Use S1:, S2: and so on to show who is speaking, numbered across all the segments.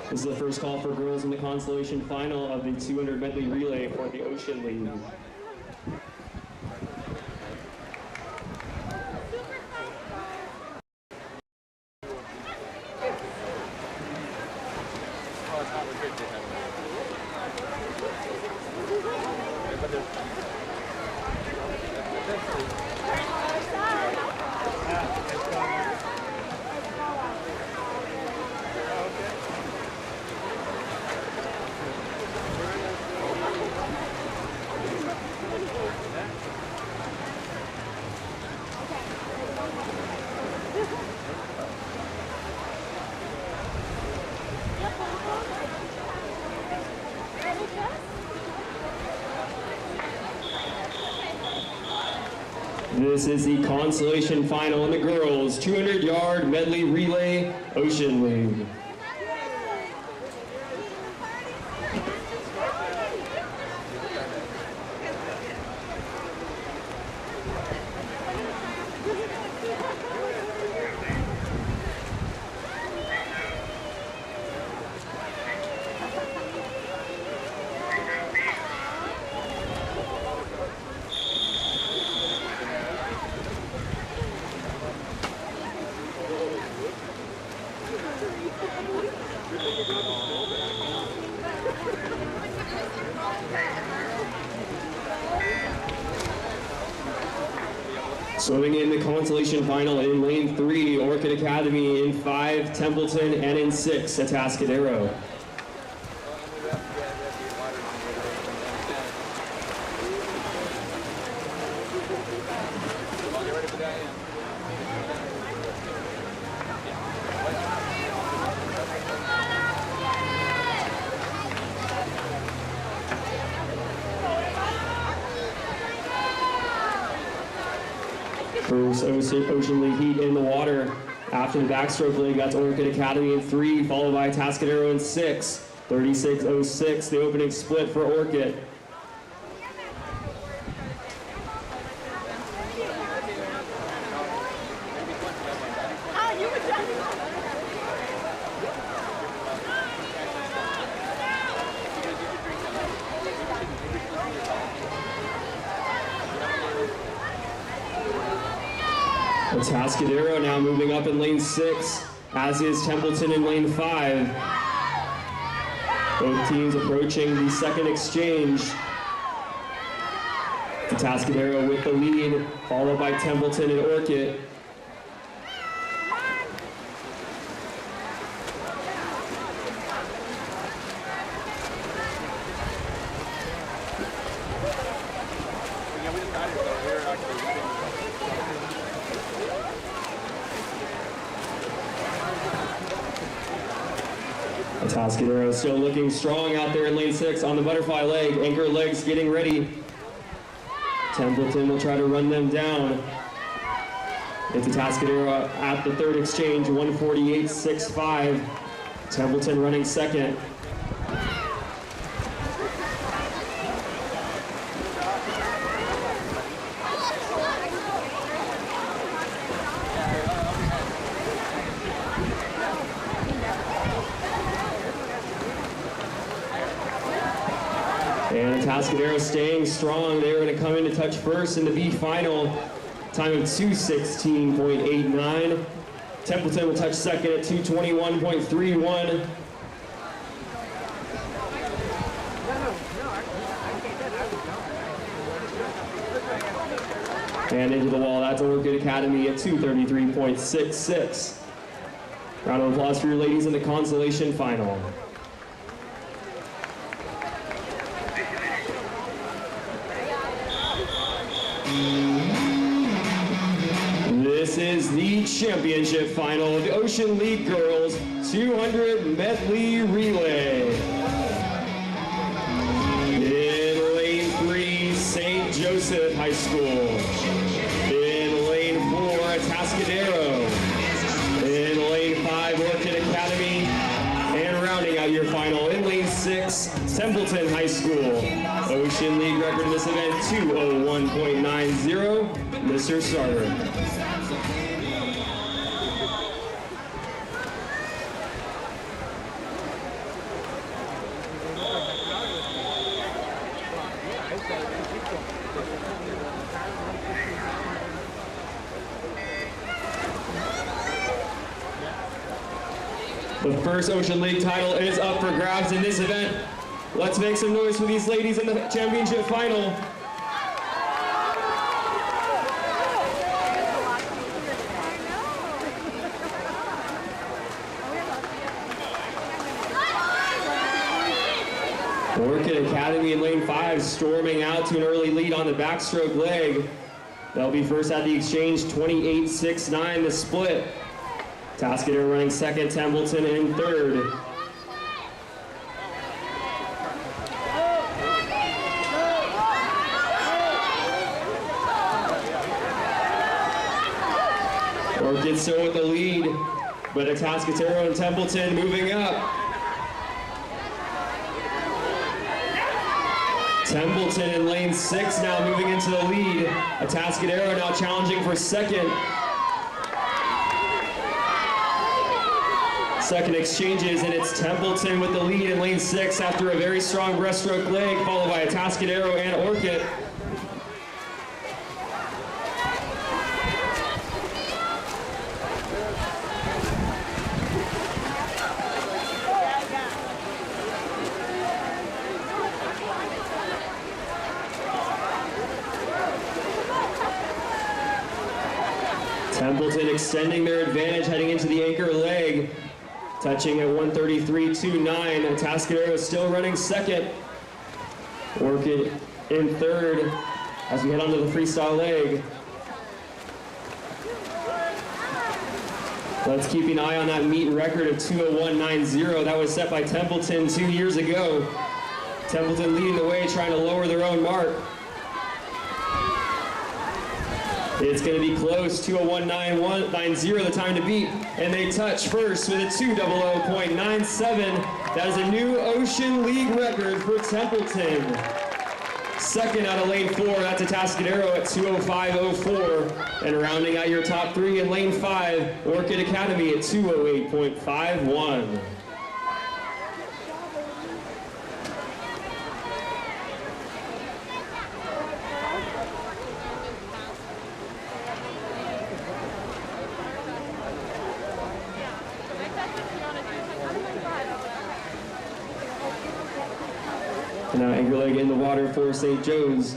S1: This is the first call for girls in the consolation final of the 200 medley relay for the Ocean League. This is the consolation final in the girls 200-yard medley relay Ocean League. Swimming in the consolation final in lane 3, Orchid Academy; in 5, Templeton; and in 6, Atascadero. First Ocean League heat in the water. After the backstroke leg, that's Orchid Academy in 3, followed by Atascadero in 6. 36.06, the opening split for Orchid. Atascadero now moving up in lane 6, as is Templeton in lane 5. Both teams approaching the second exchange. Atascadero with the lead, followed by Templeton and Orchid. Atascadero still looking strong out there in lane 6 on the butterfly leg. Anchor legs getting ready. Templeton will try to run them down. It's Atascadero at the third exchange, 148.65. Templeton running second. And Atascadero staying strong. They're going to come in to touch first in the B final. Time of 2:16.89. Templeton will touch second at 2:21.31. And into the wall, that's Orchid Academy at 2:33.66. Round of applause for your ladies in the consolation final. This is the championship final of the Ocean League Girls 200 Medley Relay. In lane 3, St. Joseph High School. In lane 4, Atascadero. In lane 5, Orchid Academy. And rounding out your final in lane 6, Templeton High School. Ocean League record in this event, 2:01.90. Mr. Starter. The first Ocean League title is up for grabs in this event. Let's make some noise for these ladies in the championship final. Orchid Academy in lane 5 storming out to an early lead on the backstroke leg. They'll be first at the exchange, 28-6-9 the split. Tascadero running second, Templeton in third. Orchid still with the lead, but Tascadero and Templeton moving up. Templeton in lane 6 now moving into the lead. Tascadero now challenging for second. Second exchanges, and it's Templeton with the lead in lane 6 after a very strong breaststroke leg, followed by Tascadero and Orchid. Templeton extending their advantage heading into the anchor leg, touching at 133.29. Tascadero is still running second. Orchid in third as we head onto the freestyle leg. Let's keep an eye on that meet record of 2:01.90 that was set by Templeton 2 years ago. Templeton leading the way, trying to lower their own mark. It's going to be close, 2:01.90 the time to beat, and they touch first with a 2:00.97. That is a new Ocean League record for Templeton. Second out of lane 4, that's a Tascadero at 2:05.04. And rounding out your top 3 in lane 5, Orchid Academy at 2:08.51. And now anchor leg in the water for St. Joe's.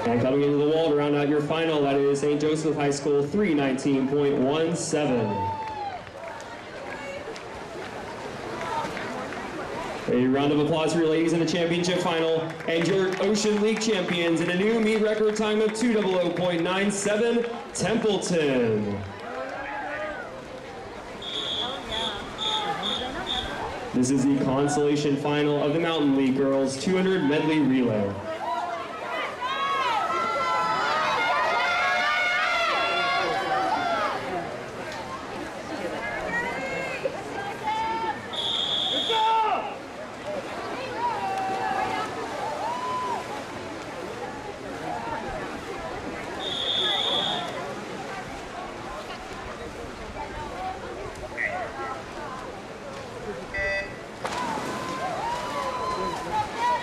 S1: And coming into the wall to round out your final, that is St. Joseph High School 3:19.17. A round of applause for your ladies in the championship final and your Ocean League champions in a new meet record time of 2:00.97, Templeton. This is the consolation final of the Mountain League Girls 200 Medley Relay.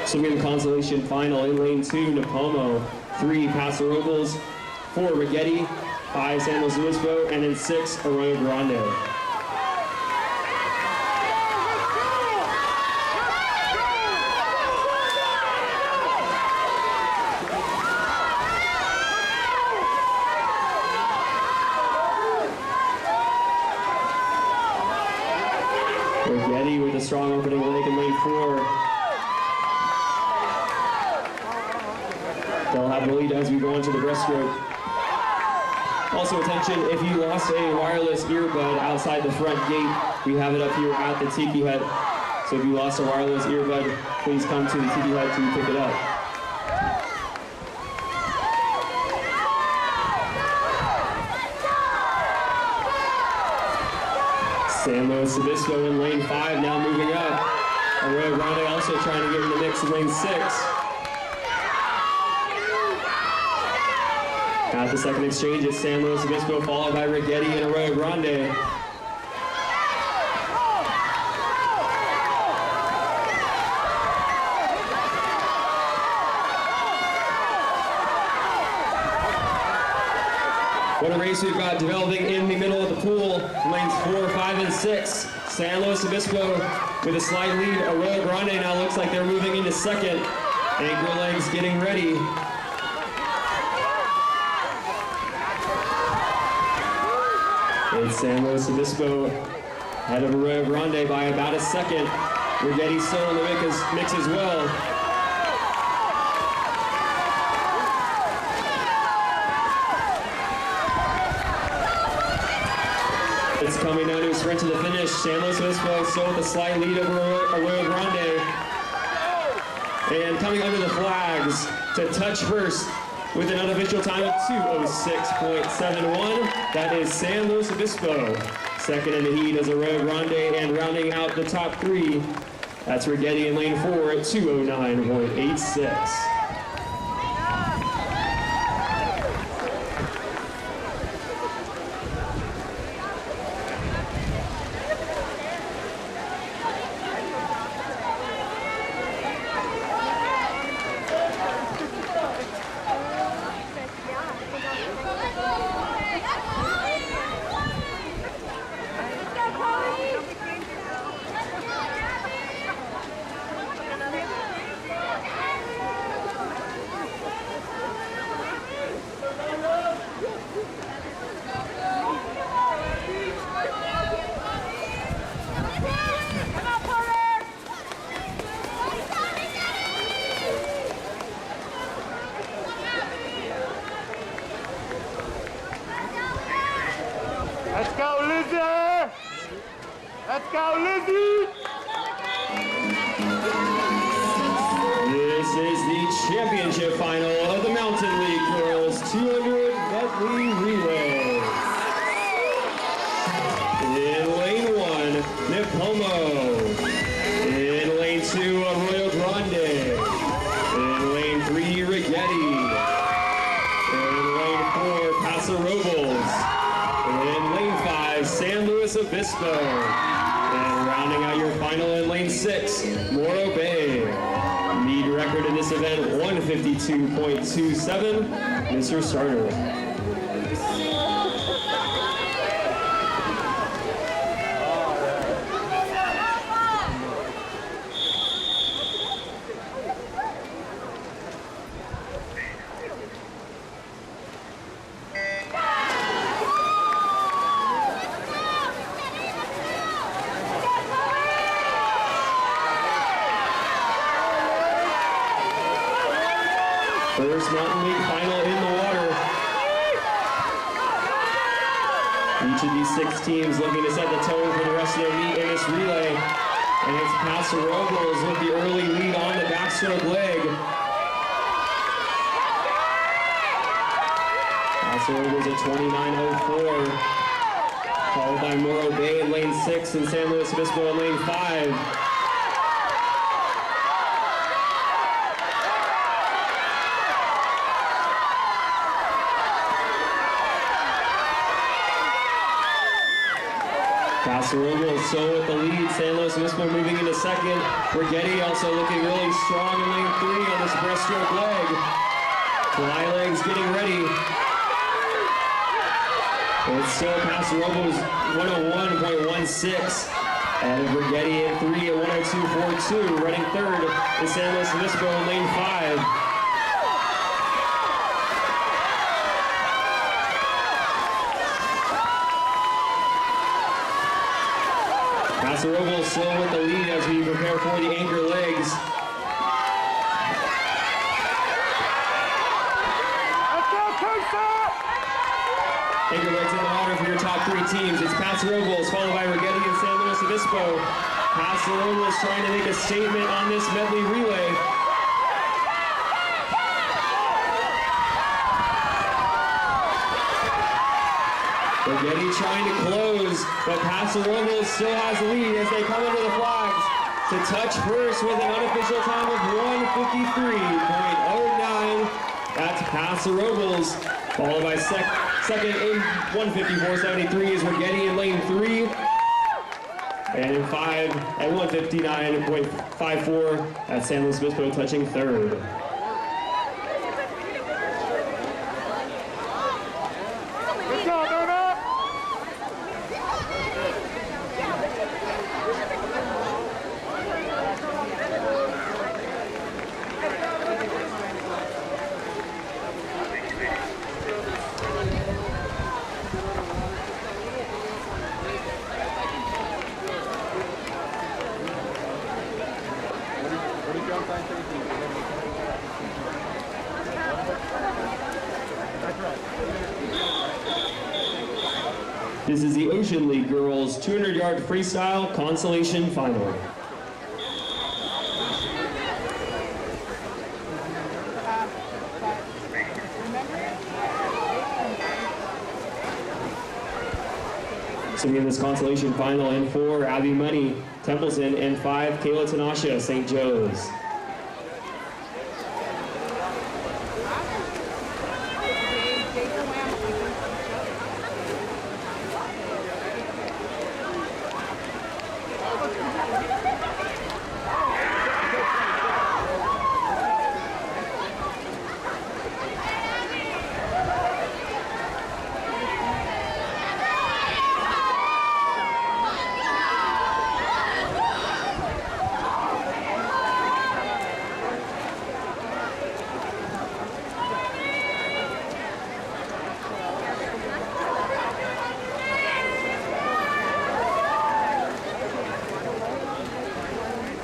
S1: Swimming consolation final in lane 2, Napomo, 3 Paso Robles, 4 Rigetti, 5 San Luis Obispo, and then 6 Arroyo Grande. Rigetti with a strong opening leg in lane 4. They'll have the lead as we go into the breaststroke. Also attention, if you lost a wireless earbud outside the front gate, we have it up here at the Tiki Hut. So if you lost a wireless earbud, please come to the Tiki Hut to pick it up. San Luis Obispo in lane 5 now moving up. Arroyo Grande also trying to get in the mix in lane 6. At the second exchange, it's San Luis Obispo followed by Rigetti and Arroyo Grande. What a race we've got developing in the middle of the pool. Lanes 4, 5, and 6. San Luis Obispo with a slight lead. Arroyo Grande now looks like they're moving into second. Anchor legs getting ready. It's San Luis Obispo ahead of Arroyo Grande by about a second. Rigetti still in the mix as well. It's coming down to a sprint to the finish. San Luis Obispo still with a slight lead over Arroyo Grande. And coming under the flags to touch first with an unofficial time of 2:06.71. That is San Luis Obispo. Second in the heat is Arroyo Grande, and rounding out the top 3, that's Rigetti in lane 4 at 2:09.86.
S2: Let's go, Lizzie! Let's go, Lizzie!
S1: This is the championship final of the Mountain League Girls 200 medley relay. In lane 1, Nipomo. In lane 2, Arroyo Grande. In lane 3, Rigetti. In lane 4, Paso Robles. In lane 5, San Luis Obispo. And rounding out your final in lane 6, Morro Bay. Lead record in this event, 152.27. Mr. Starter. First Mountain League final in the water. Each of these 6 teams looking to set the tone for the rest of their meet in this relay. And it's Paso Robles with the early lead on the backstroke leg. Paso Robles at 29.04. Followed by Morro Bay in lane 6 and San Luis Obispo in lane 5. Paso Robles still with the lead. San Luis Obispo moving into second. Rigetti also looking really strong in lane 3 on this breaststroke leg. Fly legs getting ready. It's still Paso Robles 101.16. And Rigetti in 3 at 102.42. Running third is San Luis Obispo in lane 5. Paso Robles still with the lead as we prepare for the anchor legs. Anchor legs in the water for your top 3 teams. It's Paso Robles followed by Rigetti and San Luis Obispo. Paso Robles trying to make a statement on this medley relay. Getty trying to close, but Paso Robles still has the lead as they come under the flags to touch first with an unofficial time of 1:53.09. That's Paso Robles, followed by second in 1:54.73 is Getty in lane 3. And in 5 at 1:59.54, that's San Luis Obispo touching third. This is the Ocean League Girls 200-yard freestyle consolation final. So in this consolation final, in 4, Abby Money, Templeton, and 5, Kayla Tanasha, St. Joe's.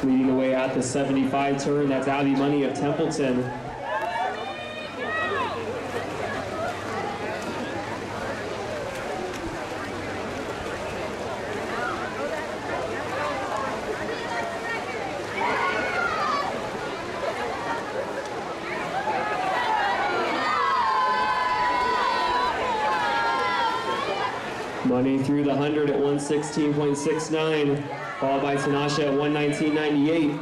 S1: Leading away at the 75 turn, that's Abby Money of Templeton. Money through the 100 at 116.69. Followed by Tanasha at 119.98.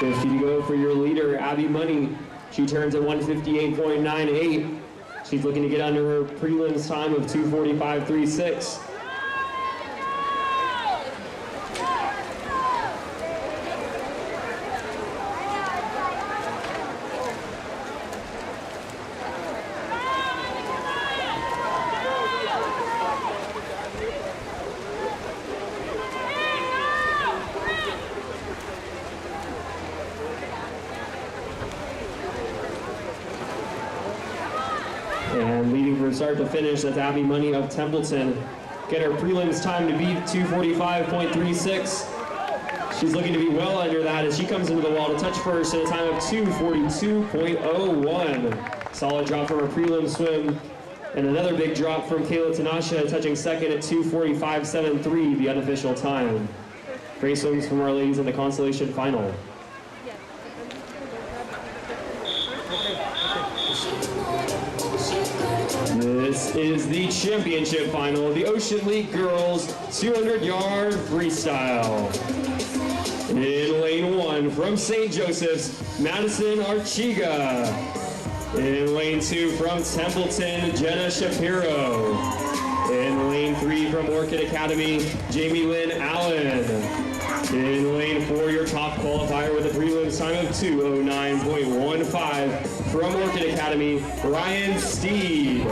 S1: $50 to go for your leader, Abby Money. She turns at 158.98. She's looking to get under her prelims time of 2:45.36. And leading from start to finish, that's Abby Money of Templeton. Get her prelims time to beat 2:45.36. She's looking to be well under that as she comes into the wall to touch first at a time of 2:42.01. Solid drop from her prelim swim. And another big drop from Kayla Tanasha, touching second at 2:45.73, the unofficial time. Great swims from our ladies in the consolation final. This is the championship final of the Ocean League Girls 200-yard freestyle. In lane 1 from St. Joseph's, Madison Archiga. In lane 2 from Templeton, Jenna Shapiro. In lane 3 from Orchid Academy, Jamie Lynn Allen. In lane 4, your top qualifier with a prelims time of 2:09.15 from Orchid Academy, Ryan Steed.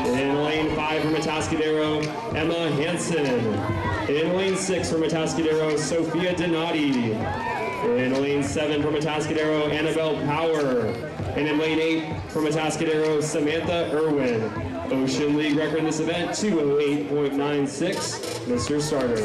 S1: In lane 5 from Atascadero, Emma Hansen. In lane 6 from Atascadero, Sophia Donati. In lane 7 from Atascadero, Annabelle Power. And in lane 8 from Atascadero, Samantha Irwin. Ocean League record in this event, 208.96. Mr. Starter.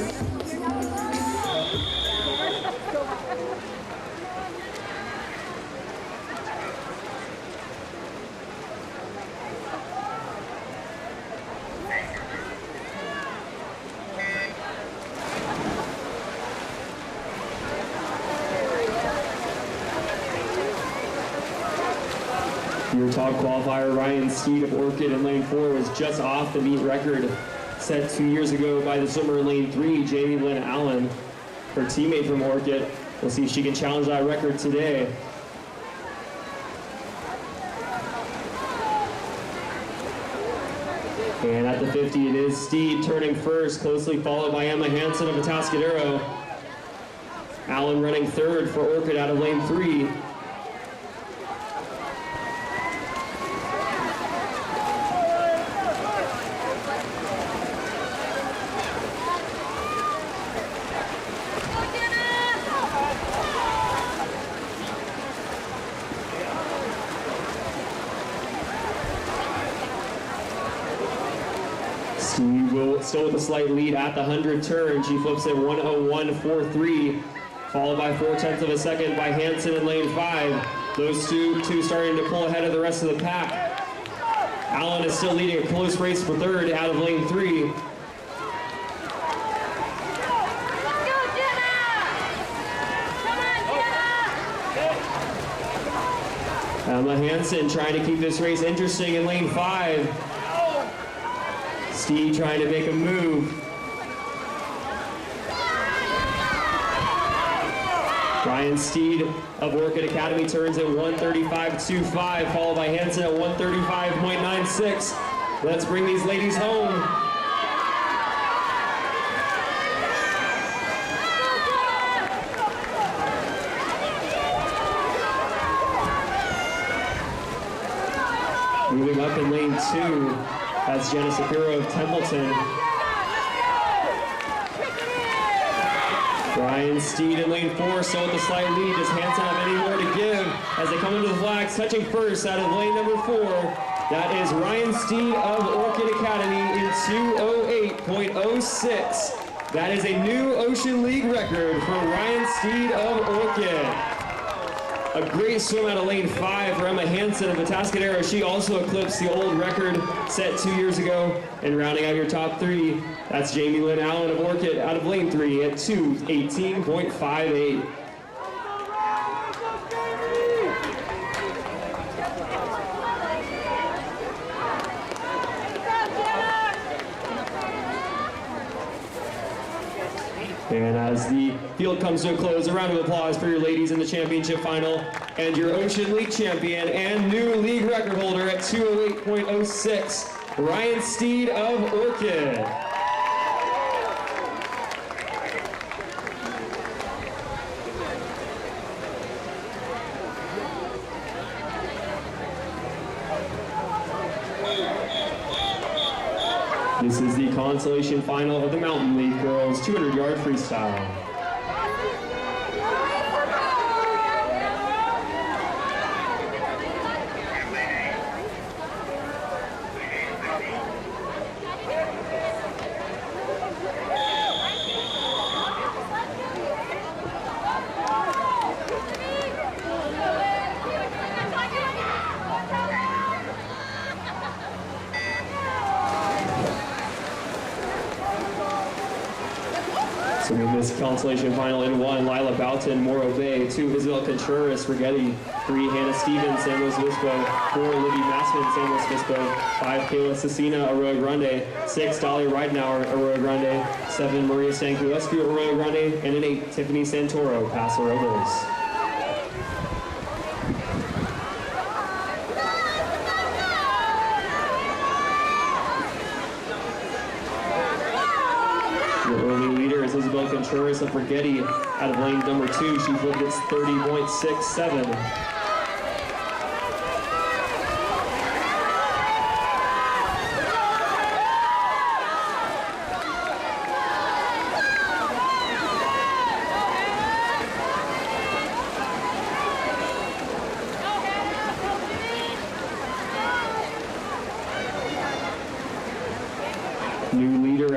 S1: Your top qualifier, Ryan Steed of Orchid in lane 4, was just off the meet record set 2 years ago by the swimmer in lane 3, Jamie Lynn Allen, her teammate from Orchid. We'll see if she can challenge that record today. And at the 50, it is Steed turning first, closely followed by Emma Hansen of Atascadero. Allen running third for Orchid out of lane 3. Steve will still with a slight lead at the 100 turn. She flips at 1:01.43, followed by 0.4 of a second by Hansen in lane 5. Those two starting to pull ahead of the rest of the pack. Allen is still leading a close race for third out of lane 3. Emma Hansen trying to keep this race interesting in lane 5. Steve trying to make a move. Ryan Steed of Orchid Academy turns at 1:35.25, followed by Hansen at 1:35.96. Let's bring these ladies home. Moving up in lane 2. That's Jenna Shapiro of Templeton. Ryan Steed in lane 4, still with a slight lead. Does Hansen have any more to give as they come into the flags? Touching first out of lane number 4. That is Ryan Steed of Orchid Academy in 2:08.06. That is a new Ocean League record for Ryan Steed of Orchid. A great swim out of lane 5 for Emma Hansen of Atascadero. She also eclipsed the old record set 2 years ago. And rounding out your top 3, that's Jamie Lynn Allen of Orchid out of lane 3 at 2:18.58. And as the field comes to a close, a round of applause for your ladies in the championship final and your Ocean League champion and new league record holder at 2:08.06, Ryan Steed of Orchid. This is the consolation final of the Mountain League Girls 200-yard freestyle. So in this consolation final in 1, Lila Boughton, Morro Bay, 2, Isabel Contreras, Rigetti, 3, Hannah Stevens, San Luis Obispo, 4, Libby Massman, San Luis Obispo, 5, Kayla Cecina, Arroyo Grande, 6, Dolly Ridenauer, Arroyo Grande, 7, Maria Stankulescu, Arroyo Grande, and an 8, Tiffany Santoro, Paso Robles. Isabel Contreras of Rigetti out of lane number 2. She flipped its 30.67.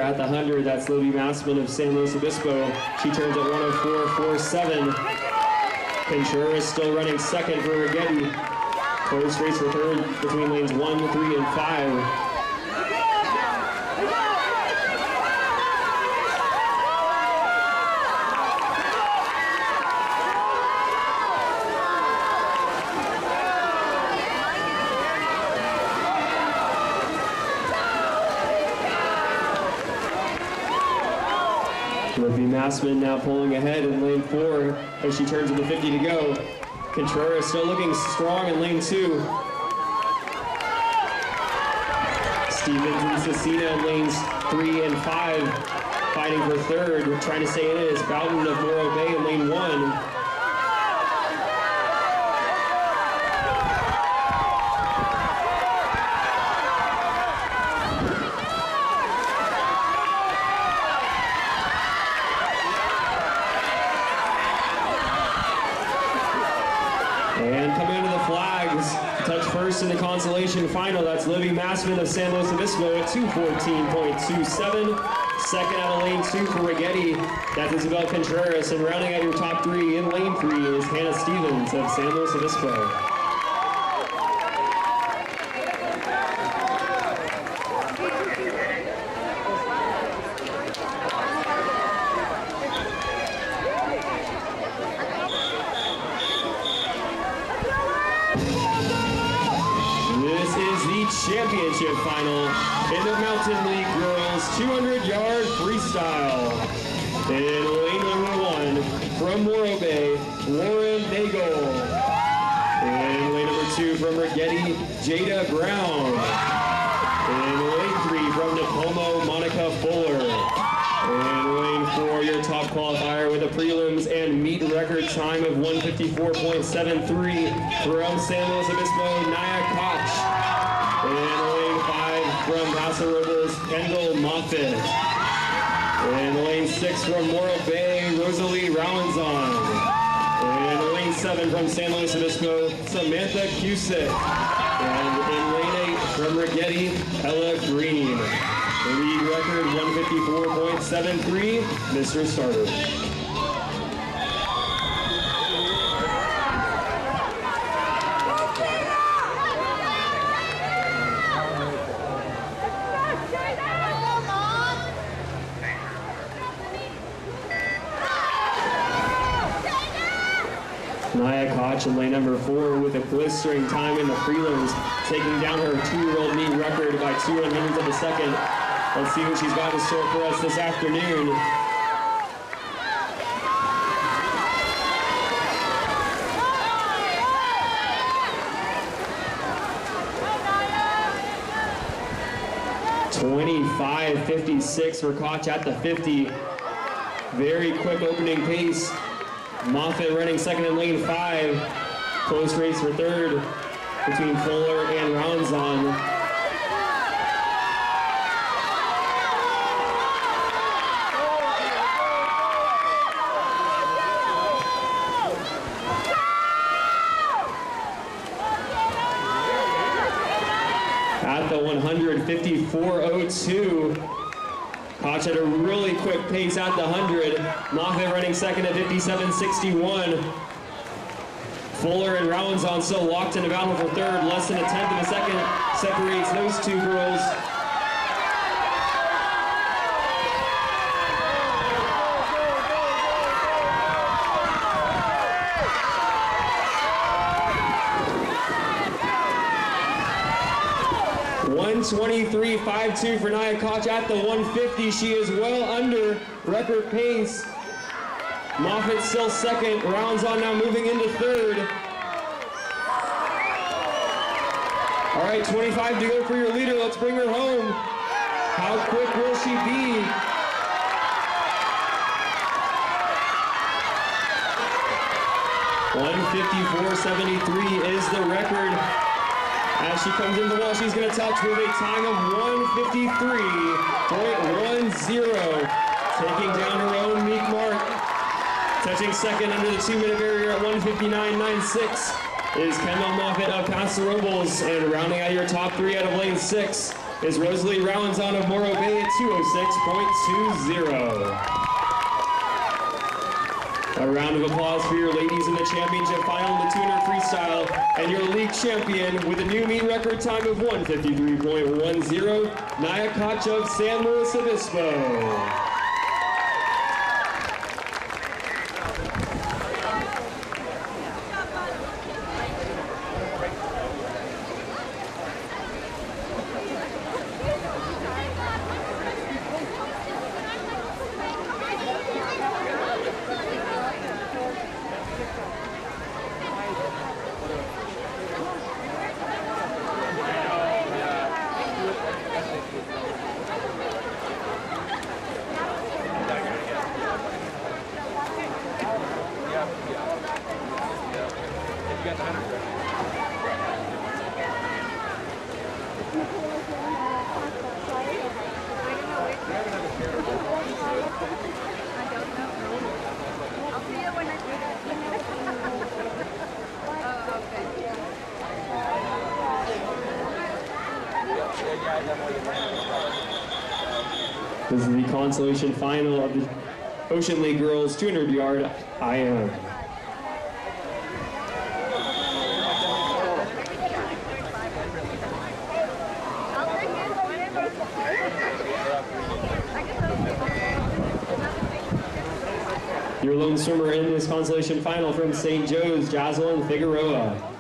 S1: at the 100. That's Libby Massman of San Luis Obispo. She turns at 104.47. Contreras still running second for Rigetti. Close race for third between lanes 1, 3, and 5. Libby Massman now pulling ahead in lane 4 as she turns to the 50 to go. Contreras still looking strong in lane 2. Stevens and Cecina in lanes 3 and 5, fighting for third. Trying to stay in it is Bowden of Morro Bay in lane 1. And coming into the flags, touch first in the consolation final, that's Libby Massman of San Luis Obispo at 2:14.27. Second out of lane 2 for Rigetti, that's Isabel Contreras. And rounding out your top 3 in lane 3 is Hannah Stevens of San Luis Obispo. Championship final in the Mountain League Girls 200-yard freestyle. In lane number 1 from Morro Bay, Lauren Nagel. In lane number 2 from Rigetti, Jada Brown. In lane 3 from Napomo, Monica Fuller. In lane 4, your top qualifier with a prelims and meet record time of 1:54.73 from San Luis Obispo, Naya Koch. In lane 5 from Paso Robles, Kendall Moffitt. In lane 6 from Morro Bay, Rosalie Rowanzon. In lane 7 from San Luis Obispo, Samantha Cusick. And in lane 8 from Rigetti, Ella Green. The league record 1:54.73, Mr. Starter. Naya Koch in lane number 4 with a blistering time in the prelims, taking down her 2-year-old meet record by 2/100ths of a second. Let's see what she's got in store for us this afternoon. .25.56 for Koch at the 50. Very quick opening pace. Moffitt running second in lane 5. Close race for third between Fuller and Rowanzon. At the 100, 54.02. Koch had a really quick pace at the 100. Moffitt running second at 57.61. Fuller and Rowanzon still locked in a battle for third. Less than a tenth of a second separates those two girls. .123.52 for Naya Koch at the 150. She is well under record pace. Moffitt still second. Rowanzon now moving into third. All right, 25 to go for your leader. Let's bring her home. How quick will she be? .154.73 is the record. As she comes into the wall, she's going to touch with a time of 1:53.10, taking down her own meek mark. Touching second under the 2-minute barrier at 1:59.96 is Kendall Moffitt of Paso Robles, and rounding out your top 3 out of lane 6 is Rosalie Rowanzon of Morro Bay at 206.20. A round of applause for your ladies in the championship final in the 200 freestyle and your league champion with a new meet record time of 1:53.10, Naya Koch of San Luis Obispo. This is the consolation final of the Ocean League Girls 200-yard IM. Your lone swimmer in this consolation final from St. Joe's, Jocelyn Figueroa.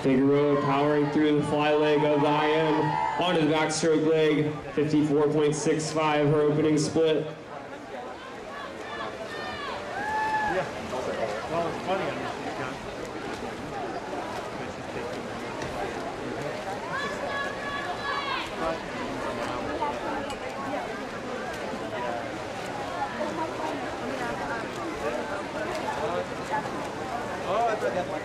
S1: Figueroa powering through the fly leg of the IM onto the backstroke leg, 54.65 her opening split.
S2: Yeah. Well, it's funny. I mean, she's got. Oh, I thought that one.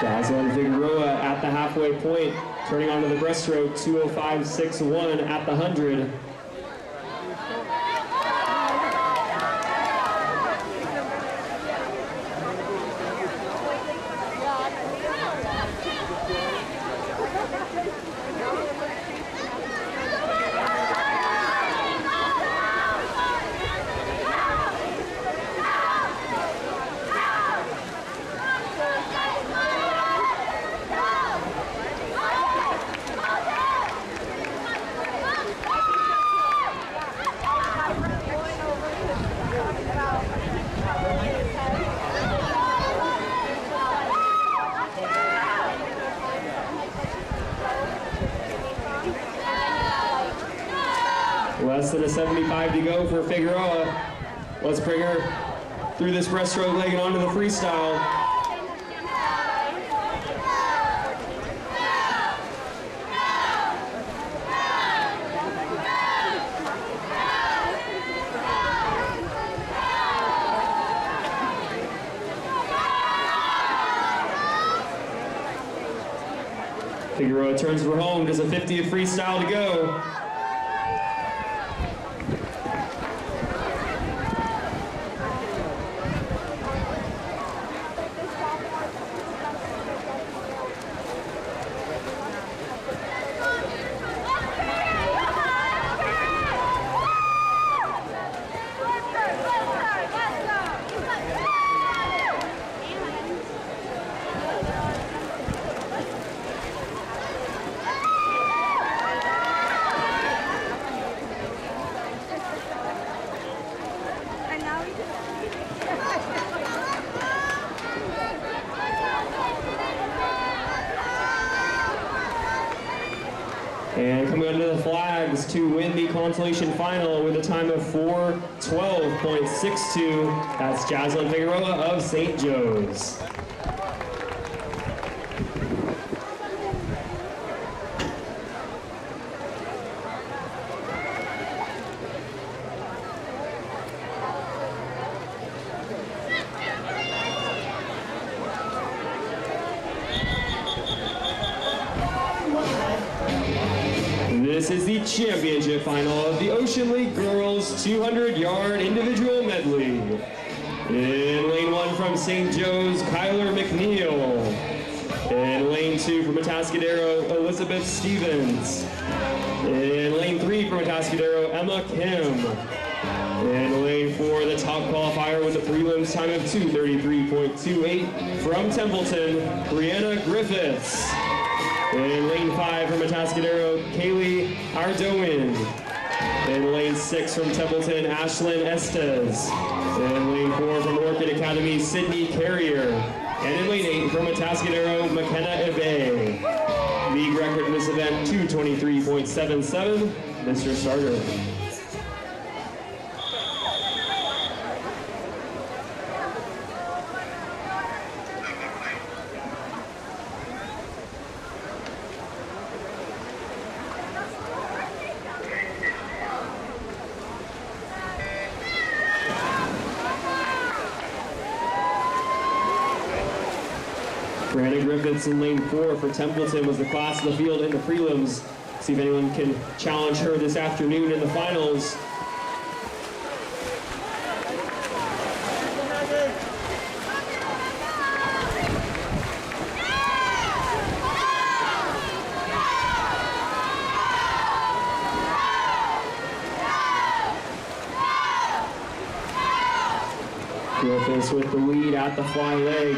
S1: Jocelyn Figueroa at the halfway point, turning onto the breaststroke, 2:05.61 at the 100. Less than a 75 to go for Figueroa. Let's bring her through this breaststroke leg and onto the freestyle. Figueroa turns for home, does a 50th freestyle to go. And coming under the flags to win the consolation final with a time of 4:12.62, that's Jaslyn Figueroa of St. Joe's. This is the championship final of the Ocean League Girls 200-yard individual medley. In lane 1 from St. Joe's, Kyler McNeil. In lane 2 from Atascadero, Elizabeth Stevens. In lane 3 from Atascadero, Emma Kim. In lane 4, the top qualifier with a prelims time of 2:33.28 from Templeton, Brianna Griffiths. In lane 5 from Atascadero, Kaylee Ardoin. In lane 6 from Templeton, Ashlyn Estes. In lane 4 from Orchid Academy, Sydney Carrier. And in lane 8 from Atascadero, McKenna Ebe. League record in this event, 2:23.77. Mr. Starter. Brianna Griffiths in lane 4 for Templeton was the class of the field in the prelims. See if anyone can challenge her this afternoon in the finals. Griffiths with the lead at the fly leg.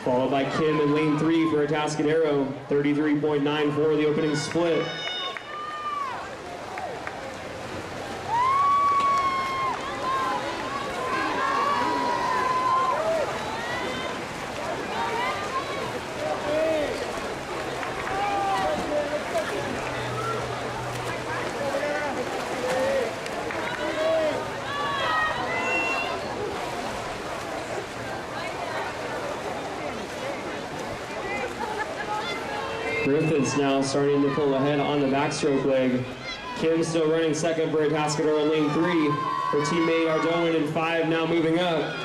S1: Followed by Kim in lane 3 for Atascadero, 33.94 the opening split. Griffiths now starting to pull ahead on the backstroke leg. Kim still running second for Atascadero in lane 3. Her teammate Ardoin in 5 now moving up.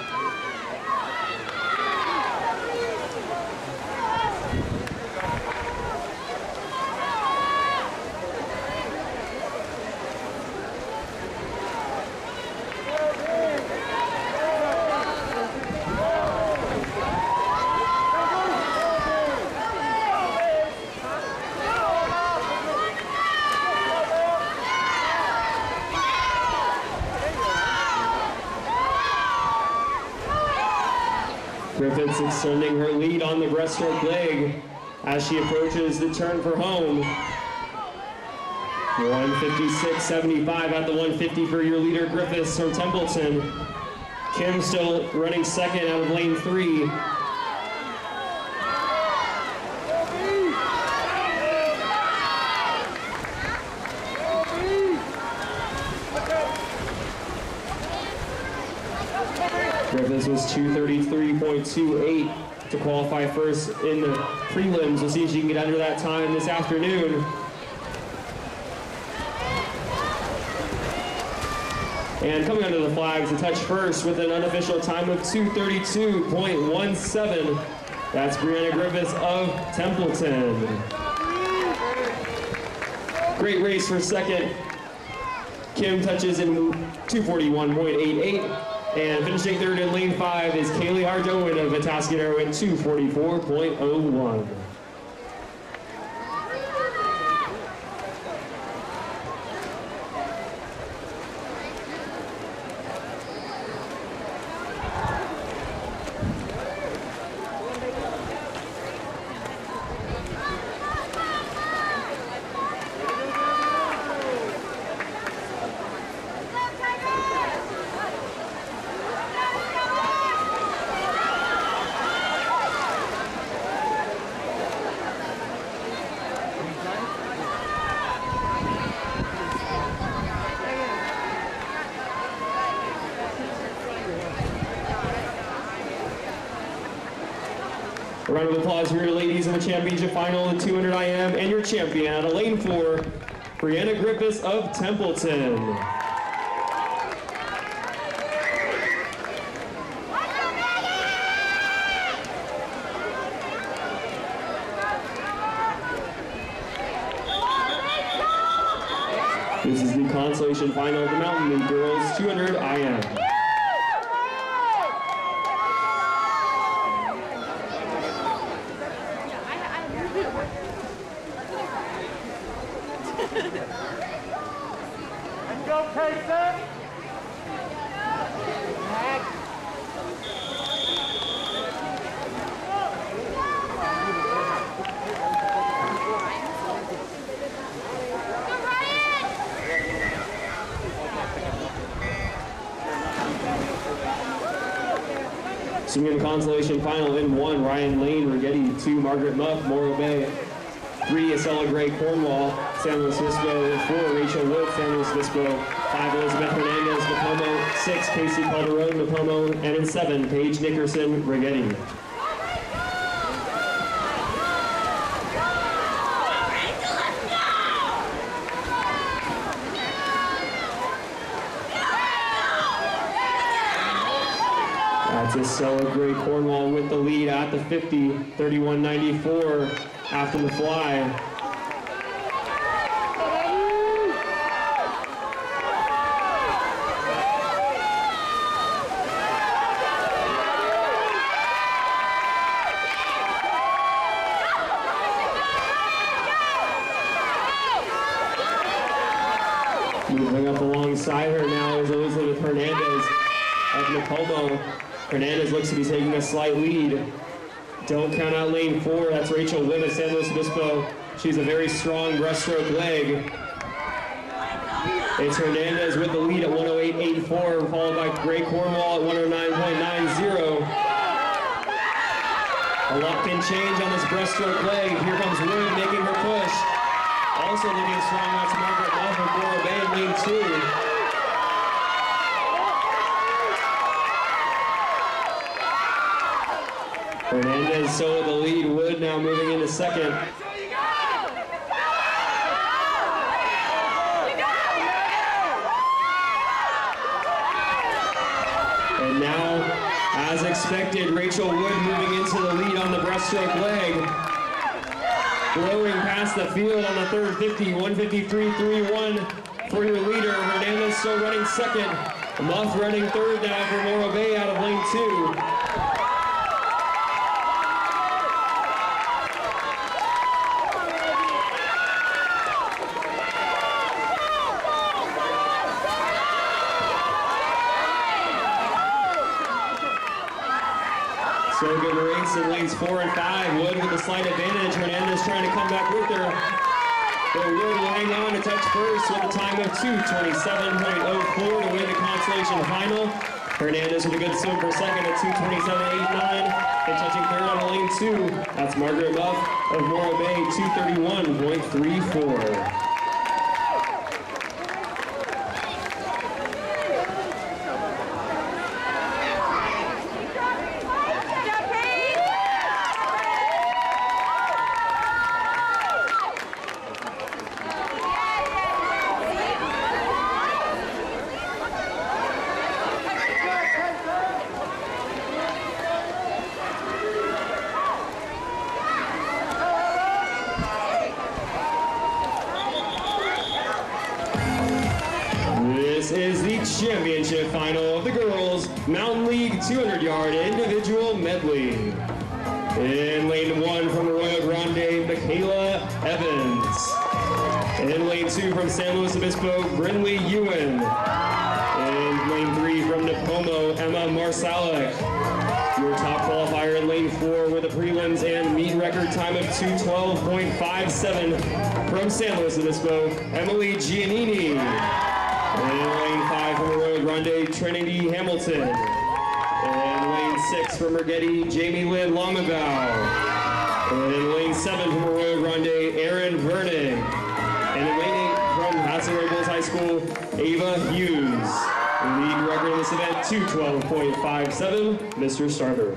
S1: Griffiths extending her lead on the breaststroke leg as she approaches the turn for home. 156.75 at the 150 for your leader, Griffiths from Templeton. Kim still running second out of lane 3. Griffiths was 2:33.28 to qualify first in the prelims. We'll see if she can get under that time this afternoon. And coming under the flags to touch first with an unofficial time of 2:32.17. That's Brianna Griffiths of Templeton. Great race for second. Kim touches in 2:41.88. And finishing third in lane 5 is Kaylee Ardoin of Atascadero in 2:44.01. A round of applause for your ladies in the championship final in 200 IM and your champion out of lane 4, Brianna Griffiths of Templeton. This is the consolation final of the Mountain League Girls 200 IM.
S2: And go, Casey!
S1: Swimming the consolation final in 1, Ryan Lane, Rigetti, 2, Margaret Muff, Morro Bay, 3, Acela Gray, Cornwall, San Luis Obispo, 4, Rachel Wood, San Luis Obispo, 5, Elizabeth Hernandez, Napomo, 6, Casey Calderon, Napomo, and in 7, Paige Nickerson, Rigetti. That's Acela Gray Cornwall with the lead at the 50, 31.94 after the fly. Moving up alongside her now is Elizabeth Hernandez of Napomo. Hernandez looks to be taking a slight lead. Don't count out lane 4. That's Rachel Wood of San Luis Obispo. She's a very strong breaststroke leg. It's Hernandez with the lead at 108.84, followed by Gray Cornwall at 109.90. A locked-in change on this breaststroke leg. Here comes Wood making her push. Also looking strong, that's Margaret Muff of Morro Bay in lane 2. Hernandez still with the lead. Wood now moving into second. And now, as expected, Rachel Wood moving into the lead on the breaststroke leg. Blowing past the field on the third 50, 153.31 for your leader. Hernandez still running second. Muff running third now for Morro Bay out of lane 2. So good race in lanes 4 and 5. Wood with a slight advantage. Hernandez trying to come back with her. But Wood will hang on to touch first with a time of 2:27.04 to win the consolation final. Hernandez with a good swim for second at 2:27.89. And touching third on lane 2. That's Margaret Muff of Morro Bay, 2:31.34. This is the championship final of the girls' Mountain League 200-yard individual medley. In lane 1 from Arroyo Grande, Michaela Evans. In lane 2 from San Luis Obispo, Brinley Ewan. In lane 3 from Napomo, Emma Marsalek. Your top qualifier in lane 4 with a prelims and meet record time of 2:12.57 from San Luis Obispo, Emily Giannini. And in lane 5 from Arroyo Grande, Trinity Hamilton. And lane 6 from Rigetti, Jamie Lynn Longabao. And in lane 7 from Arroyo Grande, Aaron Vernon. And in lane 8 from Hassel Robles High School, Ava Hughes. League record of this event, 2:12.57, Mr. Starter.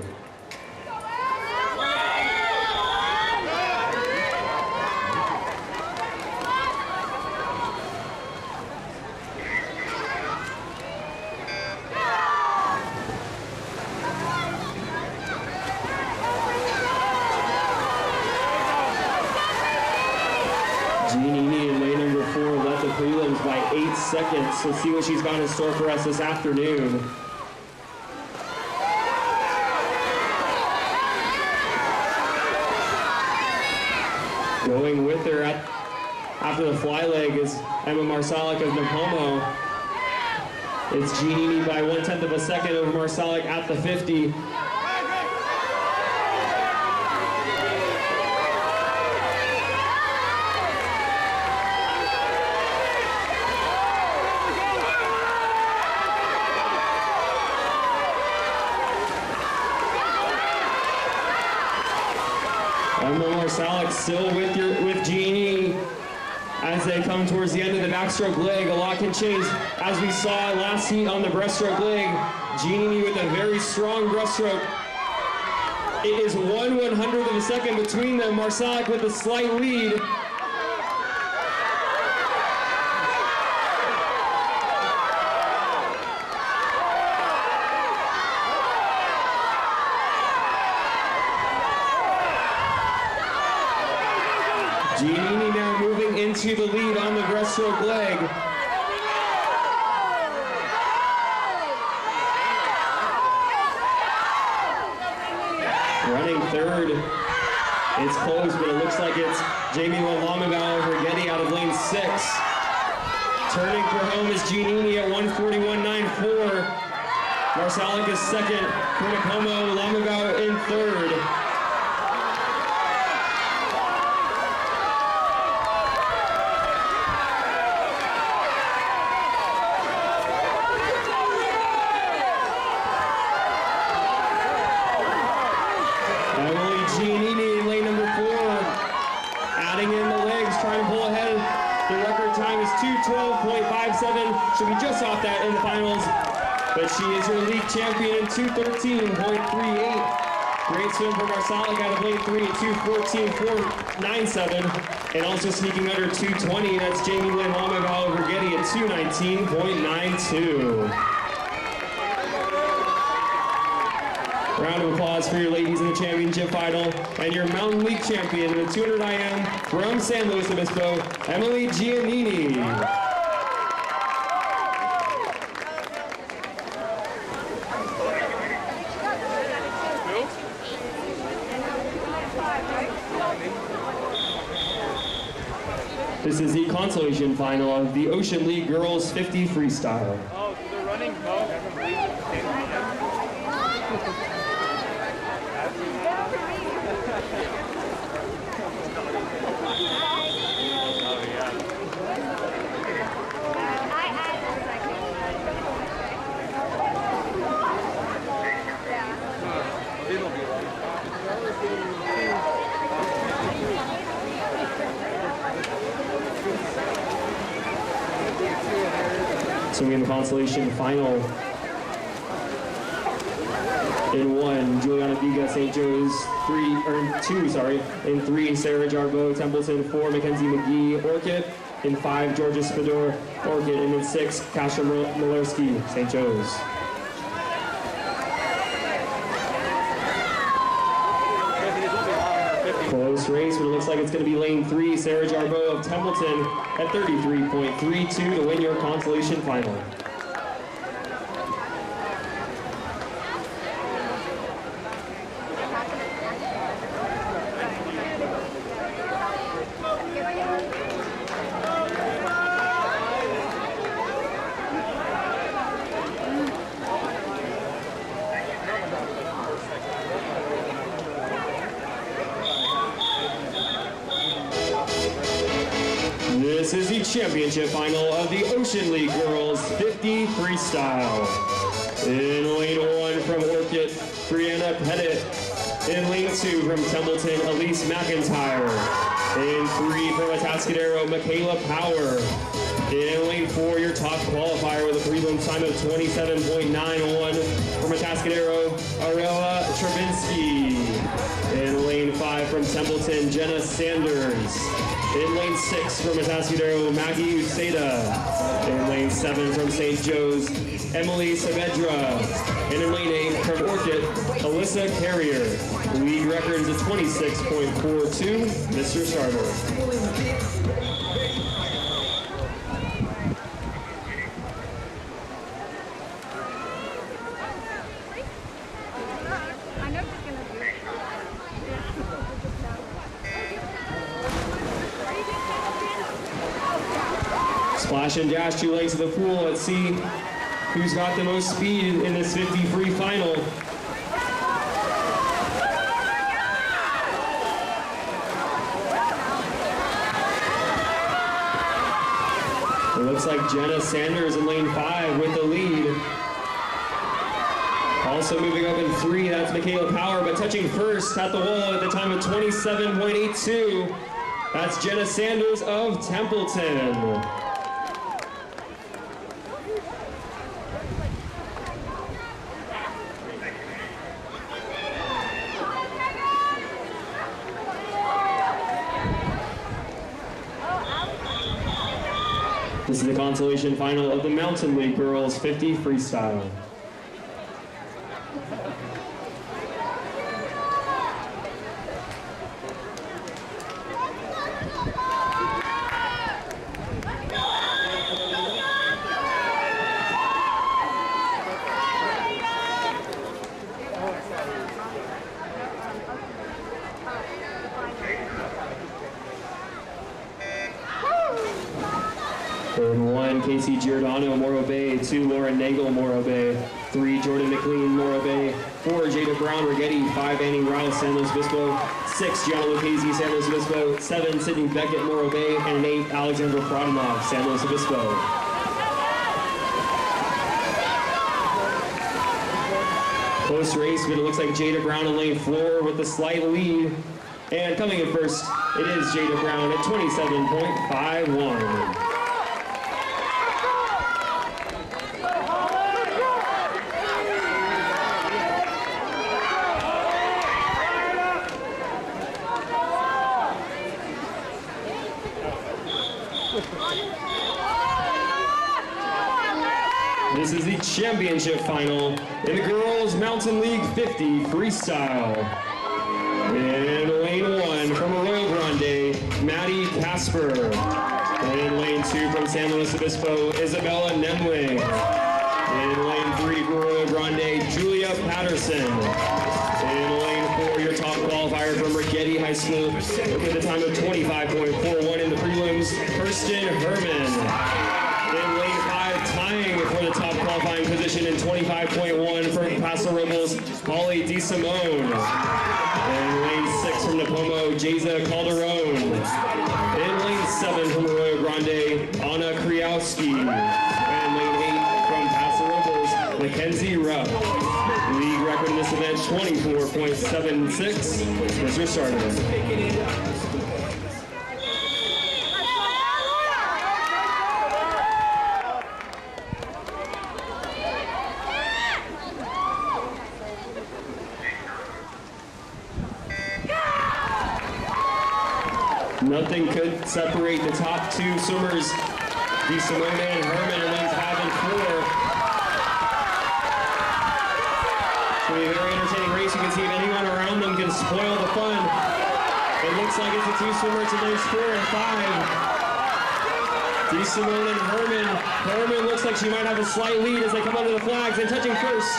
S1: Orchids. Let's see what she's got in store for us this afternoon. Going with her after the fly leg is Emma Marsalik of Napomo. It's Giannini by 1/10 of a second over Marsalik at the 50. Emma Marsalik still with Giannini as they come towards the end of the backstroke leg. A lot can change. As we saw last heat on the breaststroke leg, Giannini with a very strong breaststroke. It is 1/100th of a second between them. Marsalik with a slight lead. Giannini now moving into the lead on the breaststroke leg. Running third. It's close, but it looks like it's Jamie Lamabau of Rigetti out of lane 6. Turning for home is Giannini at 1:41.94. Marsalik is second. Kurnakomo, Lamabau in third. Giannini in lane number 4, adding in the legs, trying to pull ahead. The record time is 2:12.57. She'll be just off that in the finals, but she is your league champion in 2:13.38. Great swim for Marsalik out of lane 3 at 2:14.497, and also sneaking under 2:20. That's Jamie Lynn Lamabau of Rigetti at 2:19.92. Round of applause for your ladies in the championship final and your Mountain League champion in the 200 IM from San Luis Obispo, Emily Giannini. This is the consolation final of the Ocean League Girls 50 Freestyle.
S2: Oh, so they're running both.
S1: So we in the consolation final. In 1, Juliana Viga, St. Joe's, 2, in 3, Sarah Jarboe, Templeton, 4, Mackenzie McGee, Orchid, in 5, Georgia Spador, Orchid, and in 6, Kasha Malerski, St. Joe's. Close race, but it looks like it's going to be lane 3, Sarah Jarboe of Templeton at 33.32 to win your consolation final. This is the championship final of the Ocean League Girls 50 Freestyle. In lane 1 from Orchid, Brianna Pettit. In lane 2 from Templeton, Elise McIntyre. In 3 from Atascadero, Michaela Power. In lane 4, your top qualifier with a prelim time of 27.91 from Atascadero, Arella Travinsky. In lane 5 from Templeton, Jenna Sanders. In lane 6 from Atascadero, Maggie Uceda. In lane 7 from St. Joe's, Emily Saavedra. And in lane 8 from Orchid, Alyssa Carrier. League record is a 26.42. Mr. Starter. Splash and dash 2 lengths of the pool. Let's see who's got the most speed in this 50 free final. It looks like Jenna Sanders in lane 5 with the lead. Also moving up in 3, that's Michaela Power, but touching first at the wall at the time of 27.82. That's Jenna Sanders of Templeton. This is the consolation final of the Mountain League Girls 50 Freestyle. In 1, Casey Giordano, Morro Bay. 2, Lauren Nagel, Morro Bay. 3, Jordan McLean, Morro Bay. 4, Jada Brown, Rigetti. 5, Annie Rouse, San Luis Obispo. 6, Gianna Lucchese, San Luis Obispo. 7, Sydney Beckett, Morro Bay. And 8, Alexandra Prodanov, San Luis Obispo. Close race, but it looks like Jada Brown in lane 4 with a slight lead. And coming in first, it is Jada Brown at 27.51. This is the championship final in the Girls Mountain League 50 Freestyle. In lane 1 from Arroyo Grande, Maddie Casper. In lane 2 from San Luis Obispo, Isabella Nemwe. In lane 3, Arroyo Grande, Julia Patterson. In lane 4, your top qualifier from Rigetti High School with a time of 25.41 in the prelims, Kirsten Herman. In lane 5, tying for the top qualifying position in 25.1 from Paso Robles, Holly DeSimone. In lane 6 from Napomo, Jeza Calderon. In lane 7 from Arroyo Grande, Anna Kriowski. And lane 8 from Paso Robles, Mackenzie Rupp. League record in this event, 24.76. Mr. Starter. Nothing could separate the top 2 swimmers, DeSimone and Herman, in lanes 5 and 4. It's going to be a very entertaining race. You can see if anyone around them can spoil the fun. It looks like it's the 2 swimmers in lanes 4 and 5. DeSimone and Herman. Herman looks like she might have a slight lead as they come under the flags and touching first.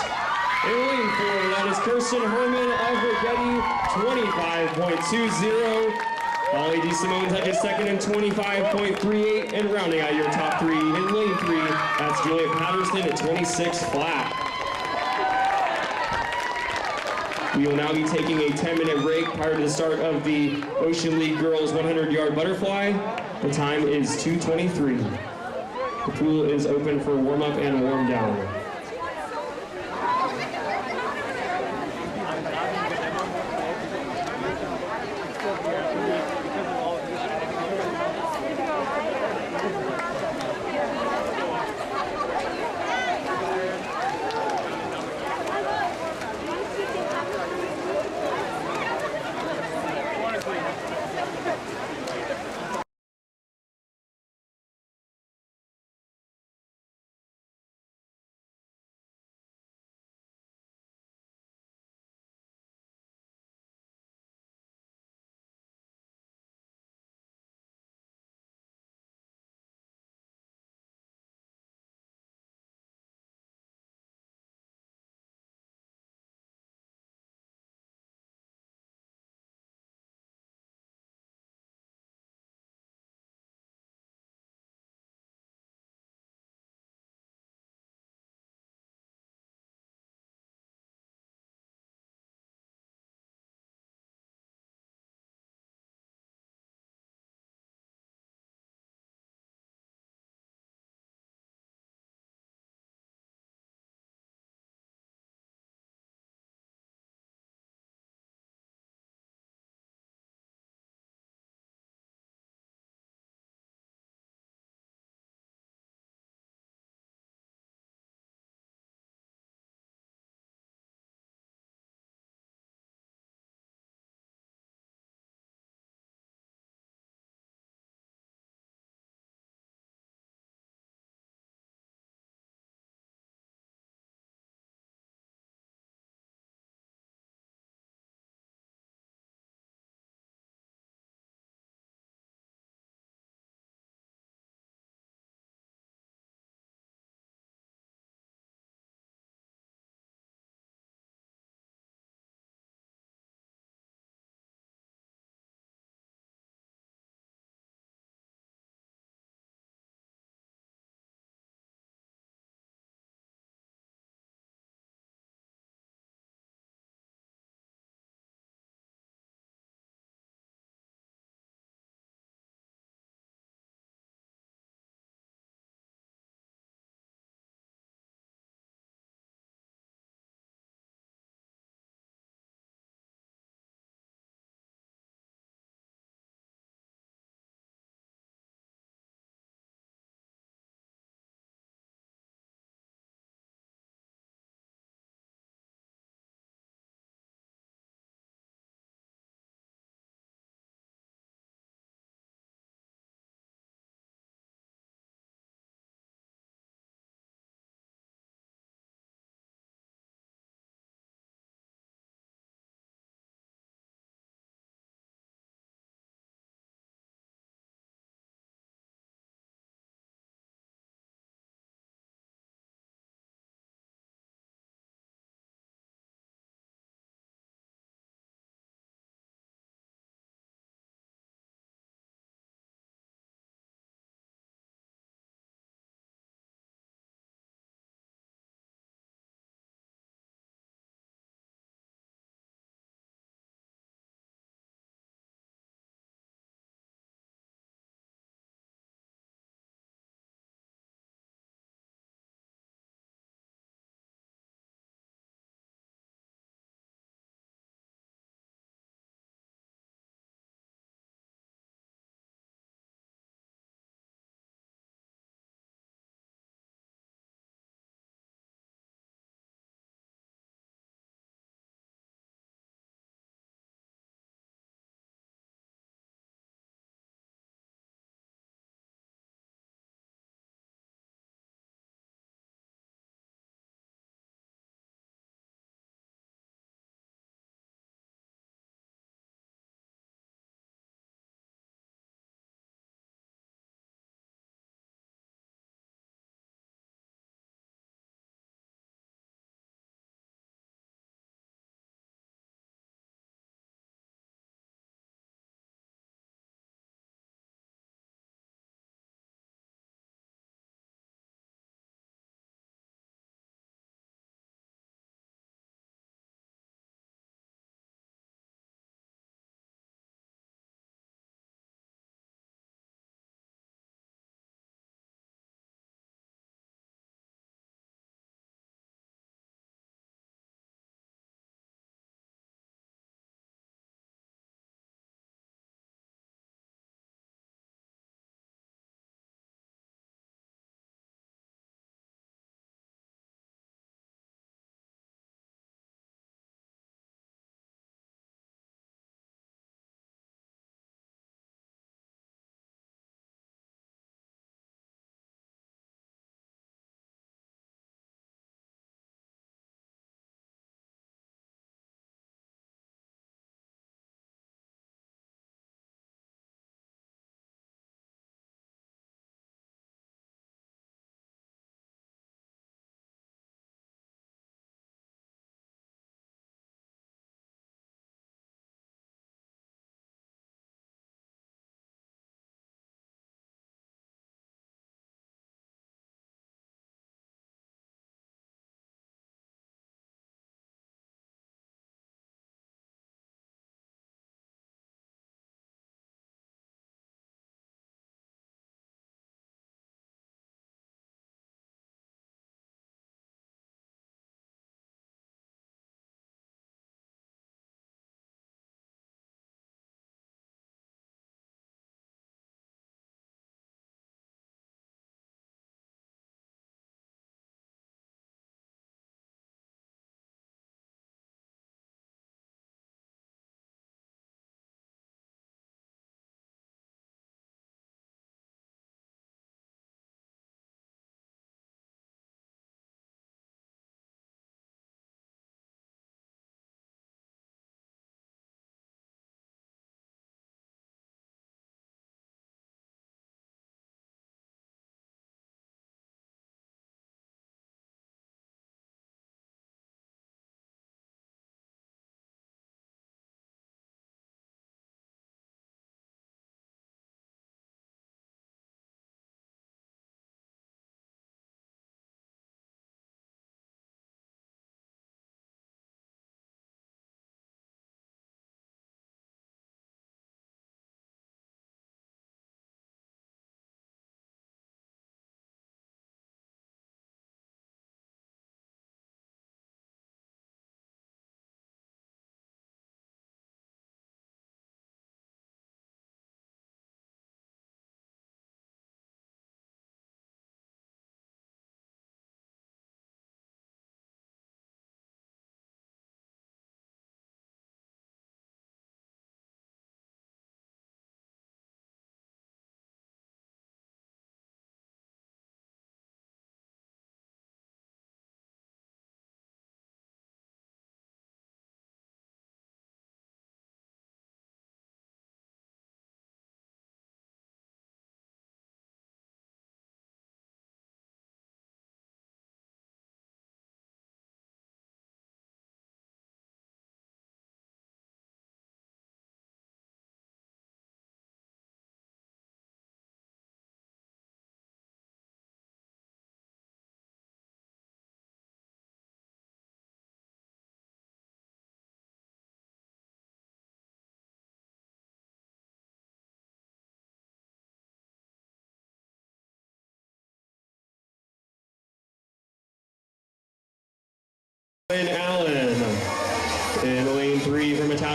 S1: In lane 4, that is Kirsten Herman of Rigetti, 25.20. Holly DeSimone touches second in 25.38, and rounding out your top 3 in lane 3, that's Julia Patterson at 26 flat. We will now be taking a 10-minute break prior to the start of the Ocean League Girls 100-yard butterfly. The time is 2:23. The pool is open for warm-up and warm-down.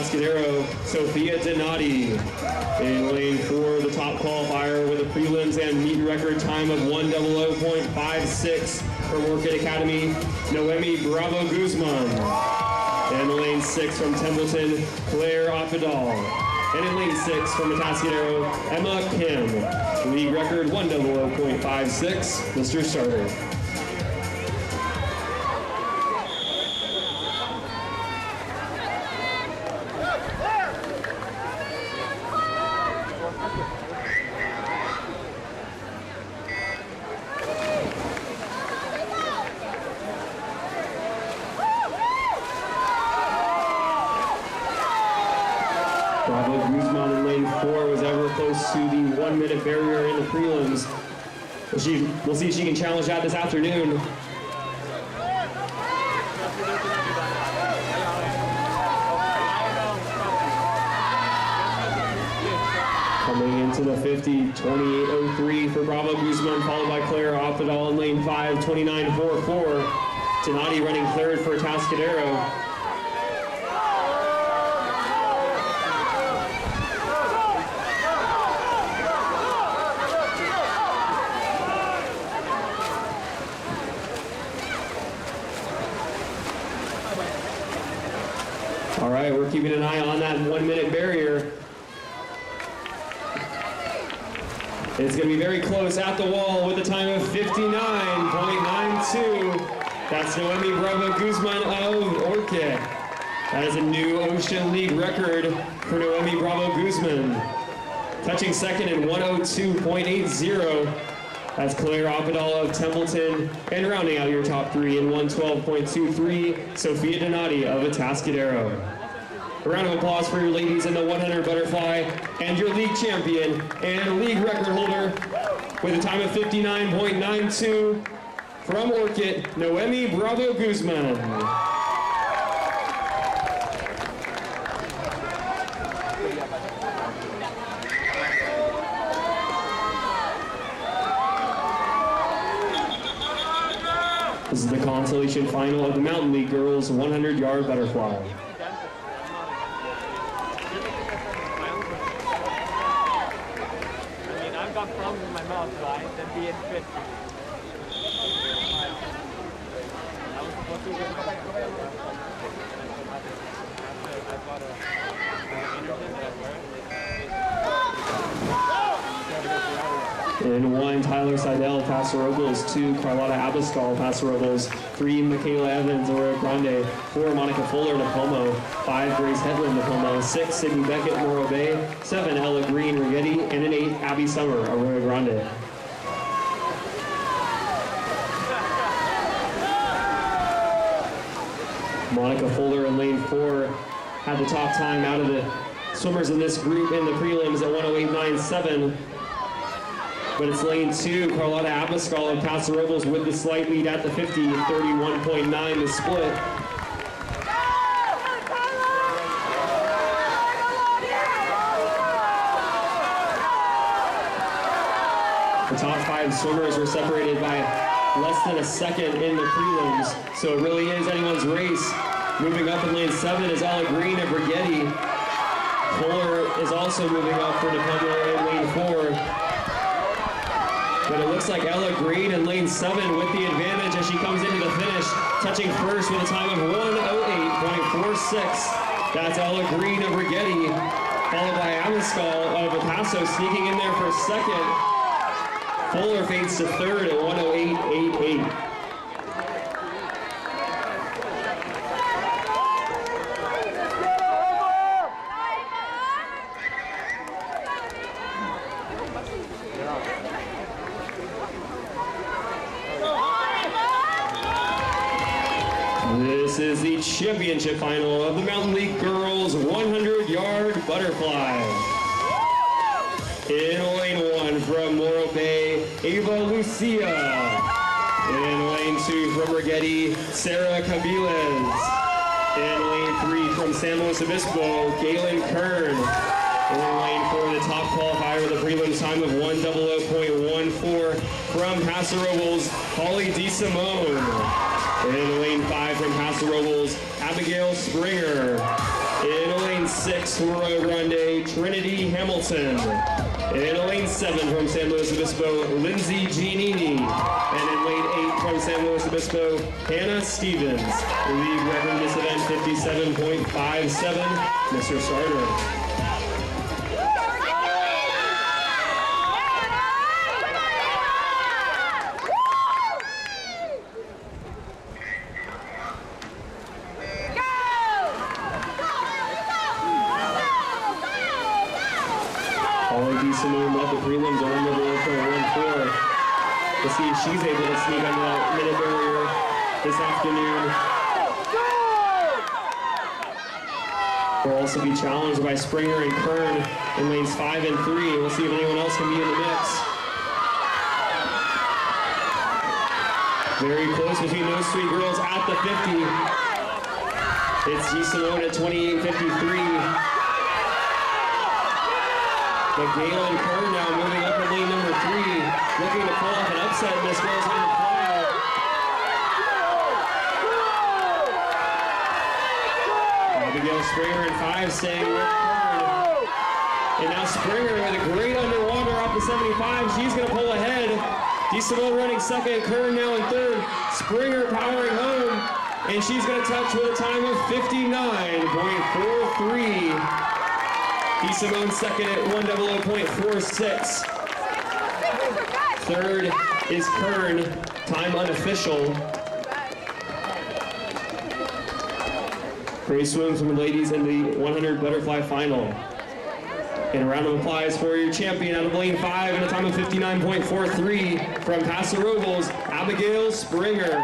S1: Atascadero, Sophia Donati. In lane 4, the top qualifier with a prelims and meet record time of 1:00.56 from Orchid Academy, Noemi Bravo Guzman. And in lane 6 from Templeton, Claire Affidal. And in lane 6 from Atascadero, Emma Kim. League record 1:00.56, Mr. Starter. Bravo Guzman in lane 4 was ever close to the 1 minute barrier in the prelims. We'll see if she can challenge that this afternoon. Coming into the 50, 28.03 for Bravo Guzman, followed by Claire Affidal in lane 5, 29.44. Donati running third for Atascadero. All right, we're keeping an eye on that 1 minute barrier. It's going to be very close at the wall with a time of 59.92. That's Noemi Bravo Guzman of Orchid. That is a new Ocean League record for Noemi Bravo Guzman. Touching second in 1:02.80. That's Claire Affidal of Templeton. And rounding out your top 3 in 1:12.23, Sophia Donati of Atascadero. A round of applause for your ladies in the 100 butterfly and your league champion and league record holder with a time of 59.92 from Orchid, Noemi Bravo Guzman. This is the consolation final of the Mountain League Girls 100-yard butterfly.
S2: I've got problems with my mouth, right? And being fit. I was supposed to go back. I've got a internet at work.
S1: In 1, Tyler Seidel, Paso Robles. 2, Carlotta Abascal, Paso Robles. 3, Michaela Evans, Arroyo Grande. 4, Monica Fuller, Napomo. 5, Grace Hedlund, Napomo. 6, Sydney Beckett, Morro Bay. 7, Ella Green, Rigetti. And in 8, Abby Summer, Arroyo Grande. Monica Fuller in lane 4 had the top time out of the swimmers in this group in the prelims at 1:08.97. But it's lane 2, Carlotta Abascal of Paso Robles with the slight lead at the 50, 31.9 to split. The top 5 swimmers were separated by less than a second in the prelims, so it really is anyone's race. Moving up in lane 7 is Ella Green of Rigetti. Fuller is also moving up for Napomo in lane 4. But it looks like Ella Green in lane 7 with the advantage as she comes into the finish, touching first with a time of 1:08.46. That's Ella Green of Rigetti, followed by Abascal of El Paso sneaking in there for second. Fuller fades to third at 1:08.88. This is the championship final of the Mountain League Girls 100-yard butterfly. In lane 1 from Morro Bay, Ava Lucia. In lane 2 from Rigetti, Sarah Cabiles. In lane 3 from San Luis Obispo, Galen Kern. In lane 4, the top qualifier with a prelims time of 1:00.14 from Paso Robles, Holly DeSimone. In lane 5 from Paso Robles, Abigail Springer. In lane lane 6 from Rio Grande, Trinity Hamilton. In lane 7 from San Luis Obispo, Lindsay Giannini. And in lane 8 from San Luis Obispo, Hannah Stevens. League record in this event, 57.57, Mr. Starter. Simone led the prelims on the 1.14. Let's see if she's able to sneak under that minute barrier this afternoon. Will also be challenged by Springer and Kern in lanes 5 and 3. We'll see if anyone else can be in the mix. Very close between those three girls at the 50. It's G. Simone at 28.53. But Galen Kern now moving up to lane number 3, looking to pull off an upset in this girl's lane fly. Abigail Springer in 5 staying with Kern. And now Springer with a great underwater off the 75. She's going to pull ahead. DeSimone running second, Kern now in third. Springer powering home, and she's going to touch with a time of 59.43. DeSimone second at 1:00.46. Third is Kern, time unofficial. Great swims from the ladies in the 100 butterfly final. And a round of applause for your champion out of lane 5 in a time of 59.43 from Paso Robles, Abigail Springer.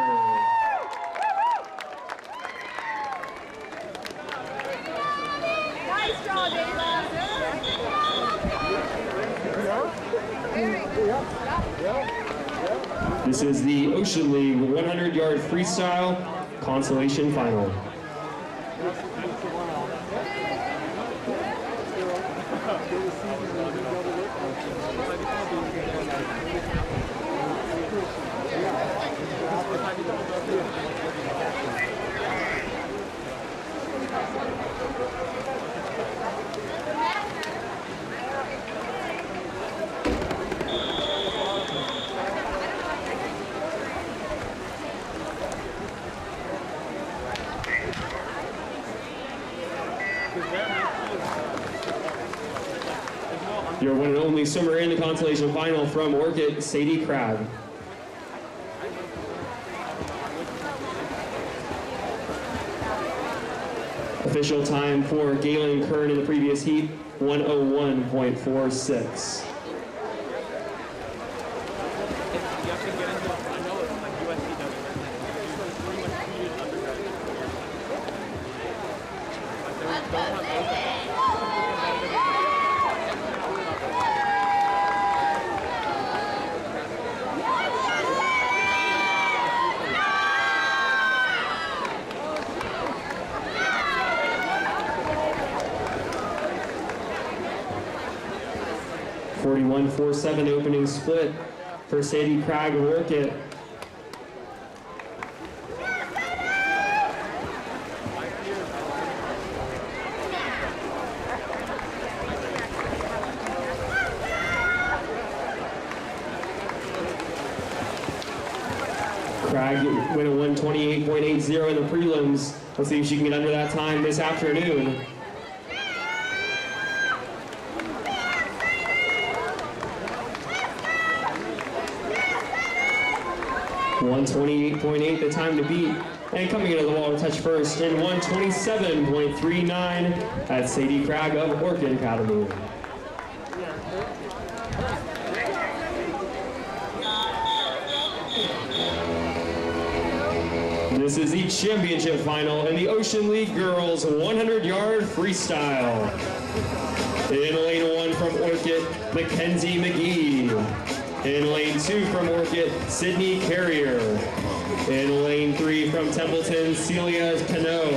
S1: This is the Ocean League 100-yard freestyle consolation final. Your one and only swimmer in the consolation final from Orchid, Sadie Crabb. Official time for Galen Kern in the previous heat, 1:01.46. .41.47 opening split for Sadie Crabb of Orchid. Crabb went a 1:28.80 in the prelims. Let's see if she can get under that time this afternoon. 1:28.8 the time to beat, and coming into the wall to touch first in 1:27.39 at Sadie Crabb of Orchid Academy. This is the championship final in the Ocean League Girls 100-yard freestyle. In lane 1 from Orchid, Mackenzie McGee. In lane 2 from Orchid, Sydney Carrier. In lane 3 from Templeton, Celia Cano.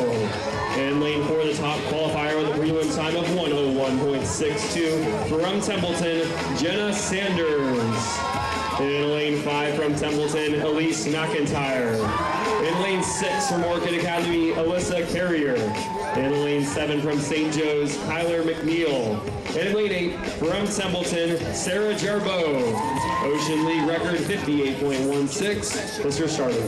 S1: In lane 4, the top qualifier with a prelim time of 1:01.62 from Templeton, Jenna Sanders. In lane 5 from Templeton, Elise McIntyre. In lane 6 from Orchid Academy, Alyssa Carrier. In lane 7 from St. Joe's, Kyler McNeil. And in lane 8 from Templeton, Sarah Jarboe. Ocean League record 58.16. Mr. Starter.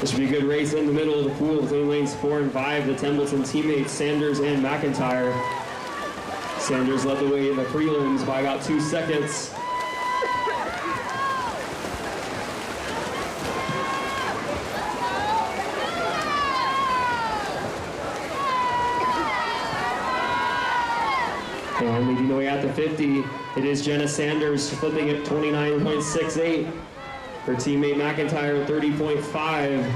S1: This should be a good race in the middle of the pool between lanes 4 and 5. The Templeton teammates Sanders and McIntyre. Sanders led the way in the prelims by about 2 seconds. And leading the way out to 50, it is Jenna Sanders flipping at 29.68. Her teammate McIntyre 30.5.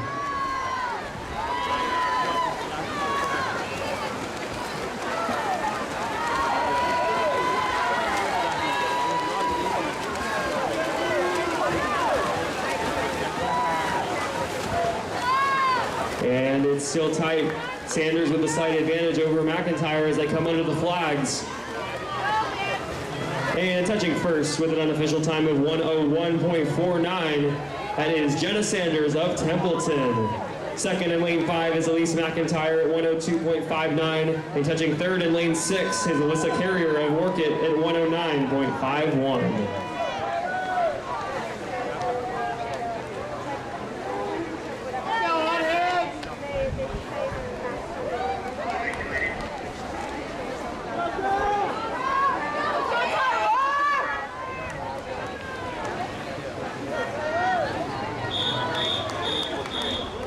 S1: And it's still tight. Sanders with a slight advantage over McIntyre as they come under the flags. And touching first with an unofficial time of 1:01.49, that is Jenna Sanders of Templeton. Second in lane 5 is Elise McIntyre at 1:02.59. And touching third in lane 6 is Alyssa Carrier of Orchid at 1:09.51.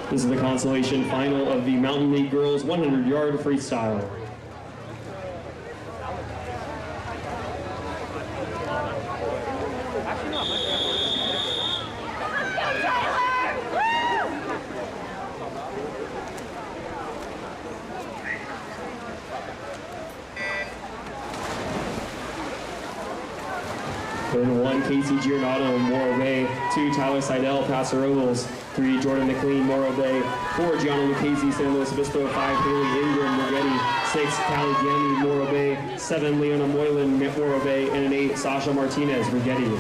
S1: This is the consolation final of the Mountain League Girls 100-yard freestyle. In 1, Casey Giordano, Morro Bay. 2, Tyler Seidel, Paso Robles. 3, Jordan McLean, Morro Bay. 4, Gianna Lucchese, San Luis Obispo. 5, Haley Ingram, Rigetti. 6, Callie Gammy, Morro Bay. 7, Leona Moylan, Morro Bay. And an 8, Sasha Martinez, Rigetti.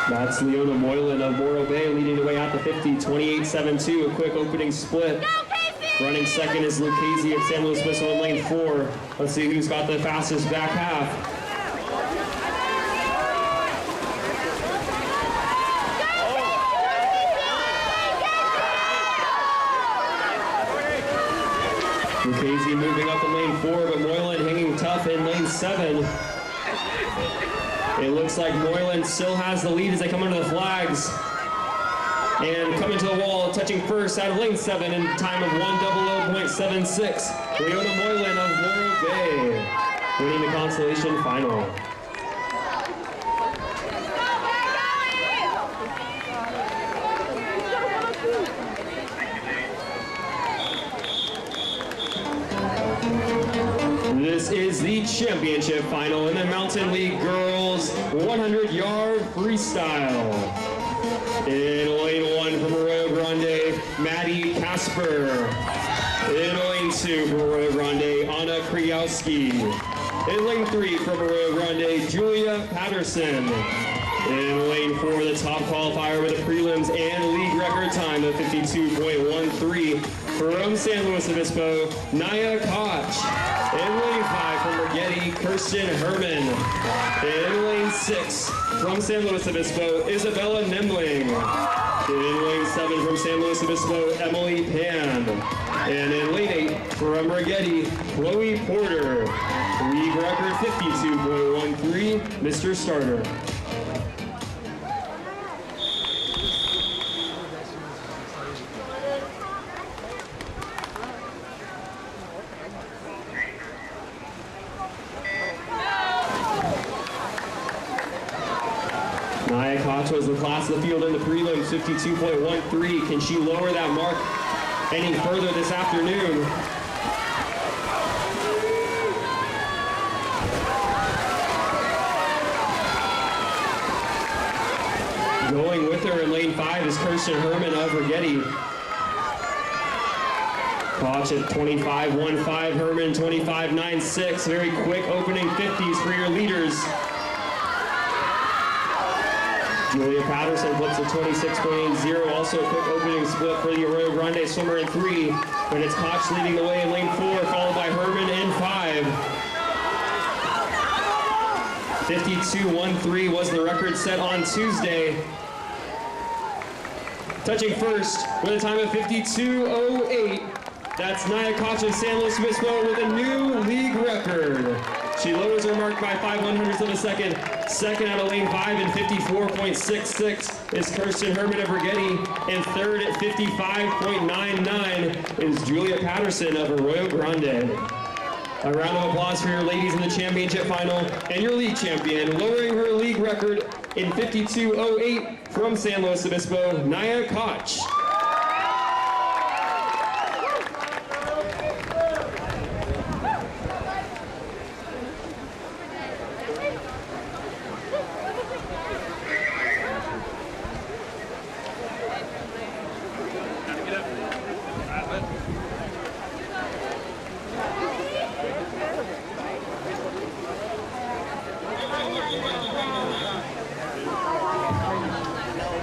S1: That's Leona Moylan of Morro Bay leading the way out to 50, 28.72, a quick opening split. Running second is Lucchese at San Luis Obispo in lane 4. Let's see who's got the fastest back half. Lucchese moving up in lane 4, but Moylan hanging tough in lane 7. It looks like Moylan still has the lead as they come under the flags. And coming to the wall, touching first out of lane 7 in time of 1:00.76. Leona Moylan of Morro Bay, winning the consolation final. This is the championship final in the Mountain League Girls 100-yard freestyle. In lane 1 from Arroyo Grande, Maddie Casper. In lane 2 from Arroyo Grande, Anna Kriowski. In lane 3 from Arroyo Grande, Julia Patterson. In lane 4, the top qualifier with the prelims and league record time of 52.13 from San Luis Obispo, Naya Koch. In lane 5 from Rigetti, Kirsten Herman. In lane 6 from San Luis Obispo, Isabella Nemling. In lane 7 from San Luis Obispo, Emily Pan. And in lane 8 from Rigetti, Chloe Porter. League record 52.13, Mr. Starter. Naya Koch was the class of the field in the prelims, 52.13. Can she lower that mark any further this afternoon? Going with her in lane 5 is Kirsten Herman of Rigetti. Koch at 25.15, Herman 25.96. Very quick opening 50s for your leaders. Julia Patterson flips a 26.80. Also a quick opening split for the Arroyo Grande swimmer in 3. But it's Koch leading the way in lane 4, followed by Herman in 5. 52.13 was the record set on Tuesday. Touching first with a time of 52.08. That's Nia Koch of San Luis Obispo with a new league record. She lowers her mark by 0.05 of a second. Second out of lane 5 in 54.66 is Kirsten Herman of Rigetti. And third at 55.99 is Julia Patterson of Arroyo Grande. A round of applause for your ladies in the championship final and your league champion, lowering her league record in 52.08 from San Luis Obispo, Nia Koch.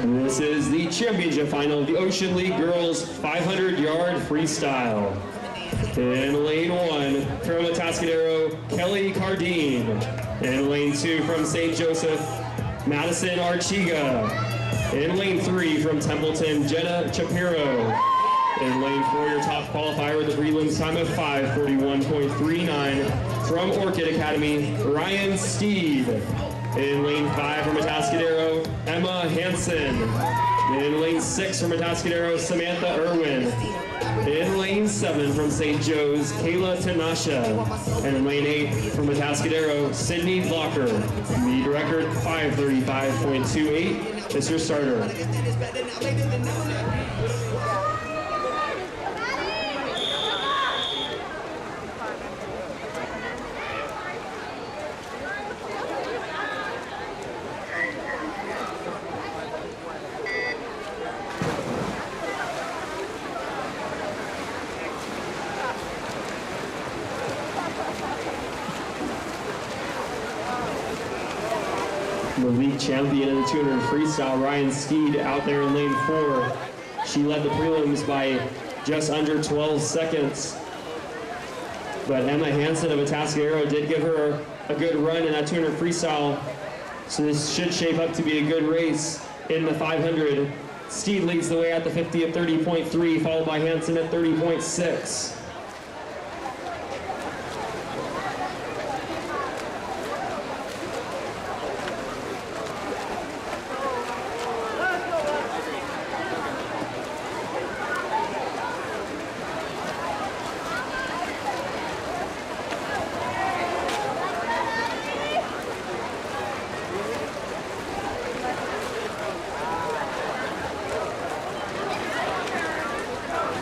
S1: This is the championship final of the Ocean League Girls 500-yard freestyle. In lane 1 from Atascadero, Kelly Cardine. In lane 2 from St. Joseph, Madison Archiga. In lane 3 from Templeton, Jenna Shapiro. In lane 4, your top qualifier with the prelims time of 5:41.39 from Orchid Academy, Ryan Steed. In lane 5 from Atascadero, Emma Hansen. In lane 6 from Atascadero, Samantha Irwin. In lane 7 from St. Joe's, Kayla Tanasha. And in lane 8 from Atascadero, Sydney Blocker. Lead record 5:35.28 is your starter. The league champion in the 200 freestyle, Ryan Steed, out there in lane 4. She led the prelims by just under 12 seconds. But Emma Hansen of Atascadero did give her a good run in that 200 freestyle. So this should shape up to be a good race in the 500. Steed leads the way at the 50 at 30.3, followed by Hansen at 30.6.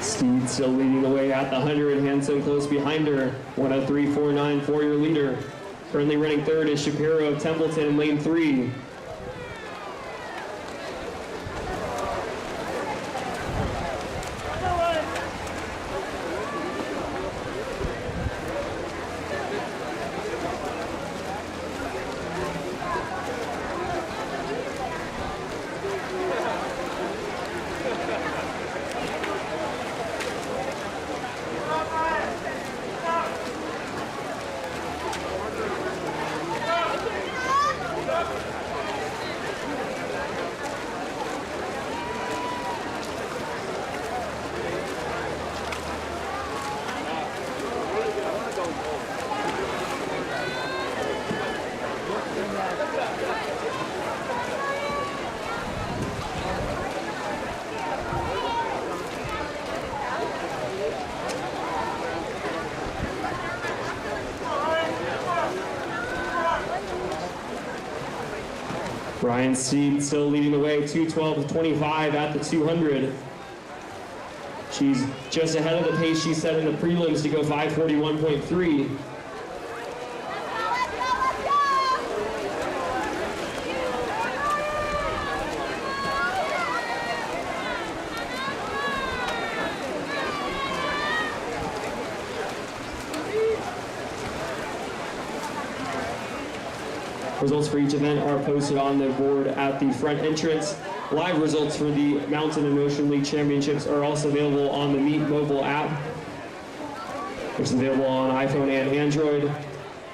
S1: Steed still leading the way at the 100. Hansen close behind her. 1:03.49 for your leader. Currently running third is Shapiro of Templeton in lane 3. Ryan Steed still leading the way, 2:12.25 at the 200. She's just ahead of the pace she set in the prelims to go 5:41.3. Results for each event are posted on the board at the front entrance. Live results for the Mountain and Ocean League Championships are also available on the Meet mobile app, which is available on iPhone and Android.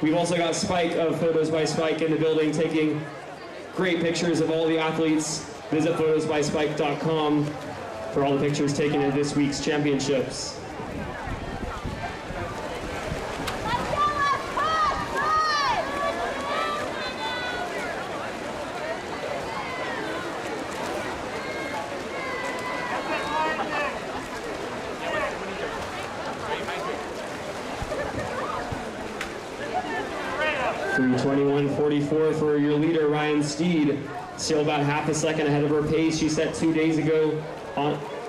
S1: We've also got Spike of Photos by Spike in the building taking great pictures of all the athletes. Visit photosbyspike.com for all the pictures taken at this week's championships. .321.44 for your leader, Ryan Steed. Still about half a second ahead of her pace she set 2 days ago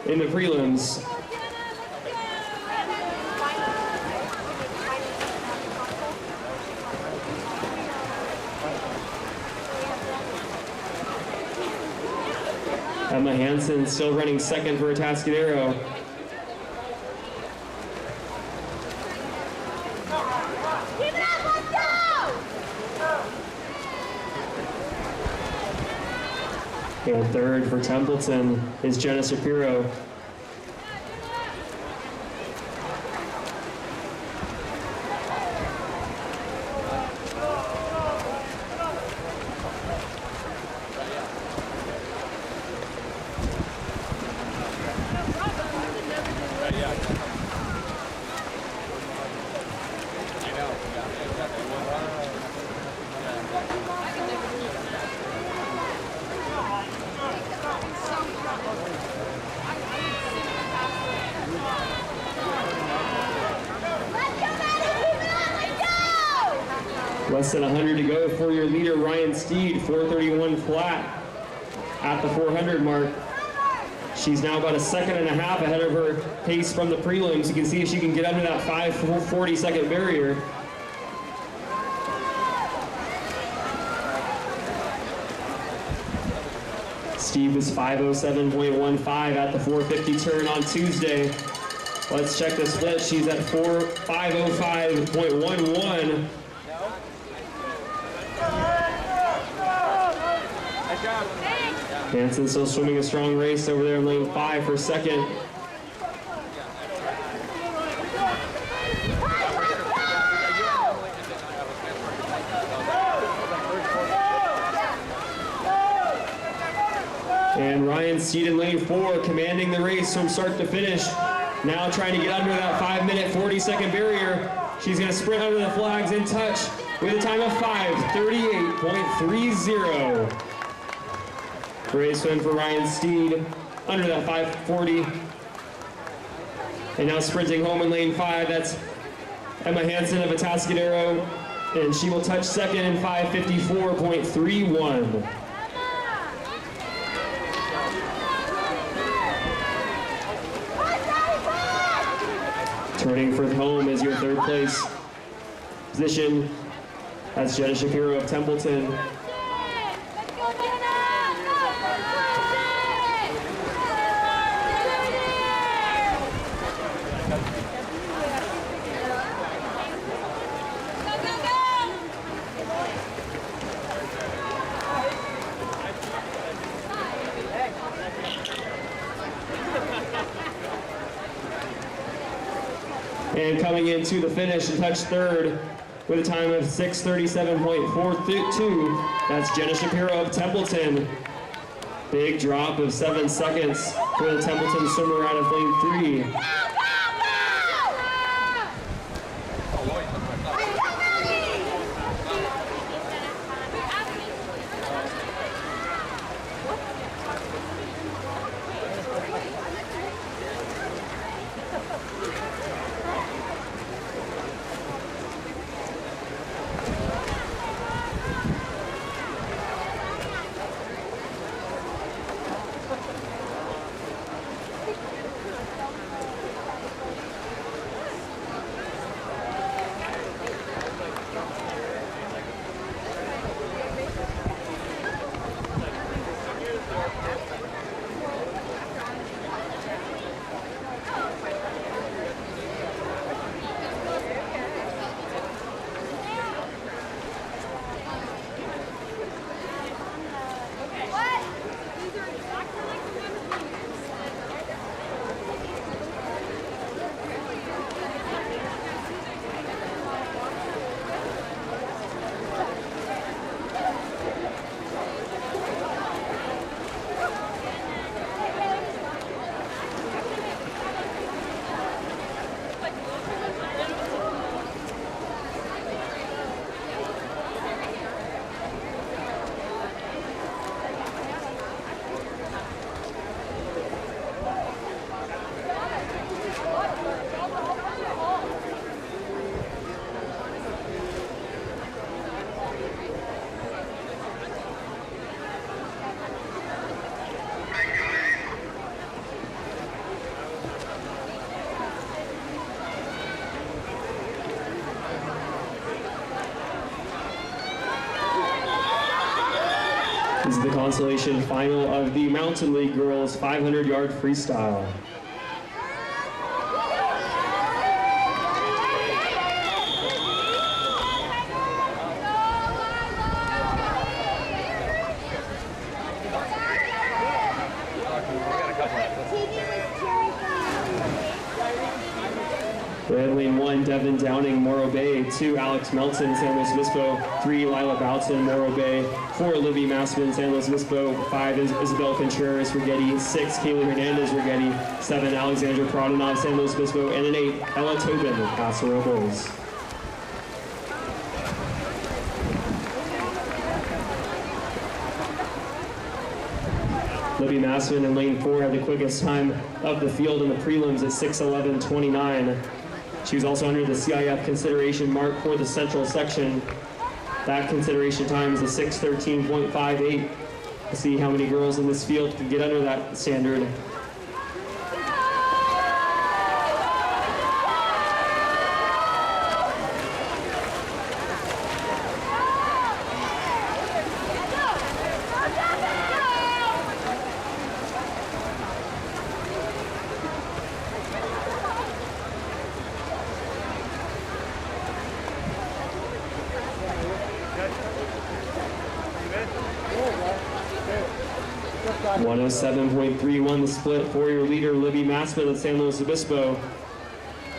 S1: in the prelims. Emma Hansen still running second for Atascadero. And third for Templeton is Jenna Shapiro. Less than 100 to go for your leader, Ryan Steed, 4:31 flat at the 400 mark. She's now about a second and a half ahead of her pace from the prelims. You can see if she can get under that 5:40 barrier. Steve was 5:07.15 at the 450 turn on Tuesday. Let's check the split. She's at 5:05.11. Hansen still swimming a strong race over there in lane 5 for second. And Ryan Steed in lane 4 commanding the race from start to finish. Now trying to get under that 5-minute 40-second barrier. She's going to sprint under the flags in touch with a time of 5:38.30. Great swim for Ryan Steed under that 5:40. And now sprinting home in lane 5, that's Emma Hansen of Atascadero, and she will touch second in 5:54.31. Turning for home is your third place position. That's Jenna Shapiro of Templeton. And coming into the finish and touch third with a time of 6:37.42, that's Jenna Shapiro of Templeton. Big drop of 7 seconds for the Templeton swimmer out of lane 3. consolation final of the Mountain League Girls 500-yard freestyle. Red Lane 1, Devin Downing, Morro Bay. 2, Alex Melton, San Luis Obispo. 3, Lila Boughton, Morro Bay. 4, Libby Massman, San Luis Obispo. 5, Isabel Contreras, Rigetti. 6, Kaylee Hernandez, Rigetti. 7, Alexandra Prodonov, San Luis Obispo. And an 8, Ella Tobin, Pastoral Bulls. Libby Massman in lane 4 had the quickest time of the field in the prelims at 6:11.29. She was also under the CIF consideration mark for the central section. That consideration time is a 6:13.58. Let's see how many girls in this field can get under that standard.
S2: Good.
S1: 107.31 the split for your leader, Libby Massman of San Luis Obispo.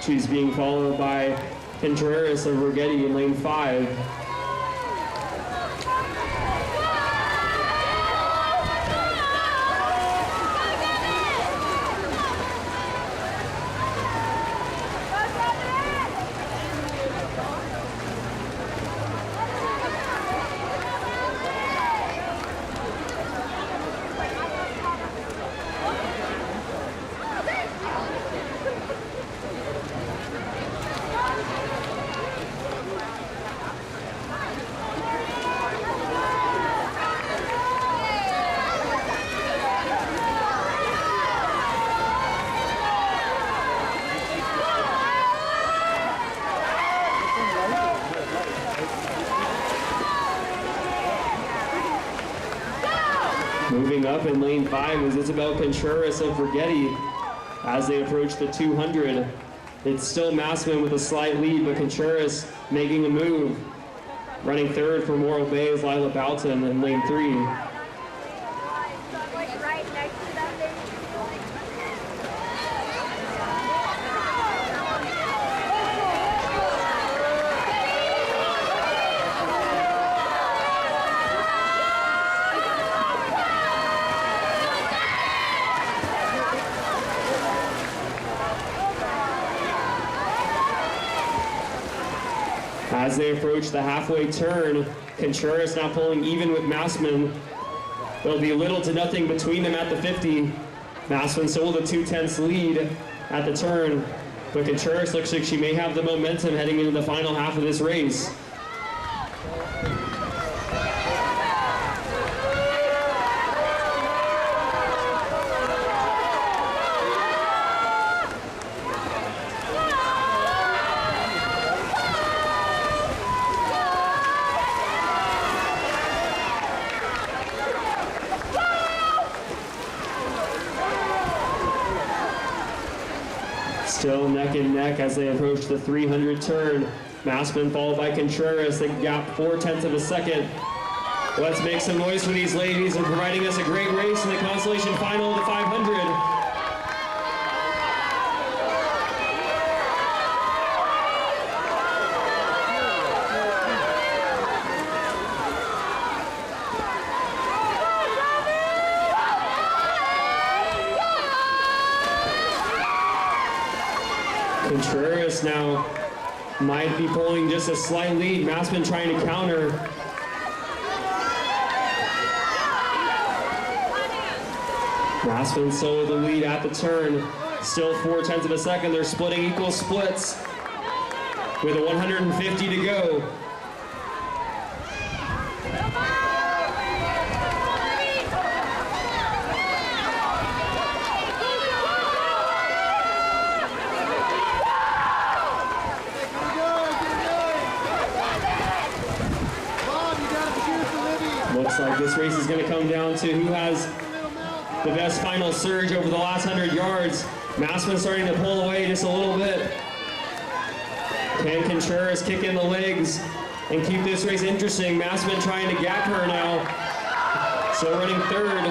S1: She's being followed by Contreras of Rigetti in lane 5. Moving up in lane 5 is Isabel Contreras of Rigetti as they approach the 200. It's still Massman with a slight lead, but Contreras making a move. Running third for Morro Bay is Lila Boughton in lane 3. As they approach the halfway turn, Contreras now pulling even with Massman. There'll be little to nothing between them at the 50. Massman sold a 2/10 lead at the turn, but Contreras looks like she may have the momentum heading into the final half of this race. Still neck and neck as they approach the 300 turn. Massman followed by Contreras, the gap 4/10 of a second. Let's make some noise for these ladies and providing us a great race in the consolation final of the 500. Contreras now might be pulling just a slight lead. Massman trying to counter. Massman still with the lead at the turn. Still 4/10 of a second. They're splitting equal splits with a 150 to go. Looks like this race is going to come down to who has the best final surge over the last 100 yards. Massman starting to pull away just a little bit. Can Contreras kick in the legs and keep this race interesting? Massman trying to gap her now. So running third.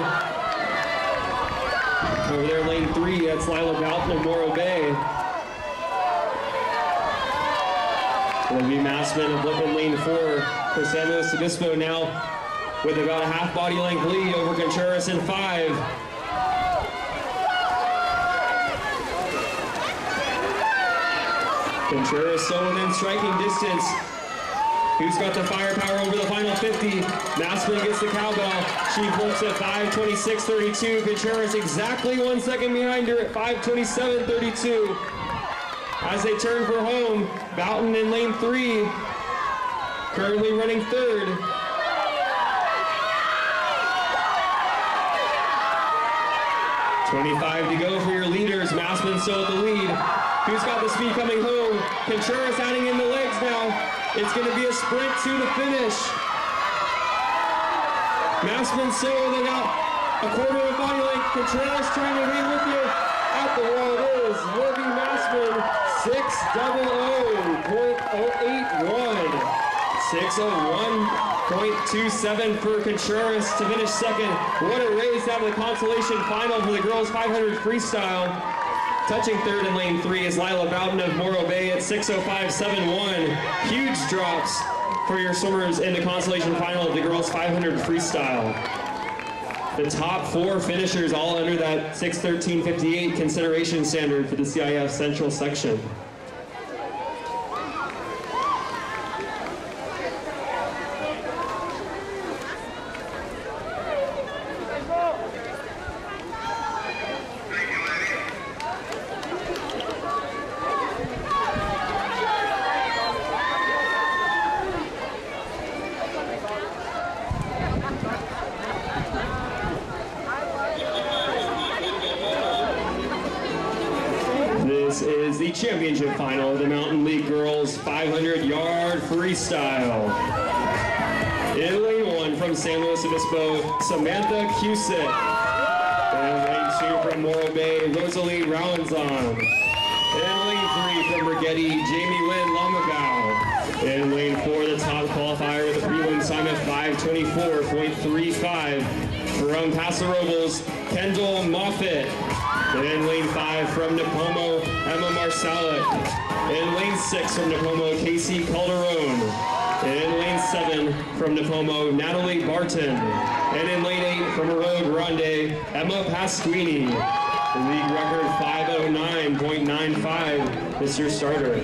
S1: Over there, lane 3, that's Lila Balton of Morro Bay. It'll be Massman of Lippin lane 4 for San Luis Obispo now with about a half body length lead over Contreras in 5. Contreras still within striking distance. Who's got the firepower over the final 50? Massman gets the cowbell. She flips at 5:26.32. Contreras exactly 1 second behind her at 5:27.32. As they turn for home, Boughton in lane 3, currently running third. .25 to go for your leaders. Massman still at the lead. Who's got the speed coming home? Contreras adding in the legs now. It's going to be a sprint to the finish. Massman still within about a quarter of body length. Contreras trying to hang with you. At the wall it is. Wilby Massman, 6:00.081. 6:01.27 for Contreras to finish second. What a race out of the consolation final for the girls 500 freestyle. Touching third in lane 3 is Lila Bowden of Morro Bay at 6:05.71. Huge drops for your swimmers in the consolation final of the girls 500 freestyle. The top 4 finishers all under that 6:13.58 consideration standard for the CIF Central section. This is the championship final of the Mountain League Girls 500-yard freestyle. In lane 1 from San Luis Obispo, Samantha Cusick. In lane 2 from Morro Bay, Rosalie Rawenzon. In lane 3 from Brigetti, Jamie Lynn Lamabau. In lane 4, the top qualifier with a prelim time of 5:24.35 from Paso Robles, Kendall Moffitt. In lane 5 from Nipomo, Emma Marsalik. In lane 6 from Nipomo, Casey Calderon. In lane 7 from Nipomo, Natalie Barton. And in lane 8 from Rio Grande, Emma Pasquini. The league record 5:09.95 is your starter.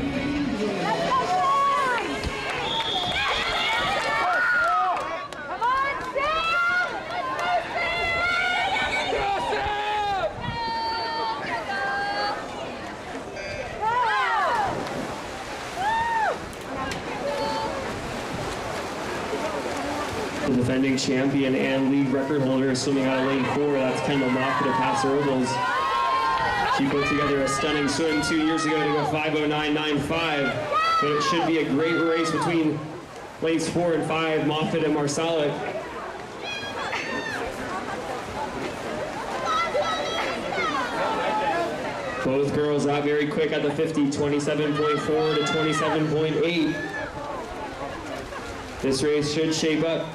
S1: The defending champion and league record holder is swimming out of lane 4. That's Kendall Moffitt of Paso Robles. She put together a stunning swim 2 years ago to go 5:09.95. But it should be a great race between lanes 4 and 5, Moffitt and Marsalik. Both girls out very quick at the 50, 27.4 to 27.8. This race should shape up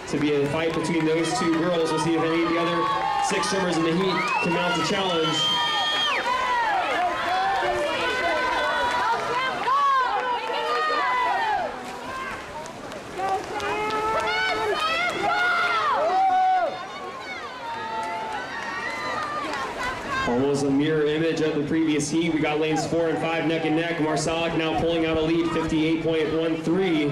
S1: to be a fight between those 2 girls. We'll see if any of the other 6 swimmers in the heat can mount the challenge. Almost a mirror image of the previous heat. We got lanes 4 and 5 neck and neck. Marsalik now pulling out a lead, 58.13.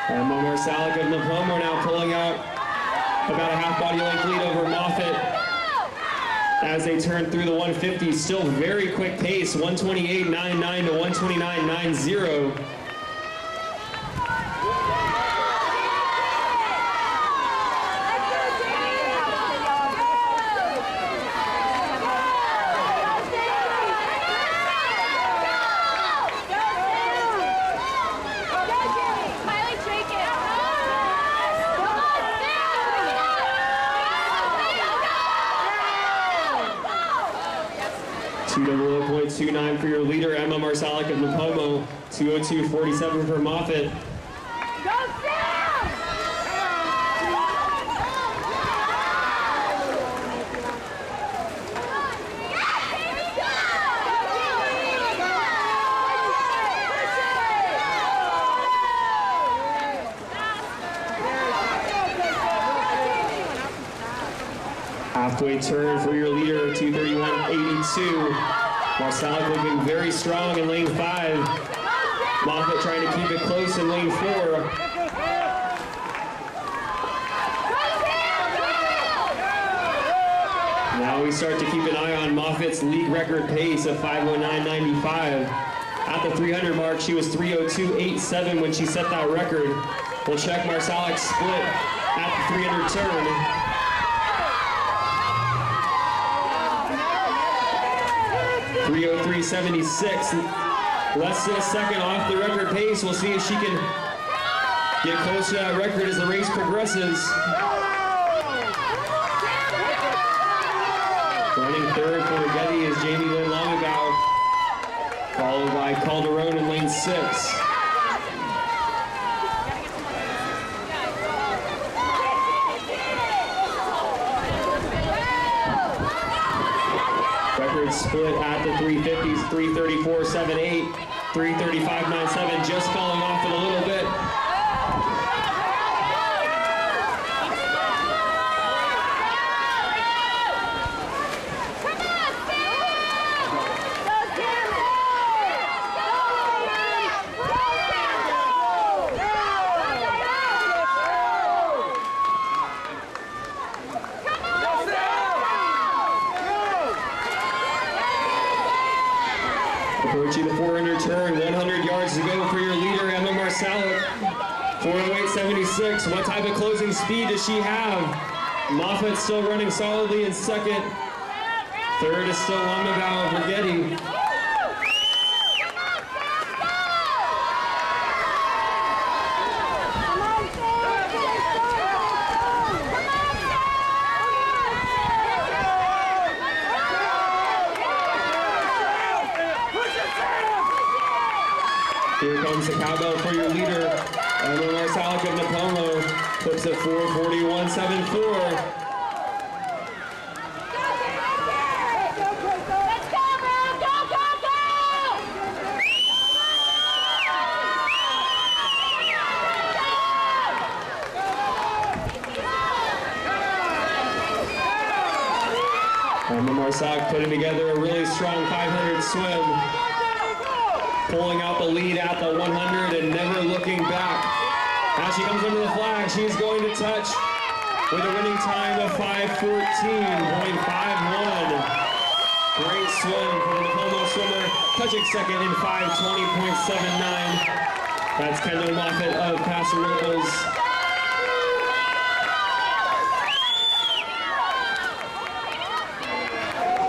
S1: Emma Marsalik of Nipomo now pulling out about a half body length lead over Moffitt. as they turn through the 150. Still very quick pace, 128.99 to 129.90. .29 for your leader, Emma Marsalik of Napomo. 202.47 for Moffett. Halfway turn for your leader, 231.82. Marsalik looking very strong in lane 5. Moffett trying to keep it close in lane 4. Now we start to keep an eye on Moffett's league record pace of 5:09.95. At the 300 mark, she was 3:02.87 when she set that record. We'll check Marsalik's split at the 300 turn. 3:03.76, less than a second off the record pace. We'll see if she can get close to that record as the race progresses. Running third for Getty is Jamie Lynn Longabout, followed by Calderon in lane 6. Record split at the 350s, 3:34.78, 3:35.97, just falling off it a little bit. Approaching the 400 turn, 100 yards to go for your leader, Emma Marsalik. 4:08.76. What type of closing speed does she have? Moffett still running solidly in second. Third is still Longabout of Rigetti. Here comes the cowbell for your leader, Emma Marsalik of Napomo, clips at 4:41.74. Emma Marsalik putting together a really strong 500 swim. Pulling out the lead at the 100 and never looking back. As she comes under the flag, she's going to touch with a winning time of 5:14.51. Great swim for the Napomo swimmer, touching second in 5:20.79. That's Kendall Moffett of Paso Robles.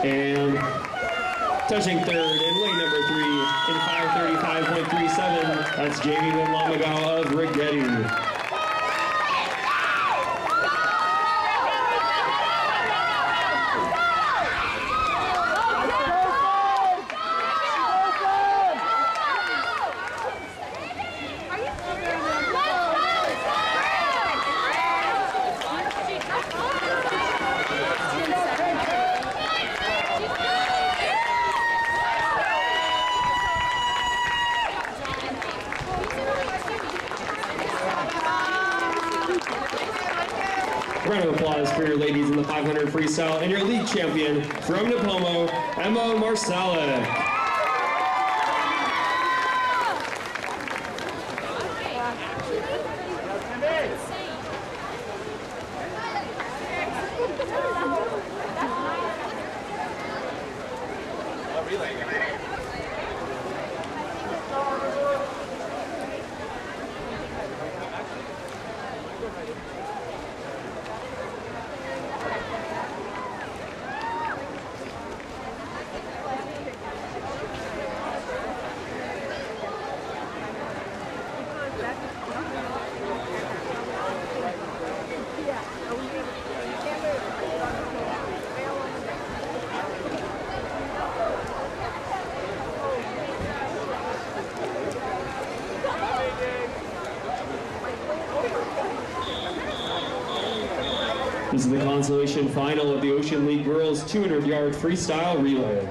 S1: And touching third in lane number 3 in 5:35.37. That's Jamie Lynn Longabout of Rigetti. Round of applause for your ladies in the 500 freestyle and your league champion from Napomo, Emma Marsalik. This is the consolation final of the Ocean League Girls 200-yard freestyle relay.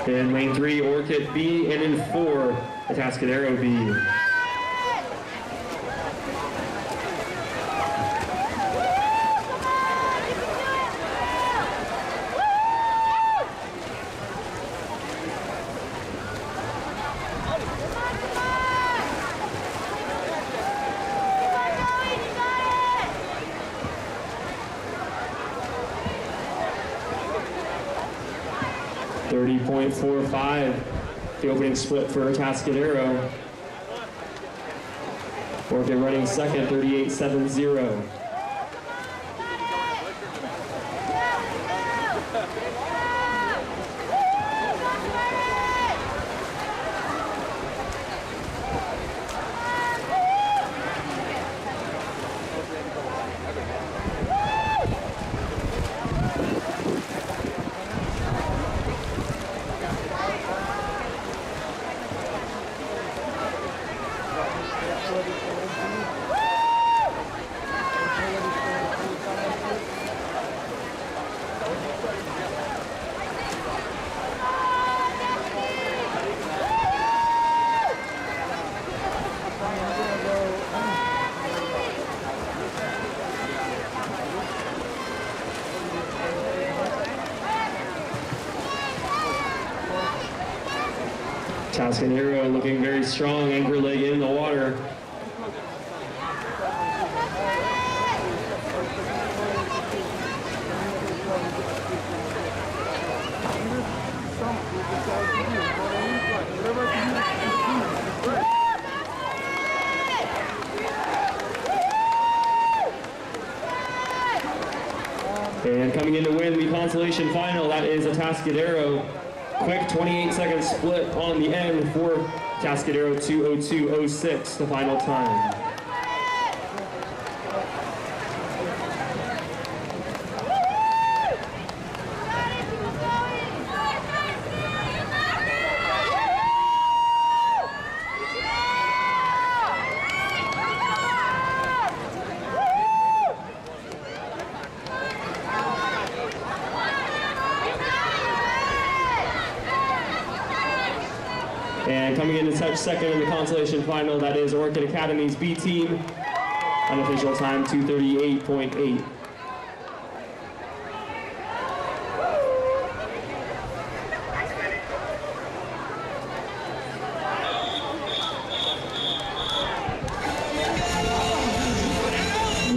S1: In lane 3, Orchid B, and in 4, Atascadero B. .45, the opening split for Atascadero. Orchid running second, 38.70. Atascadero looking very strong, anchor leg in the water. And coming in to win the consolation final, that is Atascadero. Quick 28-second split on the end for Atascadero, 2:02.06, the final time. And coming in to touch second in the consolation final, that is Orchid Academy's B team. Unofficial time, 2:38.8.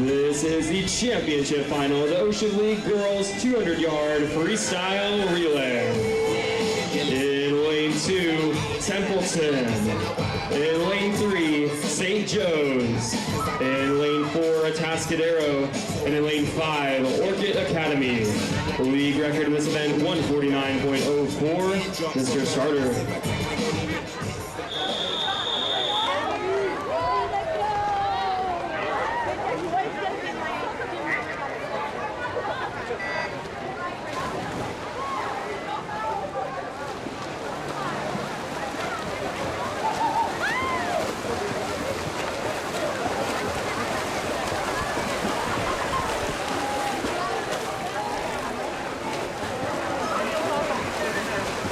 S1: This is the championship final of the Ocean League Girls 200-yard freestyle relay. In lane 2, Templeton. In lane 3, St. Joe's. In lane 4, Atascadero. And in lane 5, Orchid Academy. The league record in this event, 149.04. Mr. Starter.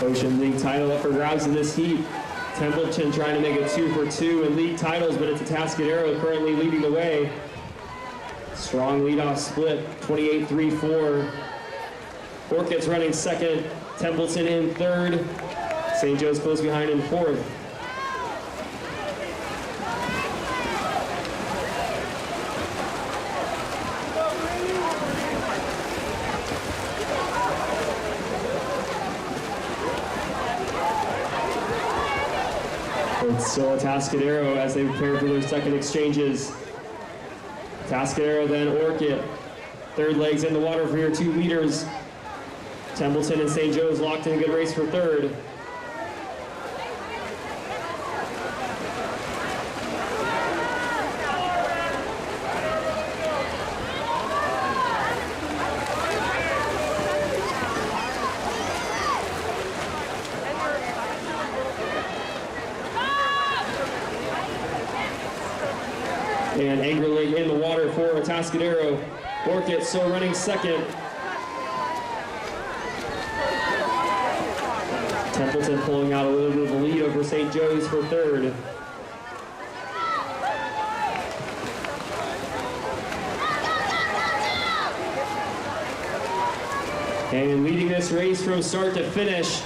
S1: Ocean League title up for grabs in this heat. Templeton trying to make it 2 for 2 in league titles, but it's Atascadero currently leading the way. Strong leadoff split, 28-3-4. Orchid's running second, Templeton in third. St. Joe's close behind in fourth. It's still Atascadero as they prepare for their second exchanges. Atascadero, then Orchid. Third legs in the water for your 2 leaders. Templeton and St. Joe's locked in a good race for third. And Angerling in the water for Atascadero. Orchid still running second. Templeton pulling out a little bit of a lead over St. Joe's for third. And leading this race from start to finish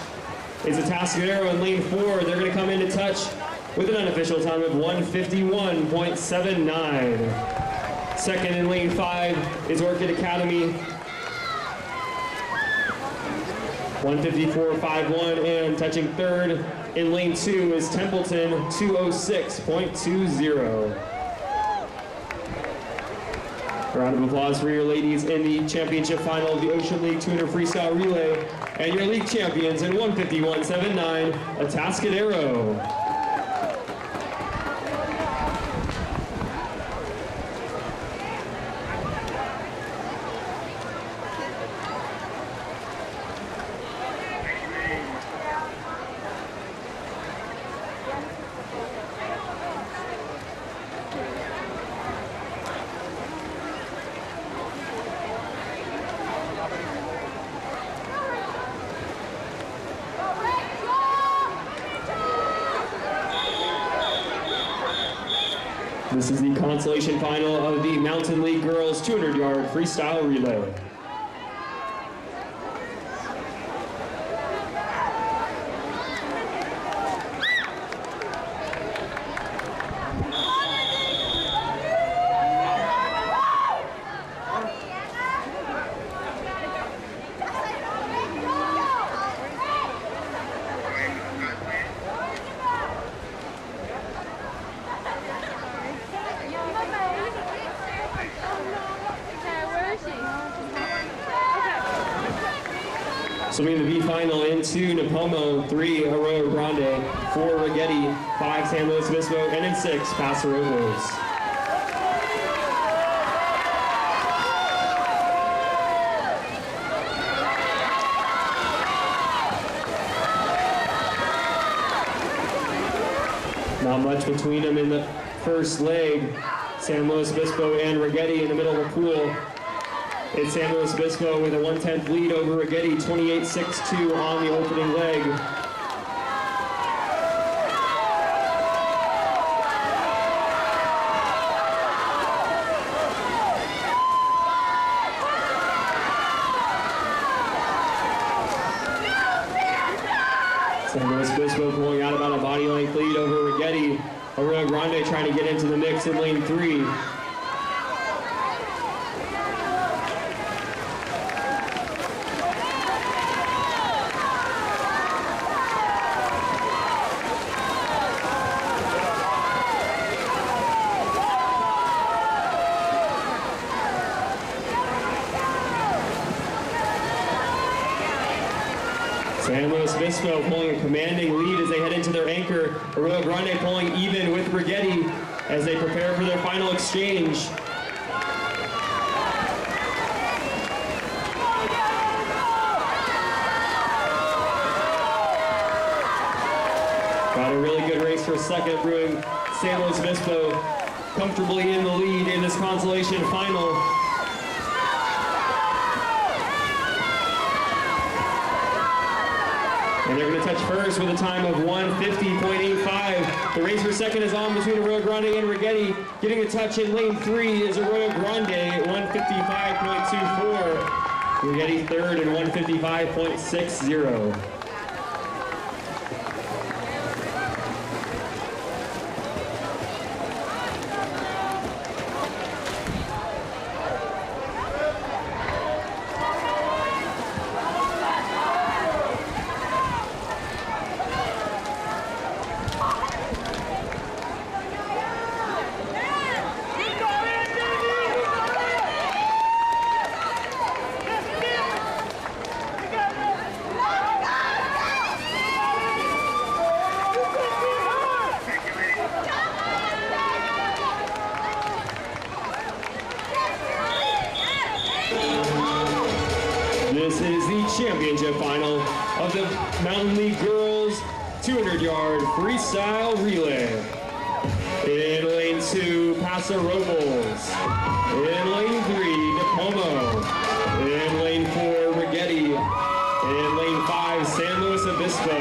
S1: is Atascadero in lane 4. They're going to come into touch with an unofficial time of 1:51.79. Second in lane 5 is Orchid Academy. 1:54.51, and touching third in lane 2 is Templeton, 2:06.20. A round of applause for your ladies in the championship final of the Ocean League 200 Freestyle Relay, and your league champions in 1:51.79, Atascadero. This is the consolation final of the Mountain League Girls 200-yard freestyle relay. Swimming the B final into Napomo, 3 Arroyo Grande, 4 Rigetti, 5 San Luis Obispo, and in 6 Paso Robles. Not much between them in the first leg. San Luis Obispo and Rigetti in the middle of the pool. It's San Luis Obispo with a 1/10 lead over Rigetti, 28-6-2 on the opening leg. San Luis Obispo pulling out about a body length lead over Rigetti. Arroyo Grande trying to get into the mix in lane 3. San Luis Obispo pulling a commanding lead as they head into their anchor. Arroyo Grande pulling even with Rigetti as they prepare for their final exchange. Got a really good race for second, brewing. San Luis Obispo comfortably in the lead in this consolation final. And they're going to touch first with a time of 1:50.85. The race for second is on between Arroyo Grande and Rigetti. Getting a touch in lane 3 is Arroyo Grande at 1:55.24. Rigetti third at 1:55.60. This is the championship final of the Mountain League Girls 200-yard freestyle relay. In lane 2, Paso Robles. In lane 3, Napomo. In lane 4, Rigetti. In lane 5, San Luis Obispo.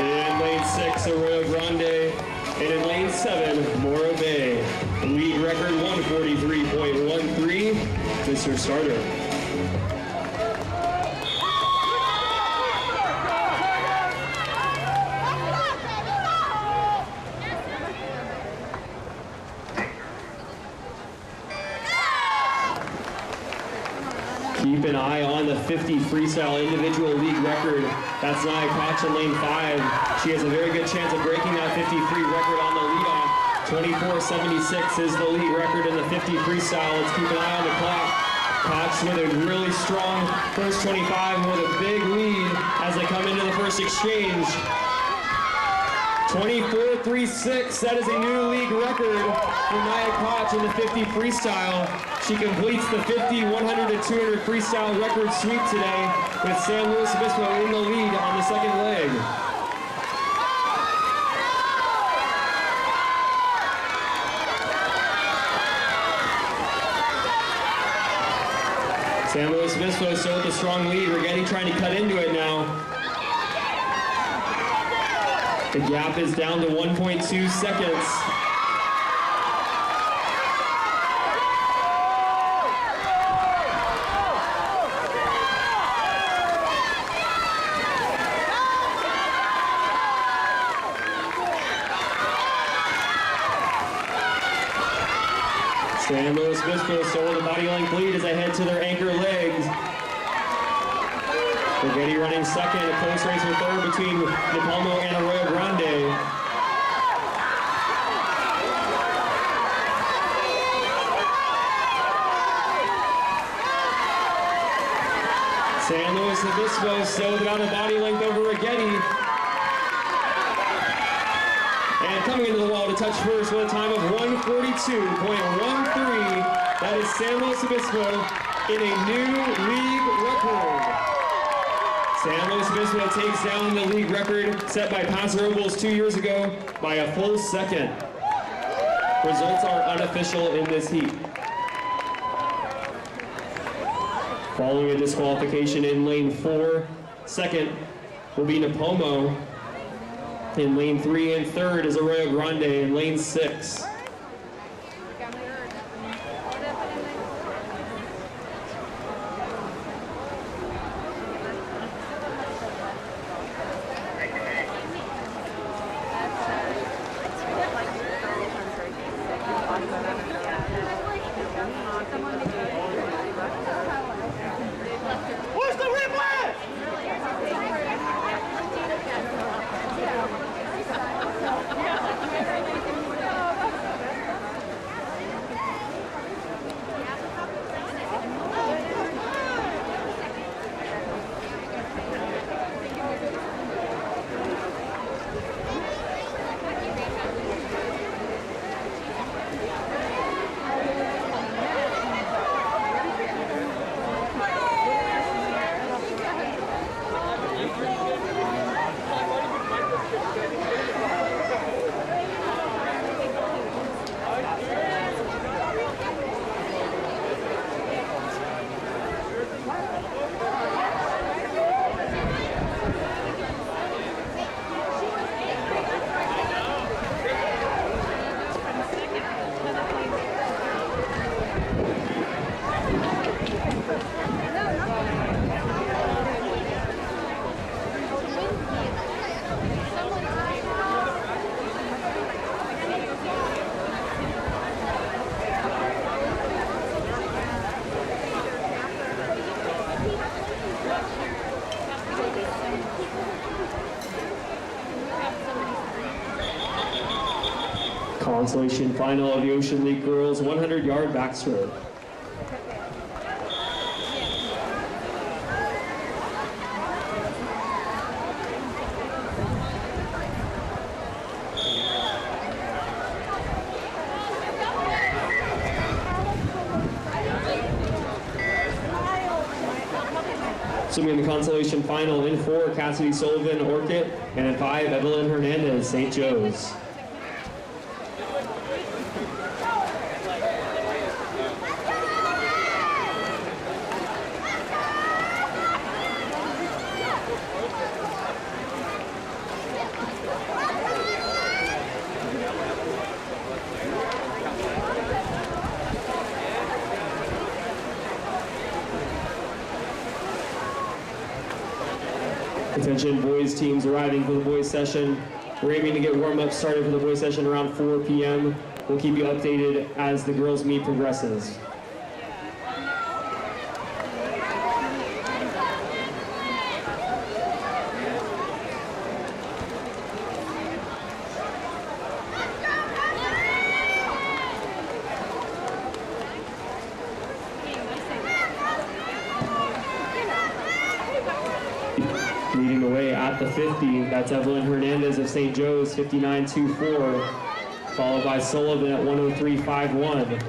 S1: In lane 6, Arroyo Grande. And in lane 7, Morro Bay. League record 143.13. Mr. Starter. Keep an eye on the 50 freestyle individual league record. That's Nia Koch in lane 5. She has a very good chance of breaking that 50 free record on the leadoff. 24.76 is the league record in the 50 freestyle. Let's keep an eye on the clock. Koch with a really strong first 25 with a big lead as they come into the first exchange. 24.36, that is a new league record for Nia Koch in the 50 freestyle. She completes the 50, 100, and 200 freestyle record sweep today with San Luis Obispo in the lead on the second leg. San Luis Obispo still with a strong lead. Rigetti trying to cut into it now. The gap is down to 1.2 seconds. San Luis Obispo still with a body length lead as they head to their anchor legs. Rigetti running second, a close race for third between Napomo and Arroyo Grande. San Luis Obispo still without a body length over Rigetti. And coming into the wall to touch first with a time of 1:42.13. That is San Luis Obispo in a new league record. San Luis Obispo takes down the league record set by Paso Robles 2 years ago by a full second. Results are unofficial in this heat. Following a disqualification in lane 4, second will be Napomo. In lane 3 and third is Arroyo Grande in lane 6.
S2: Where's the replay?
S1: Consolation final of the Ocean League Girls 100-yard backstroke. Swimming the consolation final in 4, Cassidy Sullivan, Orchid, and in 5, Evelyn Hernandez, St. Joe's. Attention boys teams arriving for the boys session. We're aiming to get warm-up started for the boys session around 4 p.m. We'll keep you updated as the girls meet progresses. Leading the way at the 50, that's Evelyn Hernandez of St. Joe's, 59.24, followed by Sullivan at 103.51.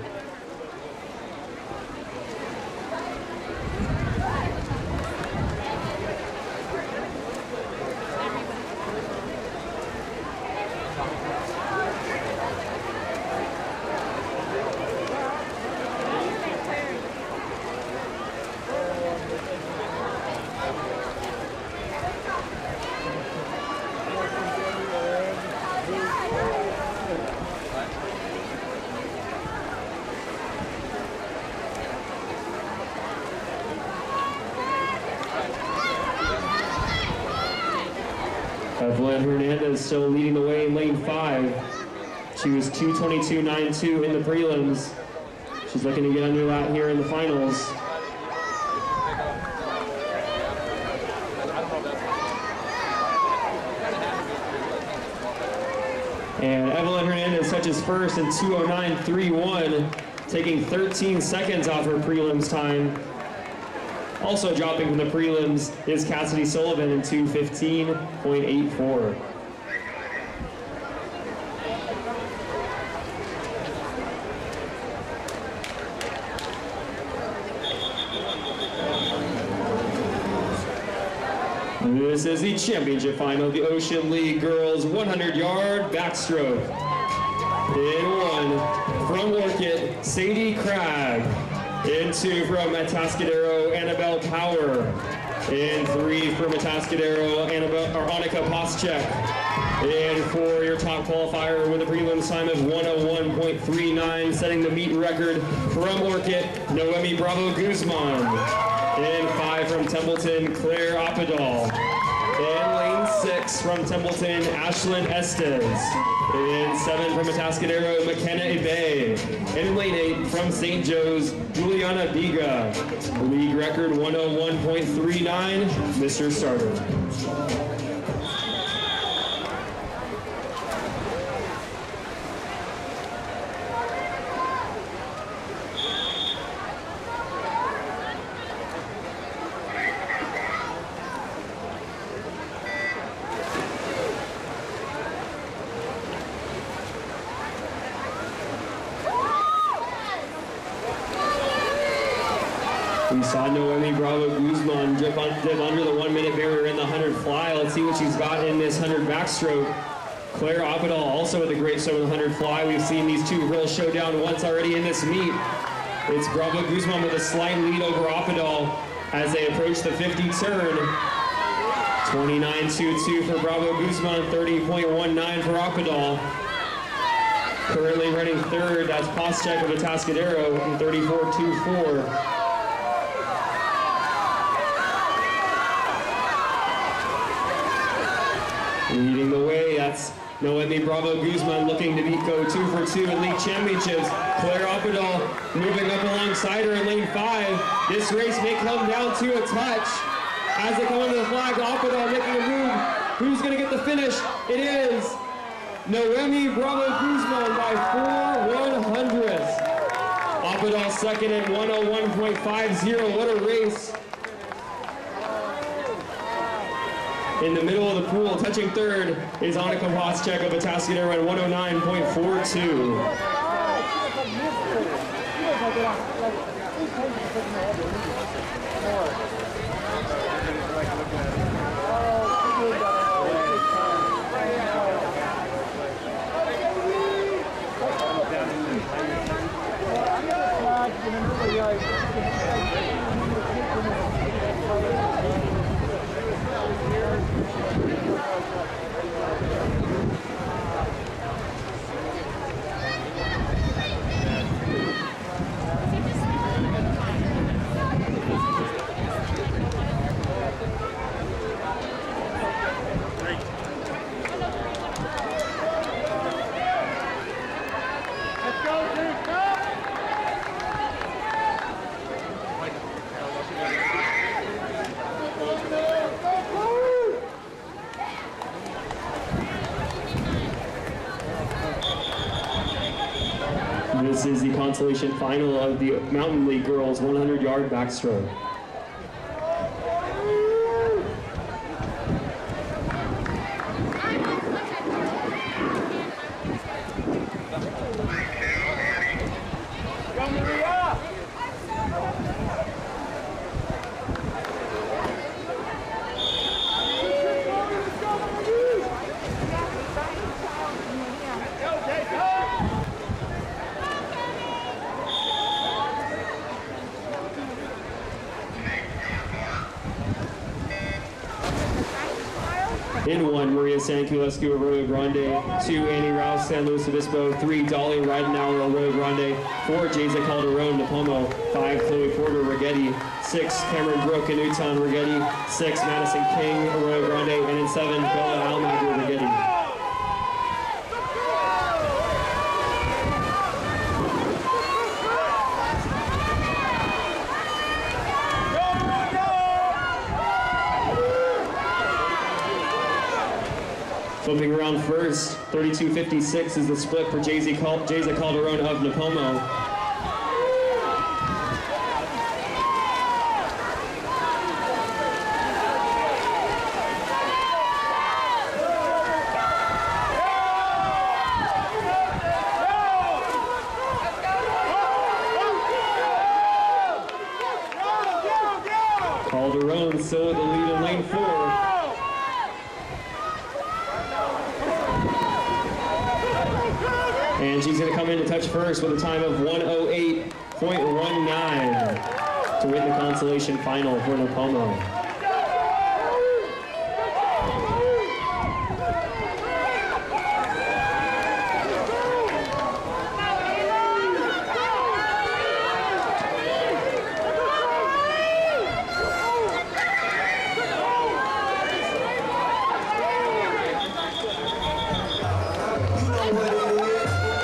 S1: Evelyn Hernandez still leading the way in lane 5. She was 2:22.92 in the prelims. She's looking to get under that here in the finals. And Evelyn Hernandez touches first in 2:09.31, taking 13 seconds off her prelims time. Also dropping from the prelims is Cassidy Sullivan in 2:15.84. This is the championship final of the Ocean League Girls 100-yard backstroke. In 1, from Orchid, Sadie Cragg. In 2, from Atascadero, Annabelle Power. In 3, from Atascadero, Annika Poschek. And 4, your top qualifier with a prelims time of 1:01.39, setting the meet record from Orchid, Noemi Bravo Guzman. In 5, from Templeton, Claire Oppedal. In lane 6, from Templeton, Ashlyn Estes. In 7, from Atascadero, McKenna Ibe. In lane 8, from St. Joe's, Juliana Biga. League record 1:01.39, Mr. Starter. We saw Noemi Bravo Guzman dip under the 1-minute barrier in the 100 fly. Let's see what she's got in this 100 backstroke. Claire Oppedal also with a great show in the 100 fly. We've seen these two real showdown once already in this meet. It's Bravo Guzman with a slight lead over Oppedal as they approach the 50 turn. 29.22 for Bravo Guzman, 30.19 for Oppedal. Currently running third, that's Poschek of Atascadero, 34.24. Leading the way, that's Noemi Bravo Guzman looking to go 2 for 2 in league championships. Claire Oppedal moving up alongside her in lane 5. This race may come down to a touch. As they come under the flag, Oppedal making a move. Who's going to get the finish? It is Noemi Bravo Guzman by 4/100ths. Oppadal second at 101.50. What a race. In the middle of the pool, touching third, is Annika Voschek of Atascadero at 109.42. This is the consolation final of the Mountain League Girls 100-yard backstroke. In 1, Maria Sanculescu, Arroyo Grande. 2, Annie Rouse, San Luis Obispo. 3, Dolly Ridenauer, Arroyo Grande. 4, Jayza Calderon, Napomo. 5, Chloe Porter, Rigetti. 6, Cameron Brooke, Newtown, Rigetti. 6, Madison King, Arroyo Grande. And in 7, Bella Almaguer, Rigetti. Flipping around first, 32.56 is the split for Jayza Calderon of Napomo. Calderon still with the lead in lane 4. And she's going to come in to touch first with a time of 108.19 to win the consolation final for Napomo.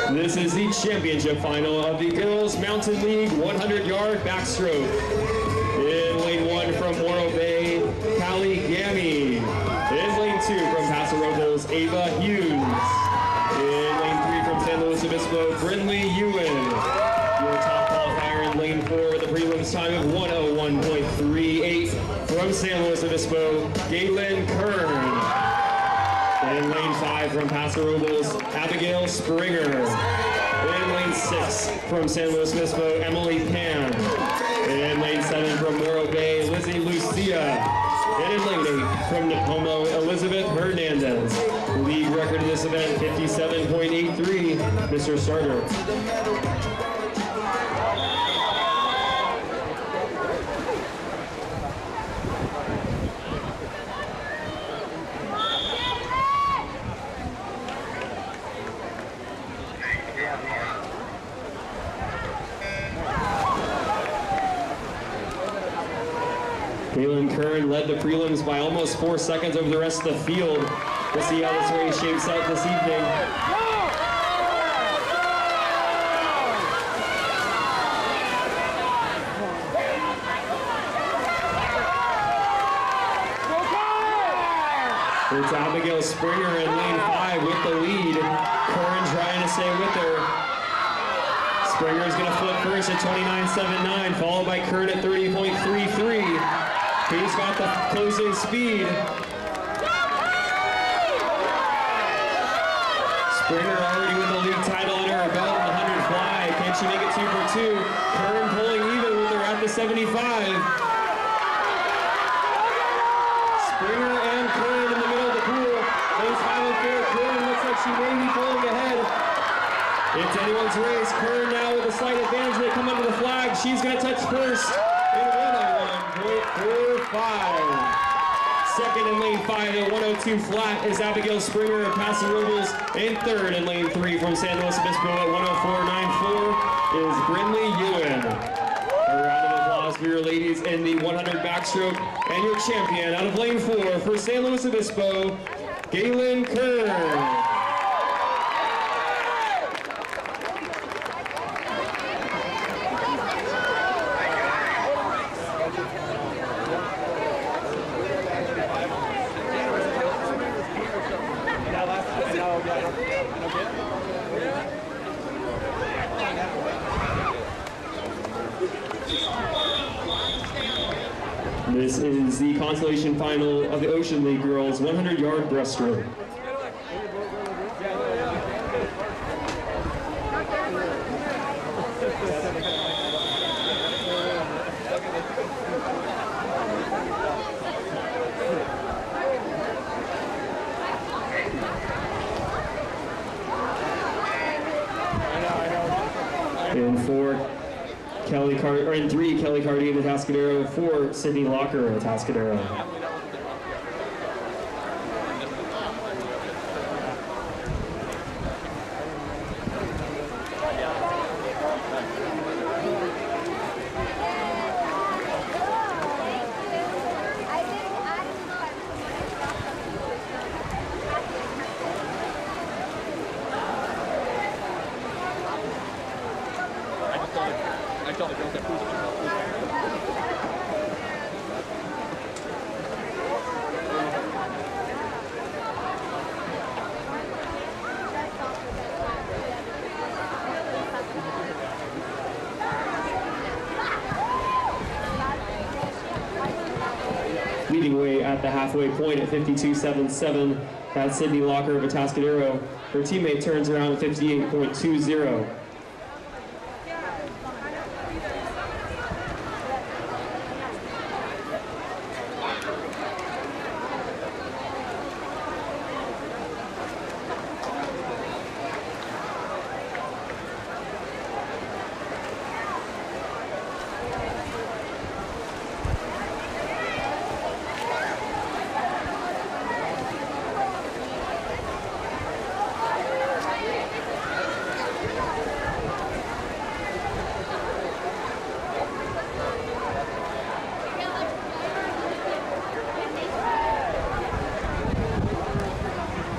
S1: This is the championship final of the Girls Mountain League 100-yard backstroke. In lane 1 from Morro Bay, Callie Gammy. In lane 2 from Paso Robles, Ava Hughes. In lane 3 from San Luis Obispo, Brindley Ewan. Your top qualifier in lane 4 with a prelims time of 101.38 from San Luis Obispo, Galen Kern. In lane 5 from Paso Robles, Abigail Springer. In lane 6 from San Luis Obispo, Emily Pan. In lane 7 from Morro Bay, Lizzie Lucia. And in lane 8 from Napomo, Elizabeth Hernandez. League record of this event, 57.83, Mr. Starter. Galen Kern led the prelims by almost 4 seconds over the rest of the field. We'll see how this race shapes out this evening. It's Abigail Springer in lane 5 with the lead. Springer's going to flip first at 29.79, followed by Kern at 30.33. He's got the closing speed. Springer already with the league title under her belt in the 100 fly. Can she make it 2 for 2? Kern pulling even with her at the 75. Springer and Kern in the middle of the pool. Those final fair. Kern looks like she may be pulling ahead. It's anyone's race. Kern now with a slight advantage. They come under the flag. She's going to touch first in 101.45. Second in lane 5 at 102 flat is Abigail Springer of Paso Robles. And third in lane 3 from San Luis Obispo at 104.94 is Brindley Ewan. A round of applause for your ladies in the 100 backstroke. And your champion out of lane 4 for San Luis Obispo, Galen Kern. This is the consolation final of the Ocean League girls 100-yard breaststroke. In 3, Kelly Cardy of Atascadero. 4, Sydney Locker of Atascadero. Leading away at the halfway point at 52.77, that's Sydney Locker of Atascadero. Her teammate turns around at 58.20.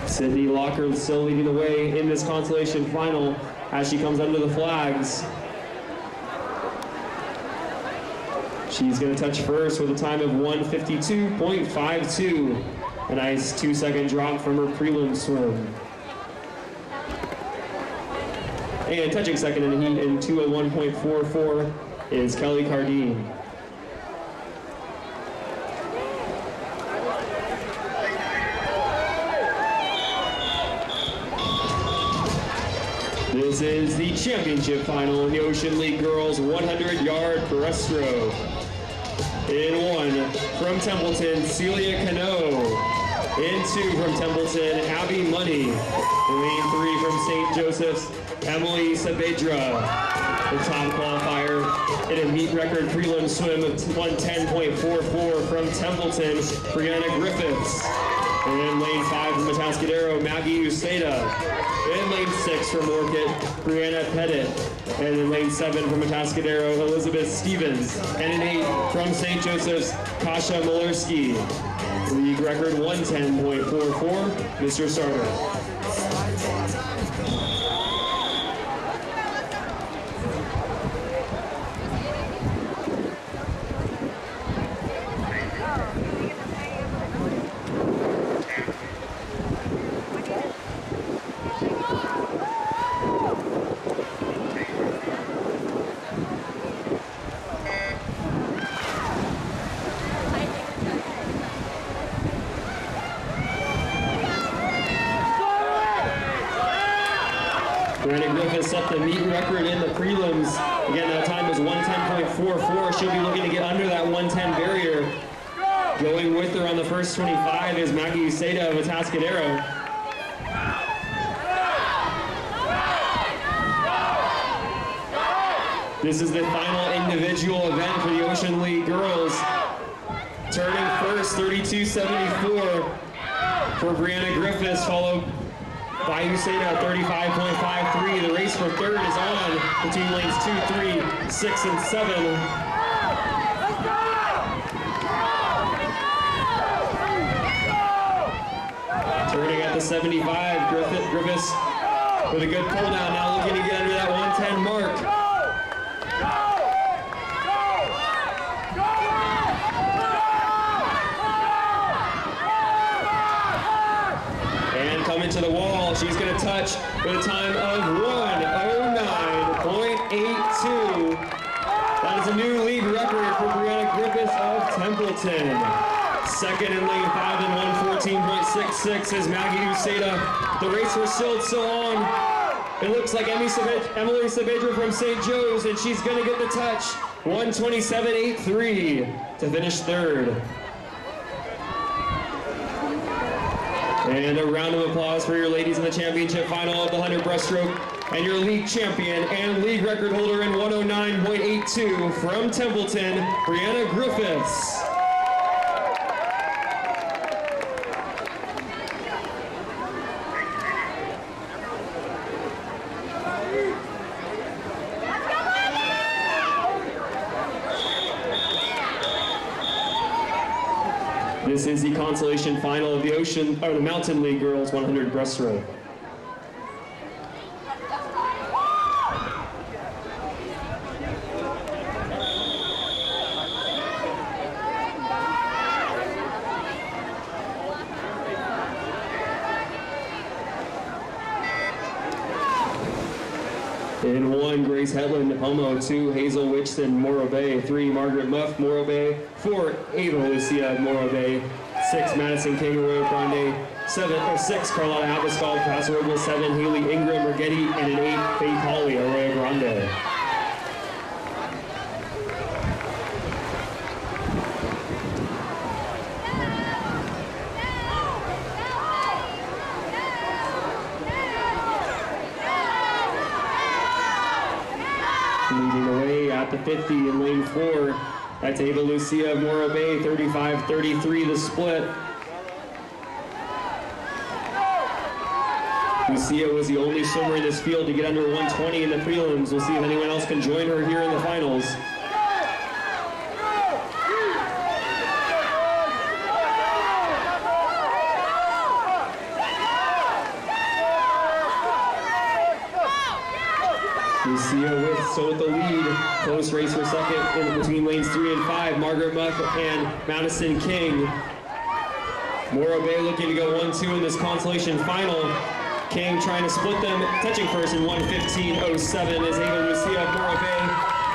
S1: Sydney Locker still leading the way in this consolation final as she comes under the flags. She's going to touch first with a time of 1:52.52. A nice 2-second drop from her prelim swim. And touching second in the heat in 2:01.44 is Kelly Cardine. This is the championship final in the Ocean League Girls 100-yard breaststroke. In 1 from Templeton, Celia Cano. In 2 from Templeton, Abby Money. Lane 3 from St. Joseph's, Emily Saavedra. The top qualifier in a meet record prelim swim of 1:10.44 from Templeton, Brianna Griffiths. And in lane 5 from Atascadero, Maggie Uceda. In lane 6 from Orchid, Brianna Pettit. And in lane 7 from Atascadero, Elizabeth Stevens. And in 8 from St. Joseph's, Kasha Molerski. League record 1:10.44, Mr. Starter. Brianna Griffiths set the meet record in the prelims. Again, that time was 110.44. She'll be looking to get under that 110 barrier. Going with her on the first 25 is Maggie Uceda of Atascadero. This is the final individual event for the Ocean League girls. Turning first, 32.74 for Brianna Griffiths, followed by Uceda at 35.53. The race for third is on between lanes 2, 3, 6, and 7. Turning at the 75, Griffiths with a good pull down, now looking to get under that 110 mark. And coming to the wall, she's going to touch with a time of 1:09.82. That is a new league record for Brianna Griffiths of Templeton. Second in lane 5 in 1:14.66 is Maggie Uceda. The race was still on. It looks like Emily Saavedra from St. Joe's, and she's going to get the touch. 1:27.83 to finish third. And a round of applause for your ladies in the championship final of the 100 breaststroke and your league champion and league record holder in 1:09.82 from Templeton, Brianna Griffiths. This is the consolation final of the Mountain League Girls 100 breaststroke. In 1, Grace Hedlund, Homo. 2, Hazel Wichton, Morro Bay. 3, Margaret Muff, Morro Bay. 4, Ava Lucia, Morro Bay. 6, Madison King, Arroyo Grande. 6, Carlotta Abascal, Paso Robles. 7, Haley Ingram, Rigetti. And an 8, Faith Hawley, Arroyo Grande. Leading the way at the 50 in lane 4. That's Ava Lucia of Morro Bay, 35-33 the split. Lucia was the only swimmer in this field to get under 120 in the prelims. We'll see if anyone else can join her here in the finals. Lucia with the lead. Close race for second in between lanes 3 and 5. Margaret Muff and Madison King. Morro Bay looking to go 1-2 in this consolation final. King trying to split them. Touching first in 1:15.07 is Ava Lucia of Morro Bay.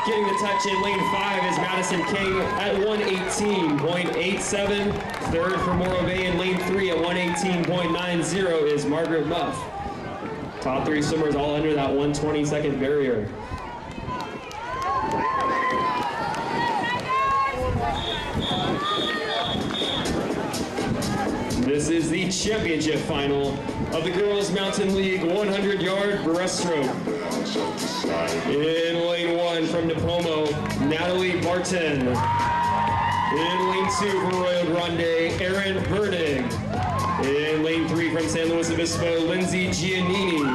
S1: Getting the touch in lane 5 is Madison King at 1:18.87. Third for Morro Bay in lane 3 at 1:18.90 is Margaret Muff. Top 3 swimmers all under that 1:22 barrier. This is the championship final of the Girls Mountain League 100-yard breaststroke. In lane 1 from Nipomo, Natalie Martin. In lane 2 from Arroyo Grande, Erin Vernig. In lane 3 from San Luis Obispo, Lindsay Giannini.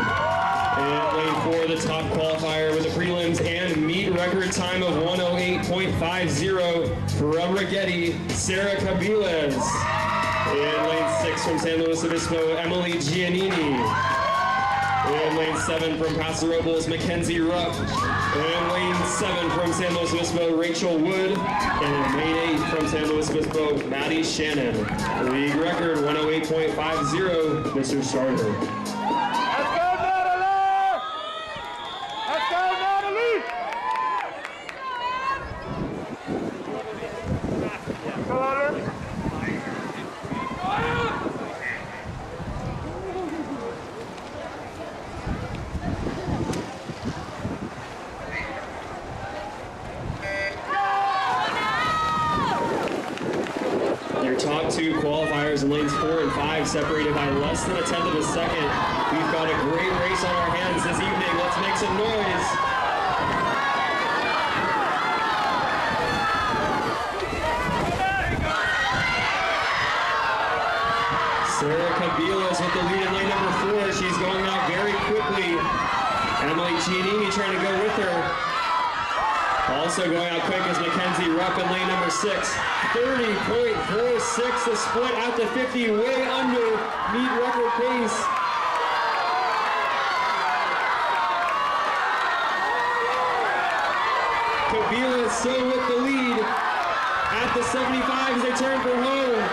S1: And lane 4, the top qualifier with the prelims and meet record time of 1:08.50 from Rigetti, Sarah Cabiles. In lane 6 from San Luis Obispo, Emily Giannini. In lane 7 from Paso Robles, Mackenzie Rupp. In lane 7 from San Luis Obispo, Rachel Wood. And in lane 8 from San Luis Obispo, Maddie Shannon. League record 1:08.50, Mr. Starter. separated by less than a tenth of a second. We've got a great race on our hands this evening. Let's make some noise. Sarah Cabilas with the lead in lane number 4. She's going out very quickly. Emily Giannini trying to go with her. Also going out quick is Mackenzie Rupp in lane number 6. 30.46, the split out to 50, way under meet record pace. Kabila still with the lead at the 75 as they turn for home.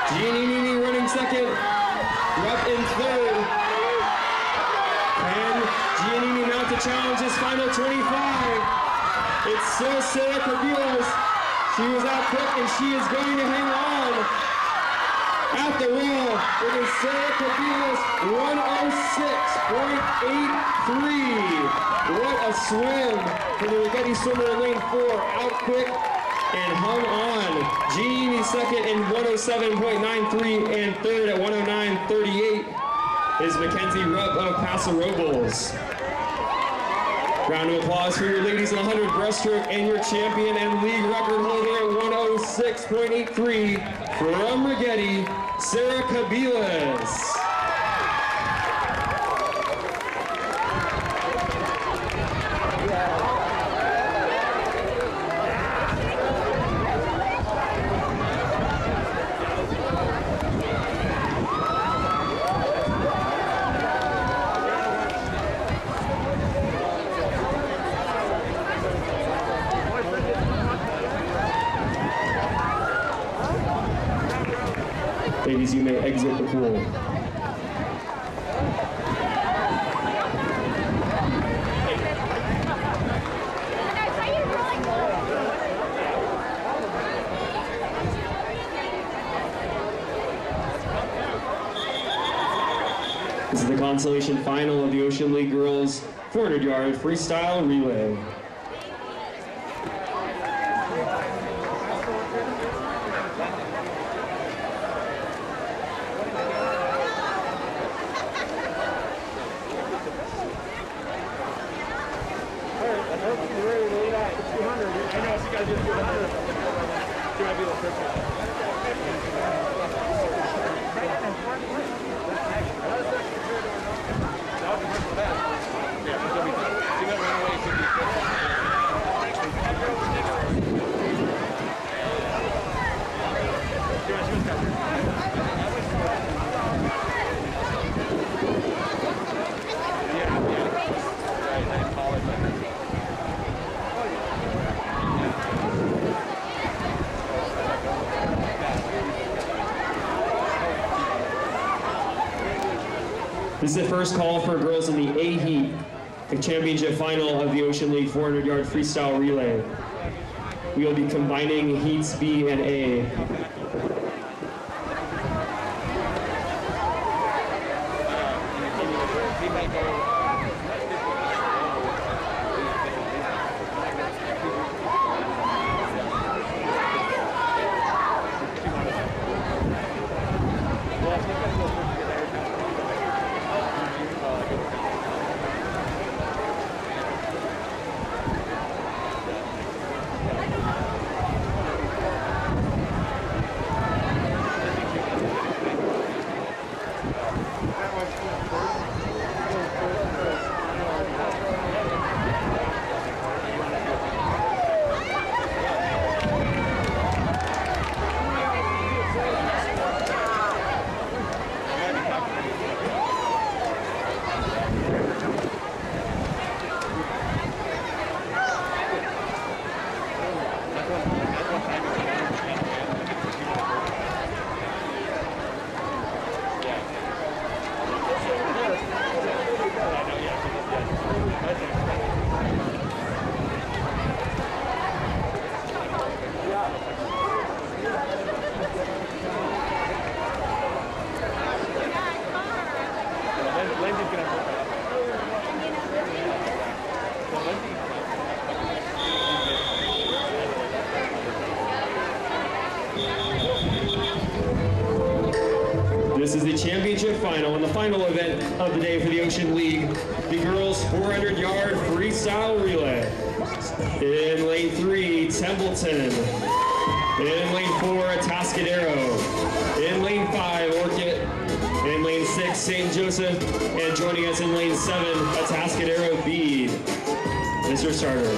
S1: Giannini running second, Rupp in third. Can Giannini mount to challenge his final 25? It's still Sarah Cabilas. She was out quick and she is going to hang on. At the wall, it is Sarah Cabilas, 106.83. What a swim for the Rigetti swimmer in lane 4. Out quick and hung on. Giannini second in 107.93 and third at 109.38 is Mackenzie Rupp of Paso Robles. Round of applause for your ladies in the 100 breaststroke and your champion and league record holder at 106.83 from Rigetti, Sarah Cabilas. Ladies, you may exit the pool. This is the consolation final of the Ocean League Girls 400-yard freestyle relay. This is the first call for girls in the A heat, the championship final of the Ocean League 400-yard freestyle relay. We will be combining heats B and A. championship final and the final event of the day for the Ocean League, the girls 400-yard freestyle relay. In lane 3, Templeton. In lane 4, Atascadero. In lane 5, Orchid. In lane 6, St. Joseph. And joining us in lane 7, Atascadero B. Mr. Starter.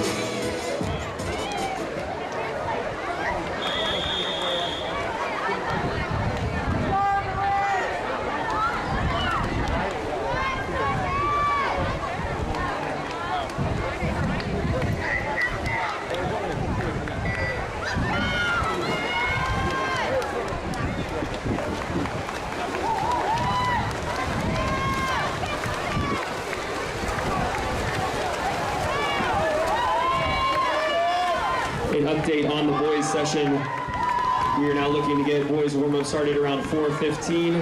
S1: An update on the boys session. We are now looking to get boys warm-up started around 4:15.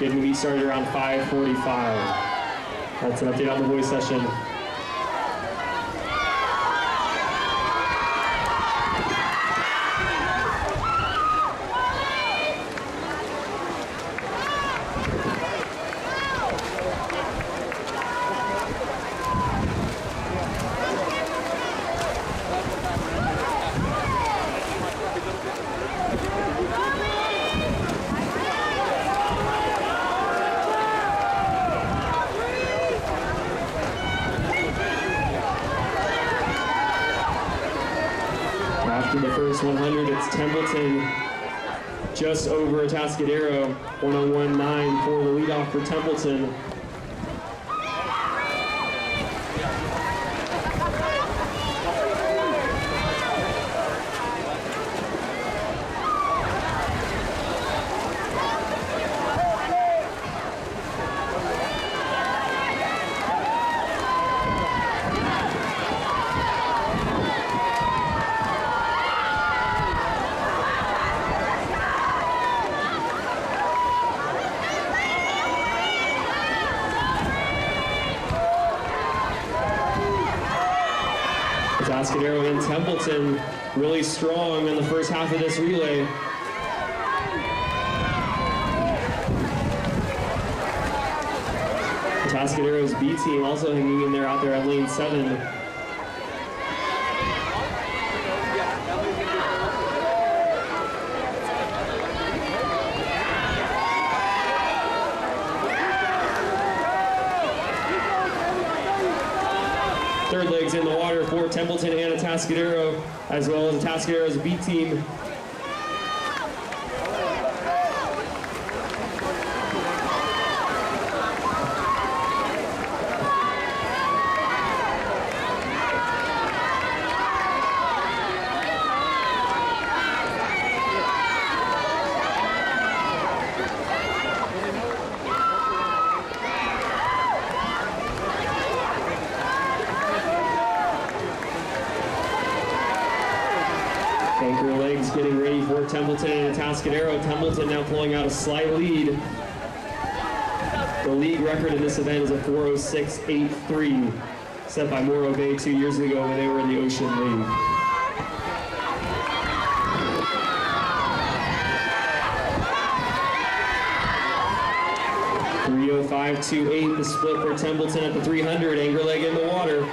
S1: Getting meet started around 5:45. That's an update on the boys session. After the first 100, it's Templeton just over Atascadero, 101.9 for the leadoff for Templeton. Atascadero and Templeton really strong in the first half of this relay. Atascadero's B team also hanging in there out there at lane 7. Third legs in the water for Templeton and Atascadero, as well as Atascadero's B team. Anchor legs getting ready for Templeton and Atascadero. Templeton now pulling out a slight lead. The league record in this event is a 4:06.83, set by Morro Bay 2 years ago when they were in the Ocean League. .305.28, the split for Templeton at the 300. Anchor leg in the water.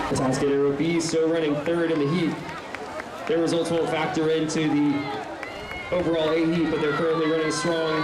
S1: Atascadero B still running third in the heat. Their results won't factor into the overall A heat, but they're currently running strong.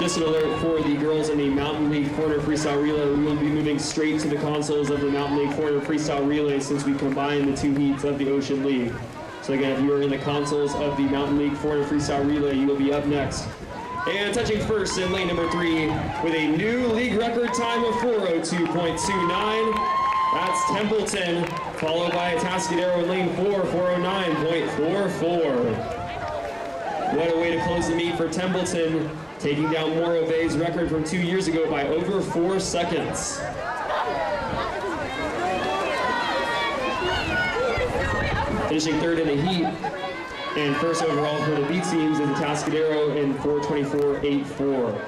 S1: Just an alert for the girls in the Mountain League Corner Freestyle Relay. We will be moving straight to the consoles of the Mountain League Corner Freestyle Relay since we combine the 2 heats of the Ocean League. So again, if you are in the consoles of the Mountain League Corner Freestyle Relay, you will be up next. And touching first in lane number 3 with a new league record time of 4:02.29. That's Templeton, followed by Atascadero in lane 4, 4:09.44. What a way to close the meet for Templeton, taking down Morro Bay's record from 2 years ago by over 4 seconds. Finishing third in the heat and first overall for the B teams is the Atascadero in 4:24.84.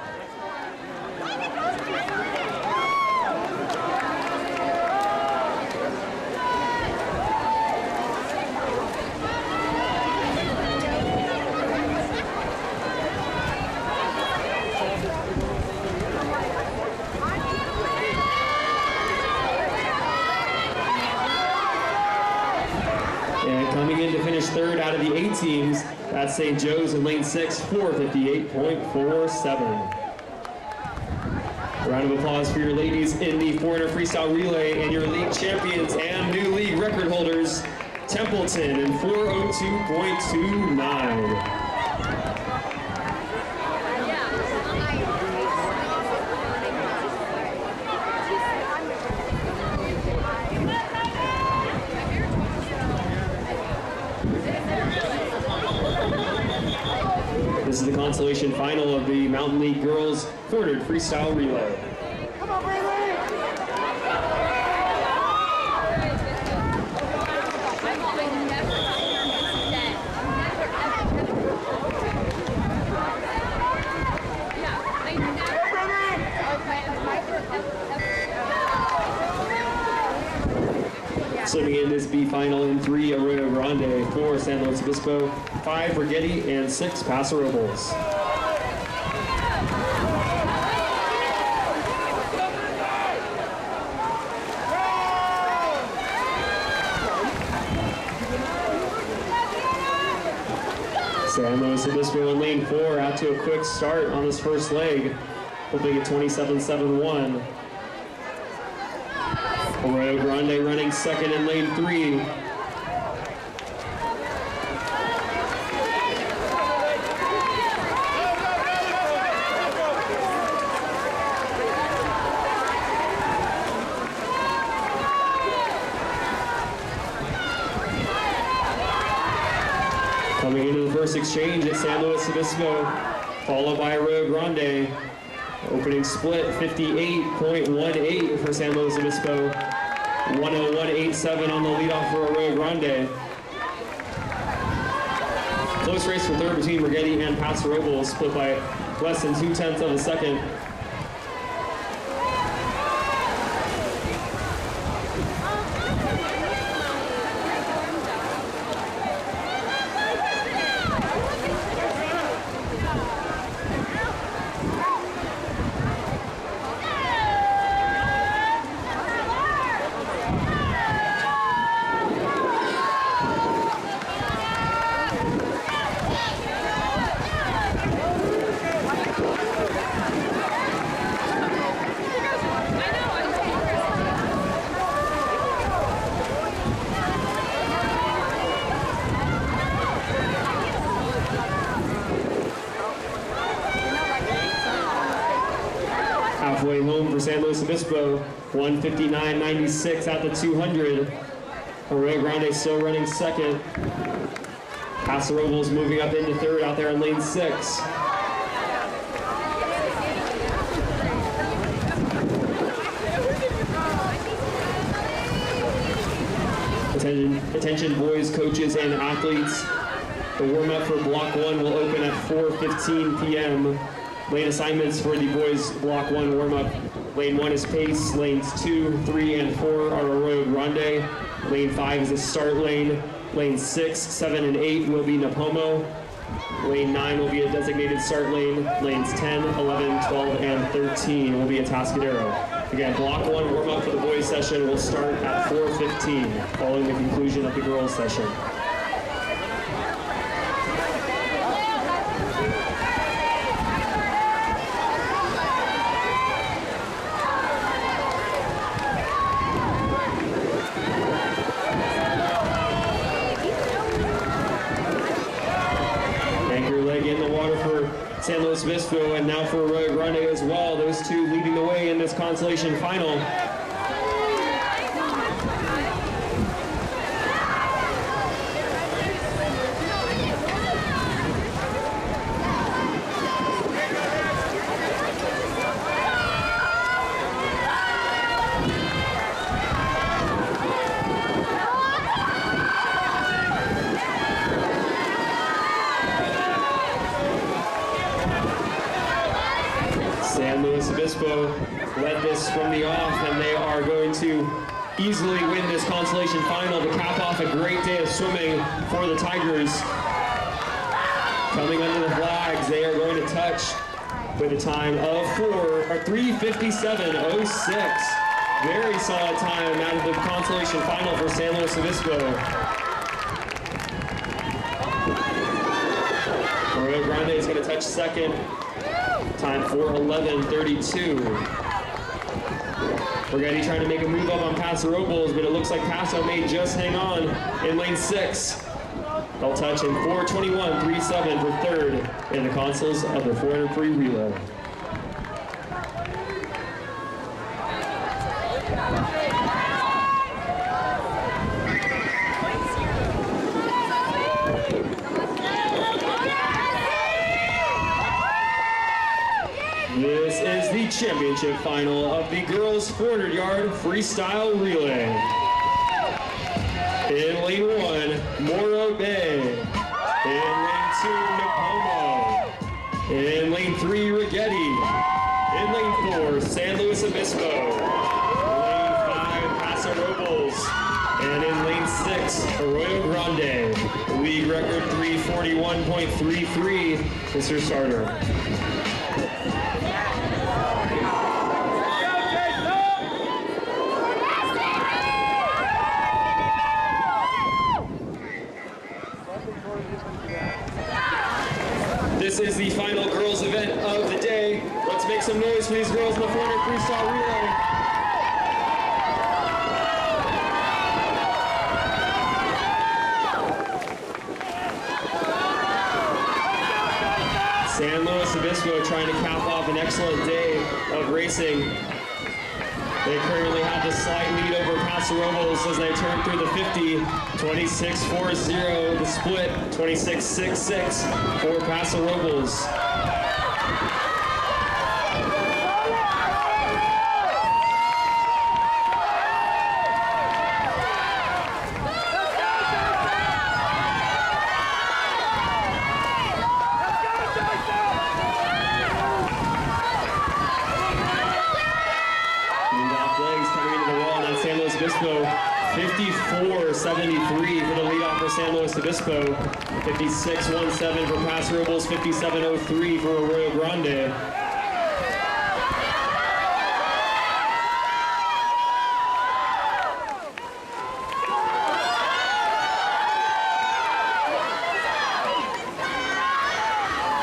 S1: And coming in to finish third out of the 8 teams, that's St. Joe's in lane 6, 4:58.47. Round of applause for your ladies in the 400 freestyle relay and your league champions and new league record holders, Templeton in 4:02.29. This is the consolation final of the Mountain League Girls 400 Freestyle Relay.
S2: Come on, Brady!
S1: Slipping in this B final in 3, Arroyo Grande, 4, San Luis Obispo, 5, Rigetti, and 6, Paso Robles. San Luis Obispo in lane 4 out to a quick start on this first leg, hoping at 27.71. Arroyo Grande running second in lane 3. Coming into the first exchange at San Luis Obispo, followed by Arroyo Grande. Opening split 58.18 for San Luis Obispo, 101.87 on the leadoff for Arroyo Grande. Close race for third between Rigetti and Paso Robles, split by less than 0.2 of a second. Halfway home for San Luis Obispo, 159.96 at the 200. Arroyo Grande still running second. Paso Robles moving up into third out there in lane 6. Attention boys, coaches, and athletes. The warm-up for Block 1 will open at 4:15 p.m. Lane assignments for the boys Block 1 warm-up. Lane 1 is pace, lanes 2, 3, and 4 are Arroyo Grande. Lane 5 is a start lane. Lane 6, 7, and 8 will be Napomo. Lane 9 will be a designated start lane. Lanes 10, 11, 12, and 13 will be Atascadero. Again, Block 1 warm-up for the boys session will start at 4:15 following the conclusion of the girls session. Anchor leg in the water for San Luis Obispo and now for Arroyo Grande as well. Those two leading the way in this consolation final. easily win this consolation final to cap off a great day of swimming for the Tigers. Coming under the flags, they are going to touch with a time of 3:57.06. Very solid time out of the consolation final for San Luis Obispo. Rio Grande is going to touch second. Time 4:11.32. Borghetti trying to make a move up on Paso Robles, but it looks like Paso may just hang on in lane 6. They'll touch in 4:21.37 for third in the consoles of the 400 free relay. This is the championship final of the girls 400-yard freestyle relay. In lane 1, Morro Bay. In lane 2, Napomo. In lane 3, Righetti. In lane 4, San Luis Obispo. Lane 5, Paso Robles. And in lane 6, Arroyo Grande. League record 3:41.33. Mr. Starter. This is the final girls event of the day. Let's make some noise for these girls in the 400 freestyle relay. San Luis Obispo trying to cap off an excellent day of racing. They currently have the slight lead over Paso Robles as they turn through the 50. 26-4-0, the split, 26-6-6 for Paso Robles. San Luis Obispo, 54.73 for the leadoff for San Luis Obispo, 56.17 for Paso Robles, 57.03 for Arroyo Grande.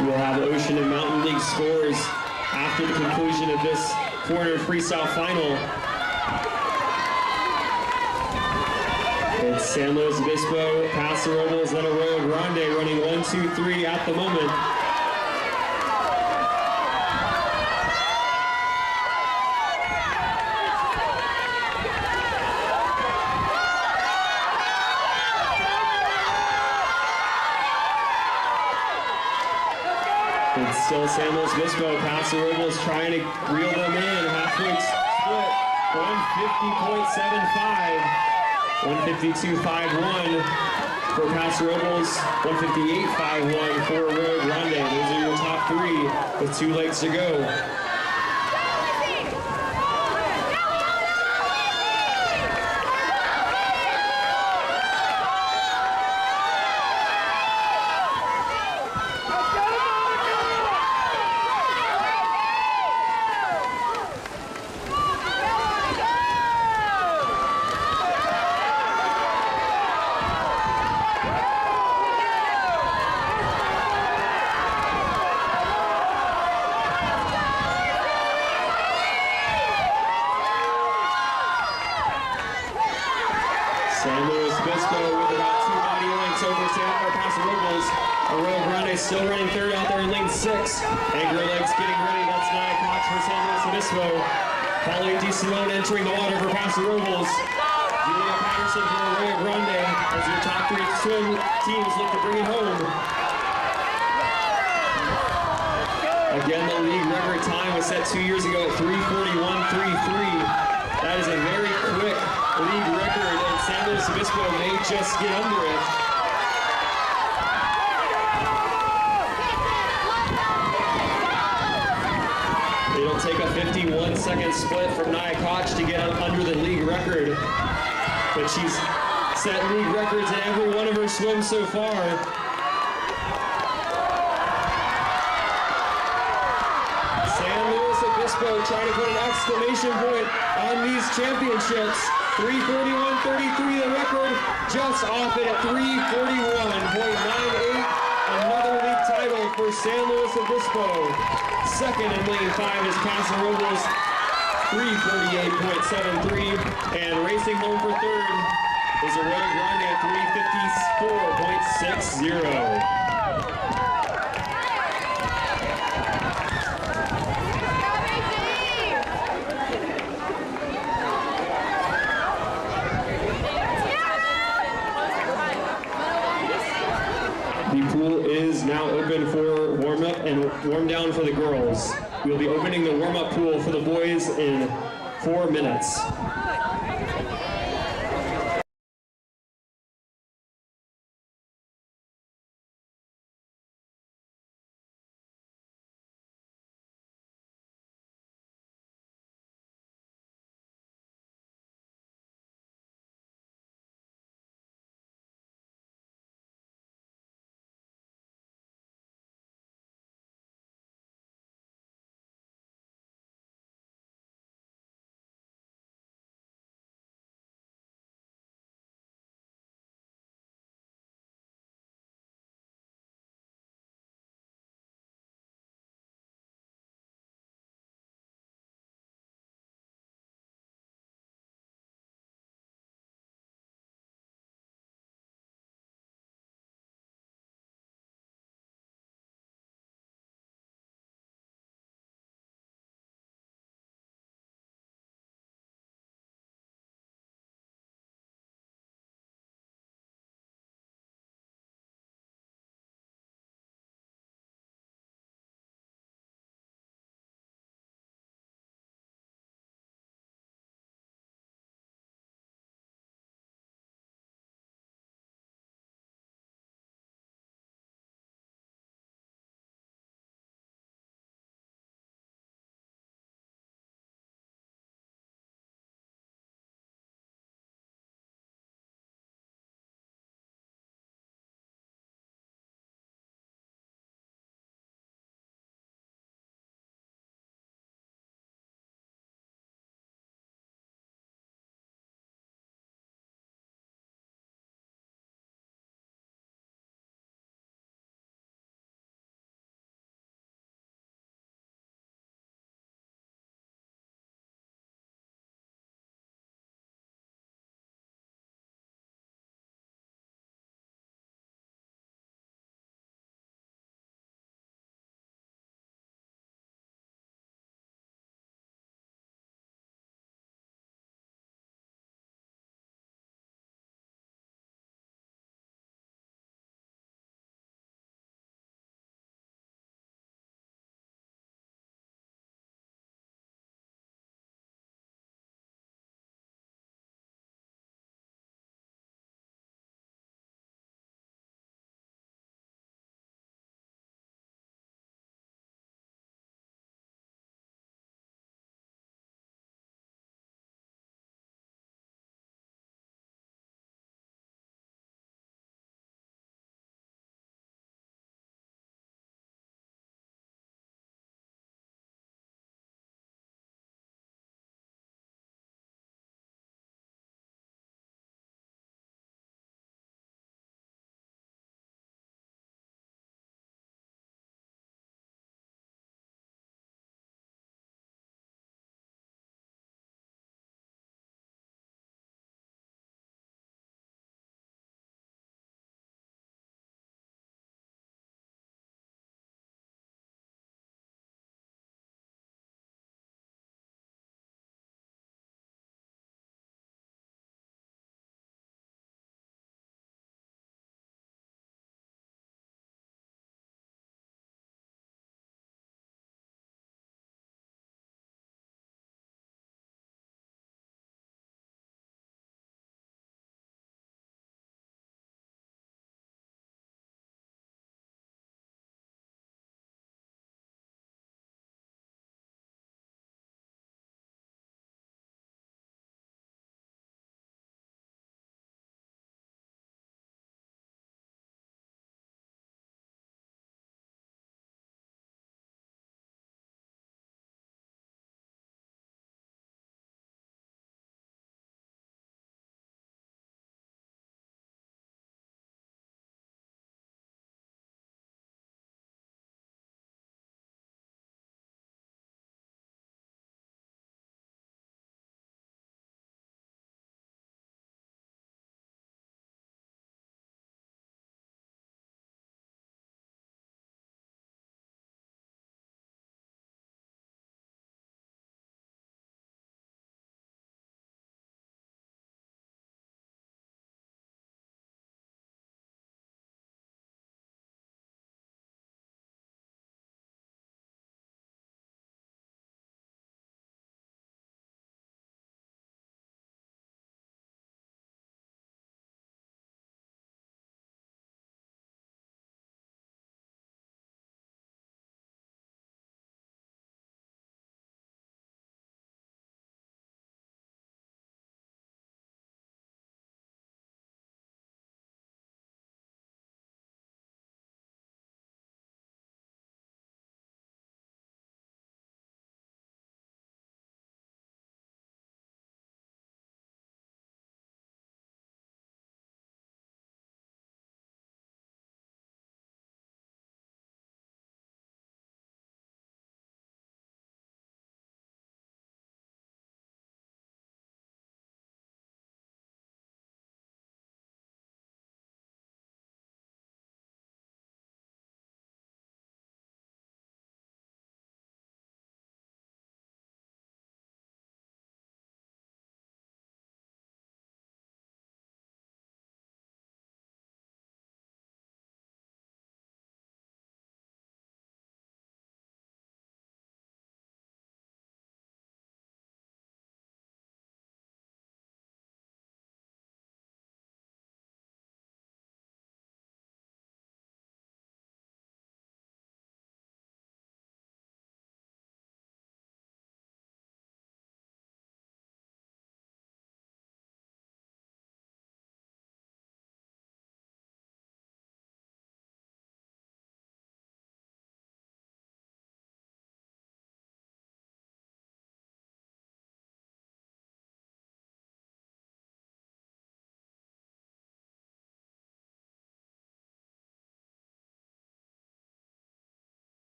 S1: We'll have Ocean and Mountain League scores after the conclusion of this 400 freestyle final. It's San Luis Obispo, Paso Robles, and Arroyo Grande running 1, 2, 3 at the moment. It's still San Luis Obispo, Paso Robles trying to reel them in. Halfway split, 150.75. 152.51 for Paso Robles, 158.51 for Arroyo Grande. Those are your top 3 with 2 legs to go. San Luis Obispo with about 2 body lengths over Paso Robles. Arroyo Grande still running third out there in lane 6. Anchor legs getting ready. That's 9 o'clock for San Luis Obispo. Pauline DeSimone entering the water for Paso Robles. Julia Patterson for Arroyo Grande as your top 3 swim teams look to bring it home. Again, the league record time was set 2 years ago at 3:41.33. That is a very quick league record, and San Luis Obispo may just get under it. It'll take a 51-second second split from Nia Koch to get under the league record. But she's set league records in every one of her swims so far. San Luis Obispo trying to put an exclamation point on these championships. 3:41.33 the record, just off it at 3:41.98. Another league title for San Luis Obispo. Second in lane 5 is Casa Robles, 3:48.73. And racing home for third is a Rogue Grande at 3:54.60. The pool is now open for warm-up and warm-down for the girls. We'll be opening the warm-up pool for the boys in 4 minutes.